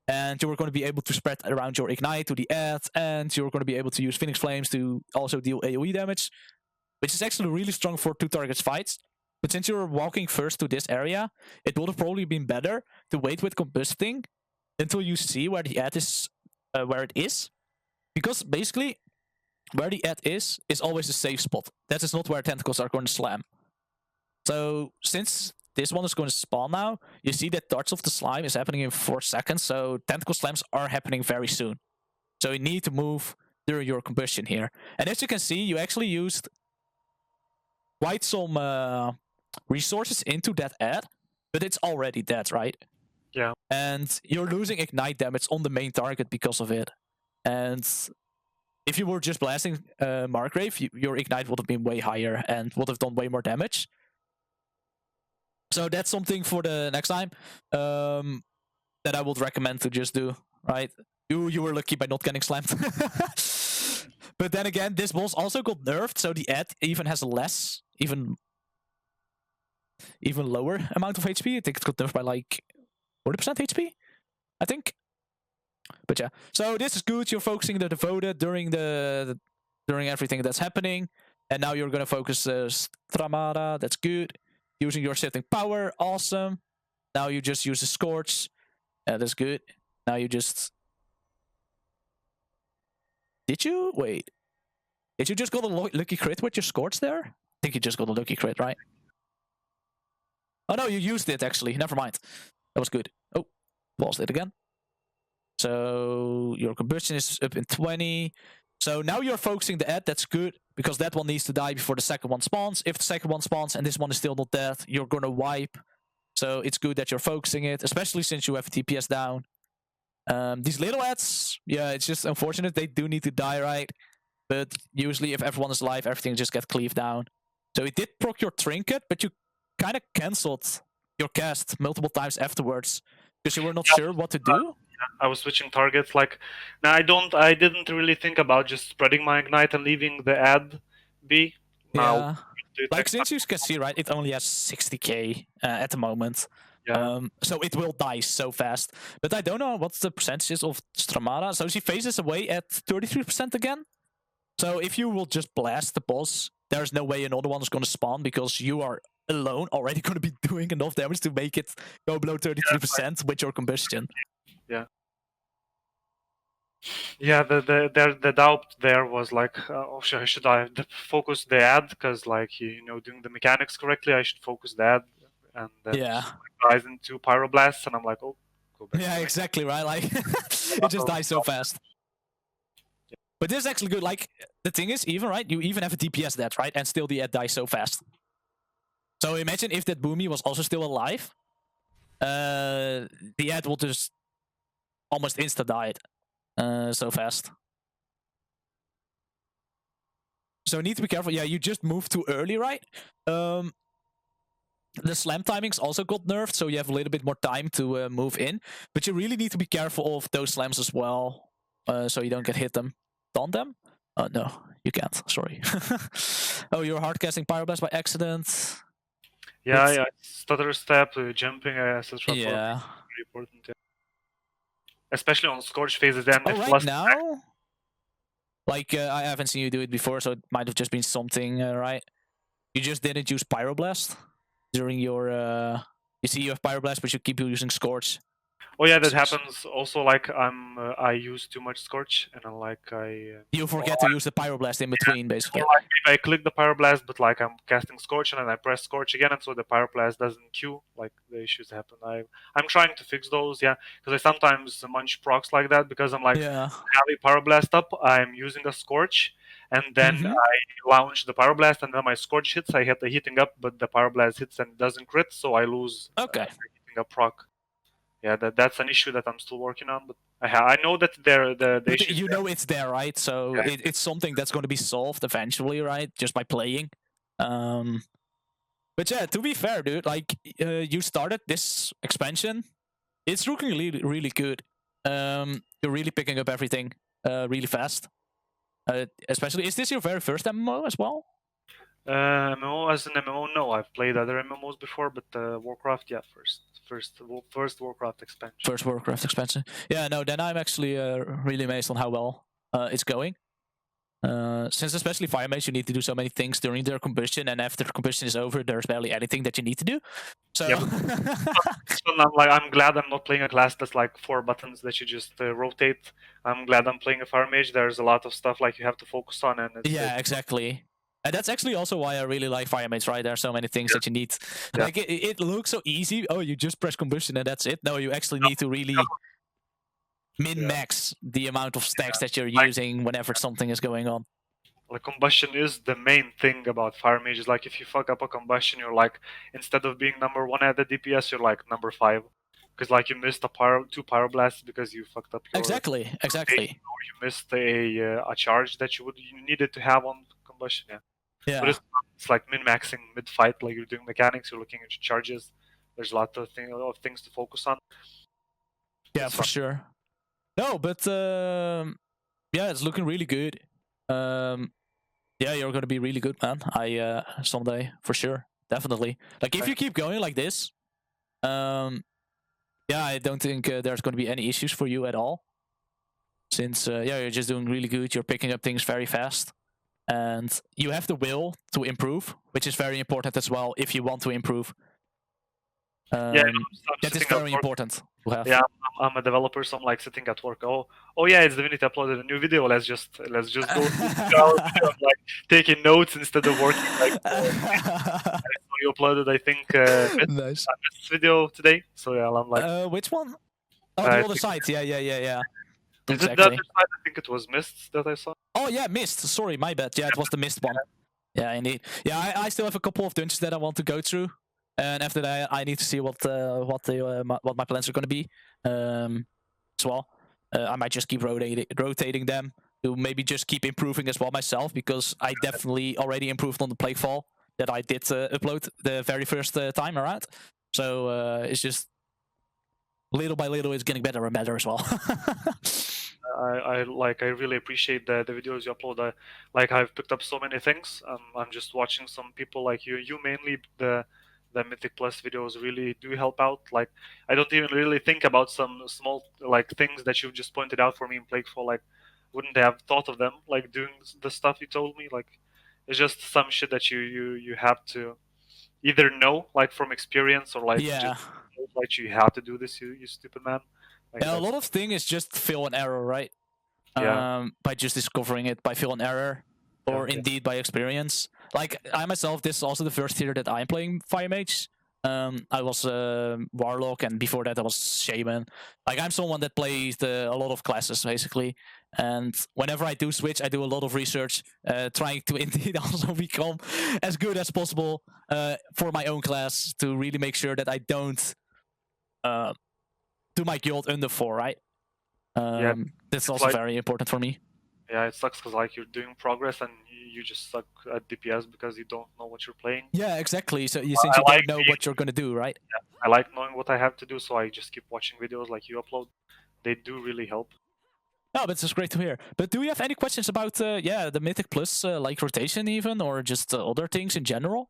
Speaker 1: And you were going to be able to spread around your ignite to the ad, and you're going to be able to use Phoenix Flames to also deal AoE damage, which is actually really strong for 2 targets fights. But since you're walking first to this area, it would have probably been better to wait with combusting until you see where the ad is, where it is, because basically where the ad is always a safe spot. That is not where tentacles are going to slam. So since this one is going to spawn now, you see that Darts of the Slime is happening in 4 seconds, so tentacle slams are happening very soon. So you need to move during your combustion here. And as you can see, you actually used quite some resources into that ad, but it's already dead, right?
Speaker 2: Yeah.
Speaker 1: And you're losing ignite damage on the main target because of it. And if you were just blasting Margrave, your ignite would have been way higher and would have done way more damage. So that's something for the next time that I would recommend to just do, right? You were lucky by not getting slammed. But then again, this boss also got nerfed, so the ad even has less, even lower amount of HP. I think it got nerfed by like 40% HP, I think. But yeah, so this is good. You're focusing the devoted during during everything that's happening, and now you're gonna focus Stramada. That's good. Using your setting power, awesome. Now you just use the Scorch. That's good. Now you just... Did you? Wait. Did you just got a lucky crit with your Scorch there? I think you just got a lucky crit, right? Oh no, you used it actually. Never mind. That was good. Oh, paused it again. So your combustion is up in 20. So now you're focusing the ad. That's good, because that one needs to die before the second one spawns. If the second one spawns and this one is still not dead, you're gonna wipe. So it's good that you're focusing it, especially since you have TPS down. These little ads, yeah, it's just unfortunate. They do need to die, right? But usually if everyone is alive, everything just gets cleaved down. So it did proc your trinket, but you kind of cancelled your cast multiple times afterwards because you were not sure what to do.
Speaker 2: I was switching targets. Like, now I didn't really think about just spreading my ignite and leaving the ad be. Now
Speaker 1: Like, since you can see, right, it only has 60k at the moment.
Speaker 2: Yeah.
Speaker 1: So it will die so fast. But I don't know what's the percentages of Stramara. So she phases away at 33% again. So if you will just blast the boss, there's no way another one is going to spawn because you are alone already going to be doing enough damage to make it go below 33% with your combustion.
Speaker 2: Yeah. Yeah, the doubt there was like, oh, should I focus the ad? Because like, you know, doing the mechanics correctly, I should focus the ad. And then rise into Pyroblasts, and I'm like, oh, go back.
Speaker 1: Yeah, exactly, right? Like, it just dies so fast. But this is actually good. Like, the thing is, even, right, you even have a DPS that, right? And still the ad dies so fast. So imagine if that Boomy was also still alive. The ad will just almost insta-die so fast. So need to be careful. Yeah, you just moved too early, right? The slam timings also got nerfed, so you have a little bit more time to move in. But you really need to be careful of those slams as well, so you don't get hit them. On them? Oh, no, you can't. Sorry. Oh, you're hardcasting Pyroblast by accident.
Speaker 2: Yeah, yeah. Stutter step, jumping, etc.
Speaker 1: Yeah.
Speaker 2: Very important. Yeah. Especially on Scorch phases. Then
Speaker 1: right now, like I haven't seen you do it before, so it might have just been something, right? You just didn't use Pyroblast during your. You see, you have Pyroblast, but you keep using Scorch.
Speaker 2: Oh yeah, that happens. Also, like I use too much Scorch, and
Speaker 1: you forget to use the Pyroblast in between, basically.
Speaker 2: Like if I click the Pyroblast, but like I'm casting Scorch, and then I press Scorch again, and so the Pyroblast doesn't queue. Like the issues happen. I'm trying to fix those, yeah, because I sometimes munch procs like that because I'm like, I have a Pyroblast up, I'm using a Scorch, and then I launch the Pyroblast, and then my Scorch hits. I hit the heating up, but the Pyroblast hits and doesn't crit, so I lose. Heating up proc. Yeah, that's an issue that I'm still working on, but I know that the issue.
Speaker 1: You know it's there, right? So it's something that's going to be solved eventually, right? Just by playing. But yeah, to be fair, dude, like you started this expansion, it's looking really, really good. You're really picking up everything really fast. Especially, is this your very first MMO as well?
Speaker 2: MMO as an MMO, no. I've played other MMOs before, but Warcraft, yeah, first Warcraft expansion.
Speaker 1: First Warcraft expansion. Yeah, no, then I'm actually really amazed on how well it's going. Since especially Fire Mage, you need to do so many things during their combustion, and after combustion is over, there's barely anything that you need to do. So
Speaker 2: I'm glad I'm not playing a class that's like 4 buttons that you just rotate. I'm glad I'm playing a Fire Mage. There's a lot of stuff like you have to focus on, and
Speaker 1: exactly. And that's actually also why I really like Fire Mage, right? There are so many things that you need. Like, it looks so easy. Oh, you just press combustion and that's it. No, you actually need to really min-max the amount of stacks that you're using whenever something is going on.
Speaker 2: Like, combustion is the main thing about Fire Mage. Is like, if you fuck up a combustion, you're like, instead of being number 1 at the DPS, you're like number 5. Because like you missed 2 Pyroblasts because you fucked up your...
Speaker 1: Exactly.
Speaker 2: Or you missed a charge that you needed to have on combustion,
Speaker 1: Yeah.
Speaker 2: But it's like min-maxing mid-fight, like you're doing mechanics, you're looking at your charges. There's a lot of things to focus on.
Speaker 1: Yeah, for sure. No, but yeah, it's looking really good. Yeah, you're gonna be really good, man. Someday for sure, definitely. Like if you keep going like this, yeah, I don't think there's gonna be any issues for you at all. Since yeah, you're just doing really good. You're picking up things very fast. And you have the will to improve, which is very important as well if you want to improve. That is very important to have.
Speaker 2: Yeah, I'm a developer, so I'm like sitting at work. Oh yeah, ItzzDivinity uploaded a new video. Let's just go I'm like taking notes instead of working. Like, you uploaded, I think,
Speaker 1: nice
Speaker 2: video today. So yeah, I'm like,
Speaker 1: which one? Oh, the other side. Yeah.
Speaker 2: Is it the other side? I think it was Mist that I saw.
Speaker 1: Oh yeah, Mist. Sorry, my bad. Yeah, it was the Mist one. Yeah, indeed. Yeah, I still have a couple of dungeons that I want to go through, and after that, I need to see what my plans are going to be. As well, I might just keep rotating them to maybe just keep improving as well myself, because I definitely already improved on the Plaguefall that I did upload the very first time around. So it's just little by little, it's getting better and better as well.
Speaker 2: I really appreciate the videos you upload. I've picked up so many things. I'm just watching some people like you mainly the Mythic Plus videos really do help out. Like I don't even really think about some small like things that you've just pointed out for me in Plaguefall. Like wouldn't have thought of them like doing the stuff you told me. Like it's just some shit that you have to either know like from experience or like
Speaker 1: Yeah.
Speaker 2: just like you have to do this. You stupid man. Like
Speaker 1: Yeah, a
Speaker 2: that's
Speaker 1: lot of thing is just fail and error, right?
Speaker 2: yeah.
Speaker 1: By just discovering it by fail and error, or
Speaker 2: Yeah.
Speaker 1: indeed by experience. Like I myself, this is also the first year that I'm playing Fire Mage. I was Warlock, and before that I was Shaman. Like I'm someone that plays a lot of classes basically, and whenever I do switch, I do a lot of research, trying to indeed also become as good as possible for my own class to really make sure that I don't do my guild under 4, right?
Speaker 2: Yeah,
Speaker 1: That's
Speaker 2: it's
Speaker 1: also
Speaker 2: like
Speaker 1: very important for me.
Speaker 2: yeah, it sucks because like you're doing progress and you just suck at DPS because you don't know what you're playing.
Speaker 1: Yeah, exactly. So since
Speaker 2: I
Speaker 1: you
Speaker 2: like
Speaker 1: don't know what you're gonna do, right?
Speaker 2: I like knowing what I have to do, so I just keep watching videos like you upload. They do really help.
Speaker 1: No, but it's great to hear. But do you have any questions about the Mythic Plus like rotation even, or just other things in general?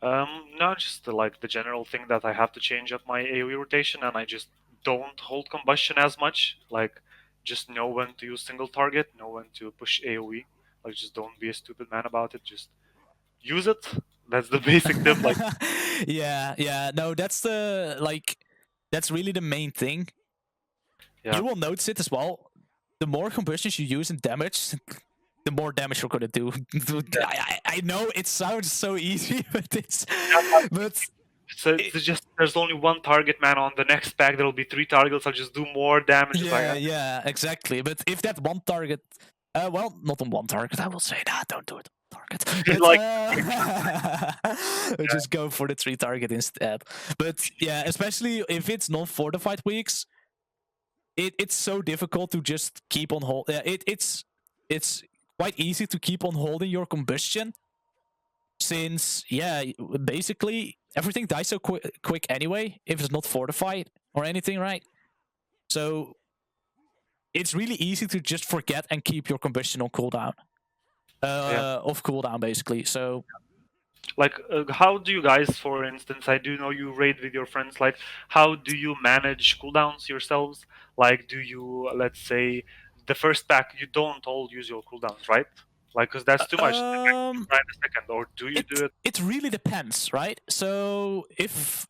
Speaker 2: No, just like the general thing that I have to change up my AoE rotation, and I just don't hold combustion as much. Like, just know when to use single target, know when to push AoE. Like, just don't be a stupid man about it. Just use it. That's the basic tip. Like,
Speaker 1: Yeah. No, that's the that's really the main thing.
Speaker 2: yeah,
Speaker 1: You will notice it as well. The more combustions you use in damage, the more damage you're gonna do. I know it sounds so easy, but but
Speaker 2: so it's just there's only one target man on the next pack. There'll be 3 targets. I'll just do more damage. It's like,
Speaker 1: yeah, exactly. But if that one target, well, not on one target, I will say, nah, don't do it on target. But,
Speaker 2: like
Speaker 1: just go for the 3 target instead. But yeah, especially if it's non-fortified weeks, it's so difficult to just keep on hold. It's quite easy to keep on holding your combustion, since basically everything dies so quick anyway if it's not fortified or anything, right? So it's really easy to just forget and keep your combustion on cooldown. Of cooldown, basically. So
Speaker 2: like how do you guys, for instance, I do know you raid with your friends, like how do you manage cooldowns yourselves? Like do you, let's say, the first pack you don't all use your cooldowns, right? Like because that's too much. Try in a second, or do you do it?
Speaker 1: It really depends, right? So if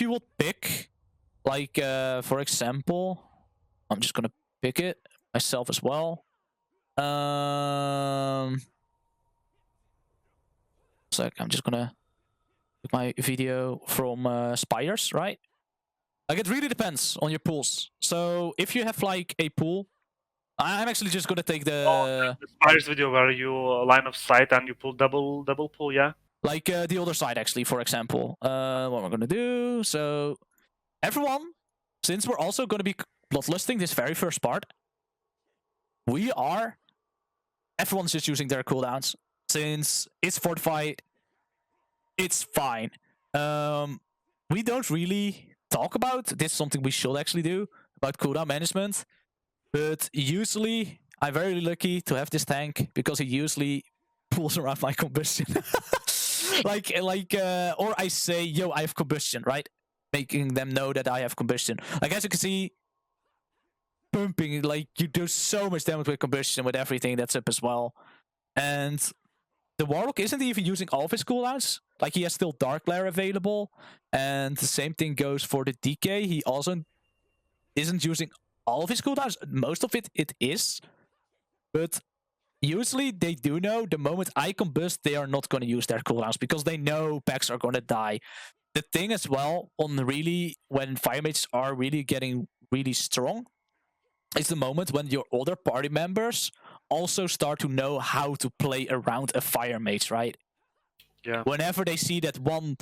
Speaker 1: you will pick, like for example, I'm just gonna pick it myself as well. So I'm just gonna pick my video from Spires, right? Like it really depends on your pools. So if you have like a pool, I'm actually just gonna take the
Speaker 2: Spires video where you line of sight and you pull double pull, yeah.
Speaker 1: like the other side actually, for example. What we're gonna do? So everyone, since we're also gonna be bloodlusting this very first part, everyone's just using their cooldowns. Since it's fortified, it's fine. We don't really talk about this. Is something we should actually do about cooldown management. But usually, I'm very lucky to have this tank because he usually pulls around my combustion. Or I say, yo, I have combustion, right? Making them know that I have combustion. Like, as you can see, pumping, like, you do so much damage with combustion with everything that's up as well. And the Warlock isn't even using all of his cooldowns. Like, he has still Dark Glare available. And the same thing goes for the DK. He also isn't using all of his cooldowns. Most of it is. But usually they do know the moment I combust, they are not going to use their cooldowns because they know packs are going to die. The thing as well, on really, when Fire Mages are really getting really strong, is the moment when your other party members also start to know how to play around a Fire Mage, right?
Speaker 2: Yeah.
Speaker 1: Whenever they see that one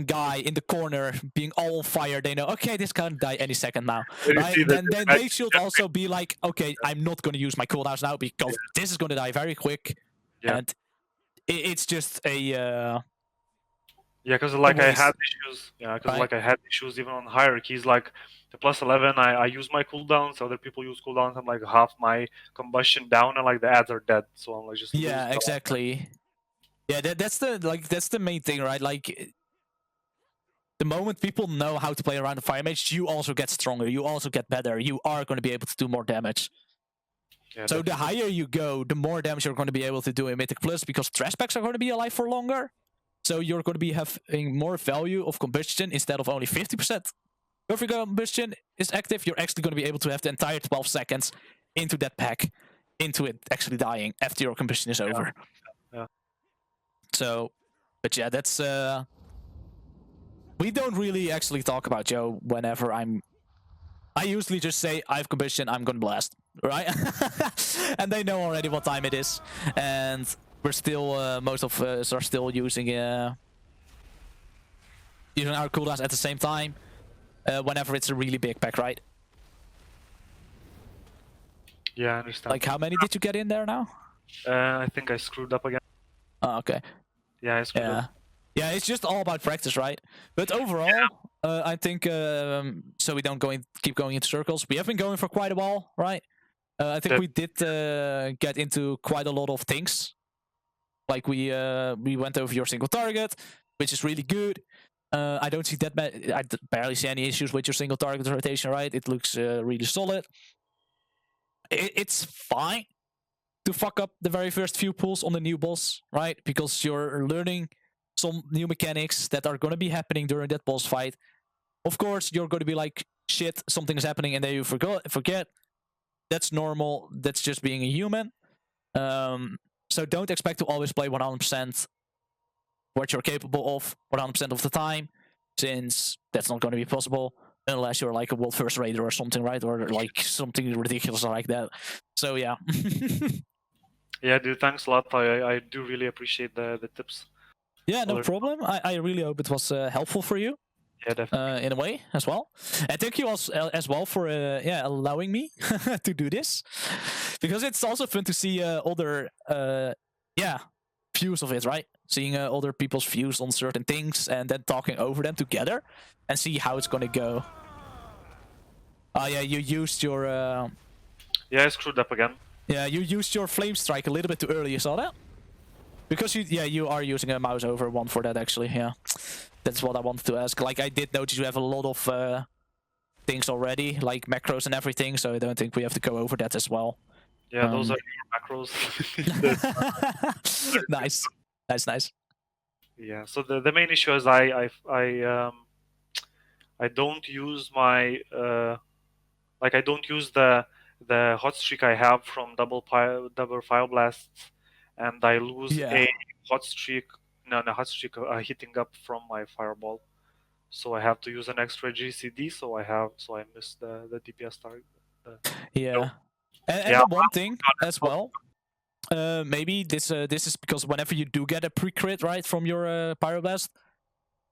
Speaker 1: guy in the corner being all on fire, they know, okay, this can die any second now, right? Then they should also be like, okay, I'm not going to use my cooldowns now because this is going to die very quick. And it's just a
Speaker 2: Yeah, because like I
Speaker 1: waste.
Speaker 2: had issues. Yeah, because
Speaker 1: Right.
Speaker 2: like I had issues even on hierarchies. Like the +11, I use my cooldowns. Other people use cooldowns. I'm like half my combustion down, and like the ads are dead. So I'm like just lose
Speaker 1: Yeah,
Speaker 2: the.
Speaker 1: exactly. Yeah, that's the main thing, right? Like the moment people know how to play around the Fire Mage, you also get stronger. You also get better. You are going to be able to do more damage.
Speaker 2: Yeah,
Speaker 1: So the
Speaker 2: definitely.
Speaker 1: higher you go, the more damage you're going to be able to do in Mythic Plus because trash packs are going to be alive for longer. So you're going to be having more value of combustion instead of only 50%. If your combustion is active, you're actually going to be able to have the entire 12 seconds into that pack, into it actually dying after your combustion is over.
Speaker 2: Yeah.
Speaker 1: So, but yeah, that's we don't really actually talk about Joe whenever I usually just say I have combustion, I'm gonna blast, right? And they know already what time it is, and we're still most of us are still using our cooldowns at the same time. Whenever it's a really big pack, right?
Speaker 2: Yeah, I understand.
Speaker 1: Like, how many did you get in there now?
Speaker 2: I think I screwed up again.
Speaker 1: Oh, okay.
Speaker 2: Yeah, I screwed up.
Speaker 1: Yeah, it's just all about practice, right? But overall, I think so we don't keep going into circles. We have been going for quite a while, right? I think we did get into quite a lot of things. Like we went over your single target, which is really good. I don't see that I barely see any issues with your single target rotation, right? It looks really solid. It's fine to fuck up the very first few pulls on the new boss, right? Because you're learning some new mechanics that are going to be happening during that boss fight. Of course, you're going to be like, shit, something is happening, and then you forget. That's normal. That's just being a human. So don't expect to always play 100% what you're capable of 100% of the time, since that's not going to be possible unless you're like a world first raider or something, right? Or like something ridiculous like that. So yeah.
Speaker 2: Yeah, dude, thanks a lot. I do really appreciate the tips.
Speaker 1: Yeah, no problem. I really hope it was helpful for you.
Speaker 2: Yeah, definitely.
Speaker 1: In a way as well. And thank you as well for allowing me to do this, because it's also fun to see other views of it, right? Seeing other people's views on certain things and then talking over them together and see how it's gonna go. Oh yeah, you used your
Speaker 2: Yeah, I screwed up again.
Speaker 1: yeah, you used your flame strike a little bit too early. You saw that? Because you are using a mouse over one for that, actually. Yeah, that's what I wanted to ask. Like, I did notice you have a lot of things already, like macros and everything, so I don't think we have to go over that as well.
Speaker 2: Yeah, those are your macros.
Speaker 1: Nice.
Speaker 2: Yeah, so the main issue is I don't use my like I don't use the hot streak I have from double fire blasts, and I lose a hot streak. No, hot streak hitting up from my fireball. So I have to use an extra GCD. So I miss the DPS target.
Speaker 1: Yeah. And the one thing as well, maybe this is because whenever you do get a pre-crit, right, from your pyroblast,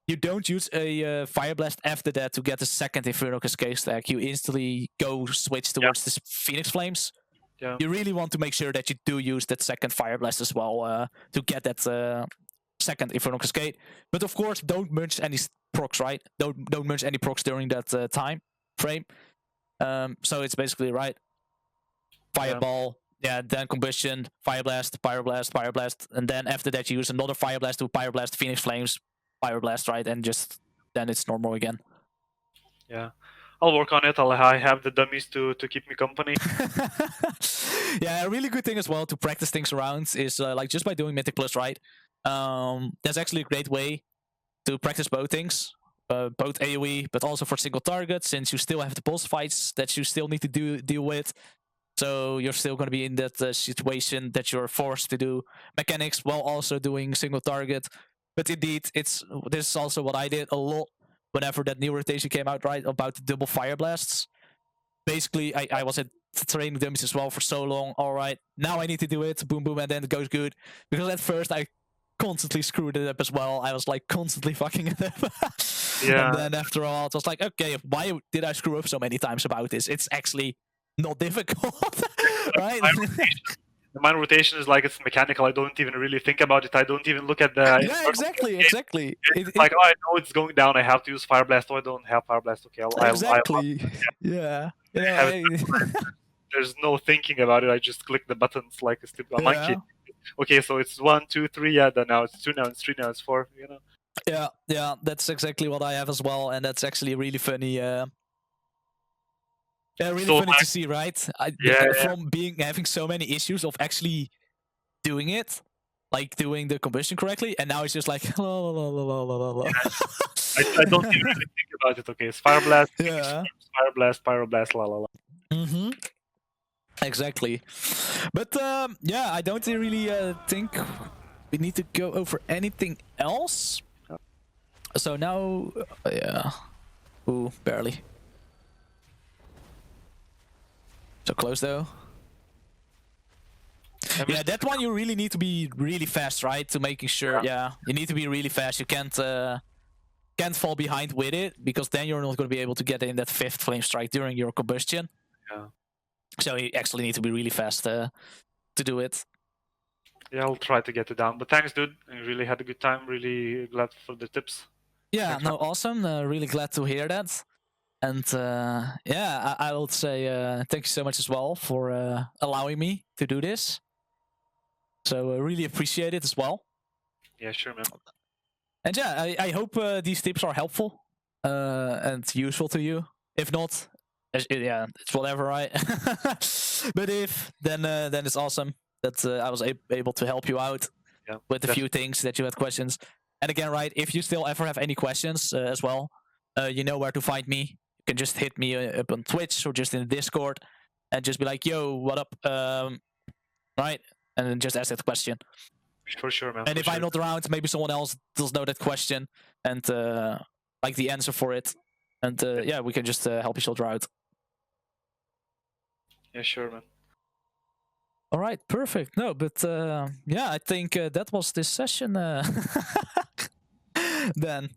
Speaker 1: you don't use a fire blast after that to get a second Infernal Cascade stack. You instantly go switch towards this Phoenix Flames.
Speaker 2: Yeah.
Speaker 1: You really want to make sure that you do use that second fire blast as well to get that second Infernal Cascade. But of course, don't munch any procs, right? Don't munch any procs during that time frame. So it's basically right. Fireball, then combustion, fire blast, pyroblast, and then after that you use another fire blast to pyroblast Phoenix Flames, pyroblast, right? And just then it's normal again.
Speaker 2: Yeah, I'll work on it. I have the dummies to keep me company.
Speaker 1: Yeah, a really good thing as well to practice things around is like just by doing Mythic Plus, right? That's actually a great way to practice both things. Both AoE, but also for single targets, since you still have the boss fights that you still need to deal with. So you're still going to be in that situation that you're forced to do mechanics while also doing single target. But indeed, this is also what I did a lot whenever that new rotation came out, right? About the double fire blasts. Basically, I was at training dummies as well for so long. All right, now I need to do it. Boom, boom, and then it goes good. Because at first I constantly screwed it up as well. I was like constantly fucking it up.
Speaker 2: Yeah.
Speaker 1: And then after all, it was like, okay, why did I screw up so many times about this? It's actually not difficult, right?
Speaker 2: The mana rotation is like it's mechanical. I don't even really think about it. I don't even look at the.
Speaker 1: Yeah, exactly.
Speaker 2: It's like, oh, I know it's going down. I have to use Fire Blast. Oh, I don't have Fire Blast. Okay,
Speaker 1: Exactly. Yeah. You know,
Speaker 2: have there's no thinking about it. I just click the buttons like a stupid monkey. Okay, so it's 1, 2, 3. Yeah, then now it's 2. Now it's 3. Now it's 4. You know.
Speaker 1: Yeah. That's exactly what I have as well, and that's actually really funny. Yeah, really
Speaker 2: So,
Speaker 1: funny to see, right? From having so many issues of actually doing it, like doing the combustion correctly, and now it's just like la, la, la, la, la, la, la.
Speaker 2: I don't even really think about it. Okay, it's Fire Blast,
Speaker 1: Yeah.
Speaker 2: Fire Blast, Pyroblast, la la la.
Speaker 1: Mm-hmm. Exactly. But yeah, I don't really think we need to go over anything else. So now, yeah. Ooh, barely. So close though. Yeah, that one you really need to be really fast, right? To making sure, yeah, you need to be really fast. You can't fall behind with it, because then you're not going to be able to get in that 5th flame strike during your combustion.
Speaker 2: Yeah.
Speaker 1: So you actually need to be really fast to do it.
Speaker 2: Yeah, I'll try to get it down. But thanks, dude. I really had a good time. Really glad for the tips.
Speaker 1: Yeah,
Speaker 2: thanks,
Speaker 1: no, awesome. Really glad to hear that. And yeah, I will say thank you so much as well for allowing me to do this. So I really appreciate it as well.
Speaker 2: Yeah, sure, man.
Speaker 1: And yeah, I hope these tips are helpful and useful to you. If not, yeah, it's whatever, right? But if, then it's awesome that I was able to help you out with a few things that you had questions. And again, right, if you still ever have any questions as well, you know where to find me. You can just hit me up on Twitch or just in the Discord and just be like, yo, what up? Right? And then just ask that question.
Speaker 2: For sure, man.
Speaker 1: And if I'm not around, maybe someone else does know that question and like the answer for it. And yeah, we can just help each other out.
Speaker 2: Yeah, sure, man.
Speaker 1: All right, perfect. No, but yeah, I think that was this session then.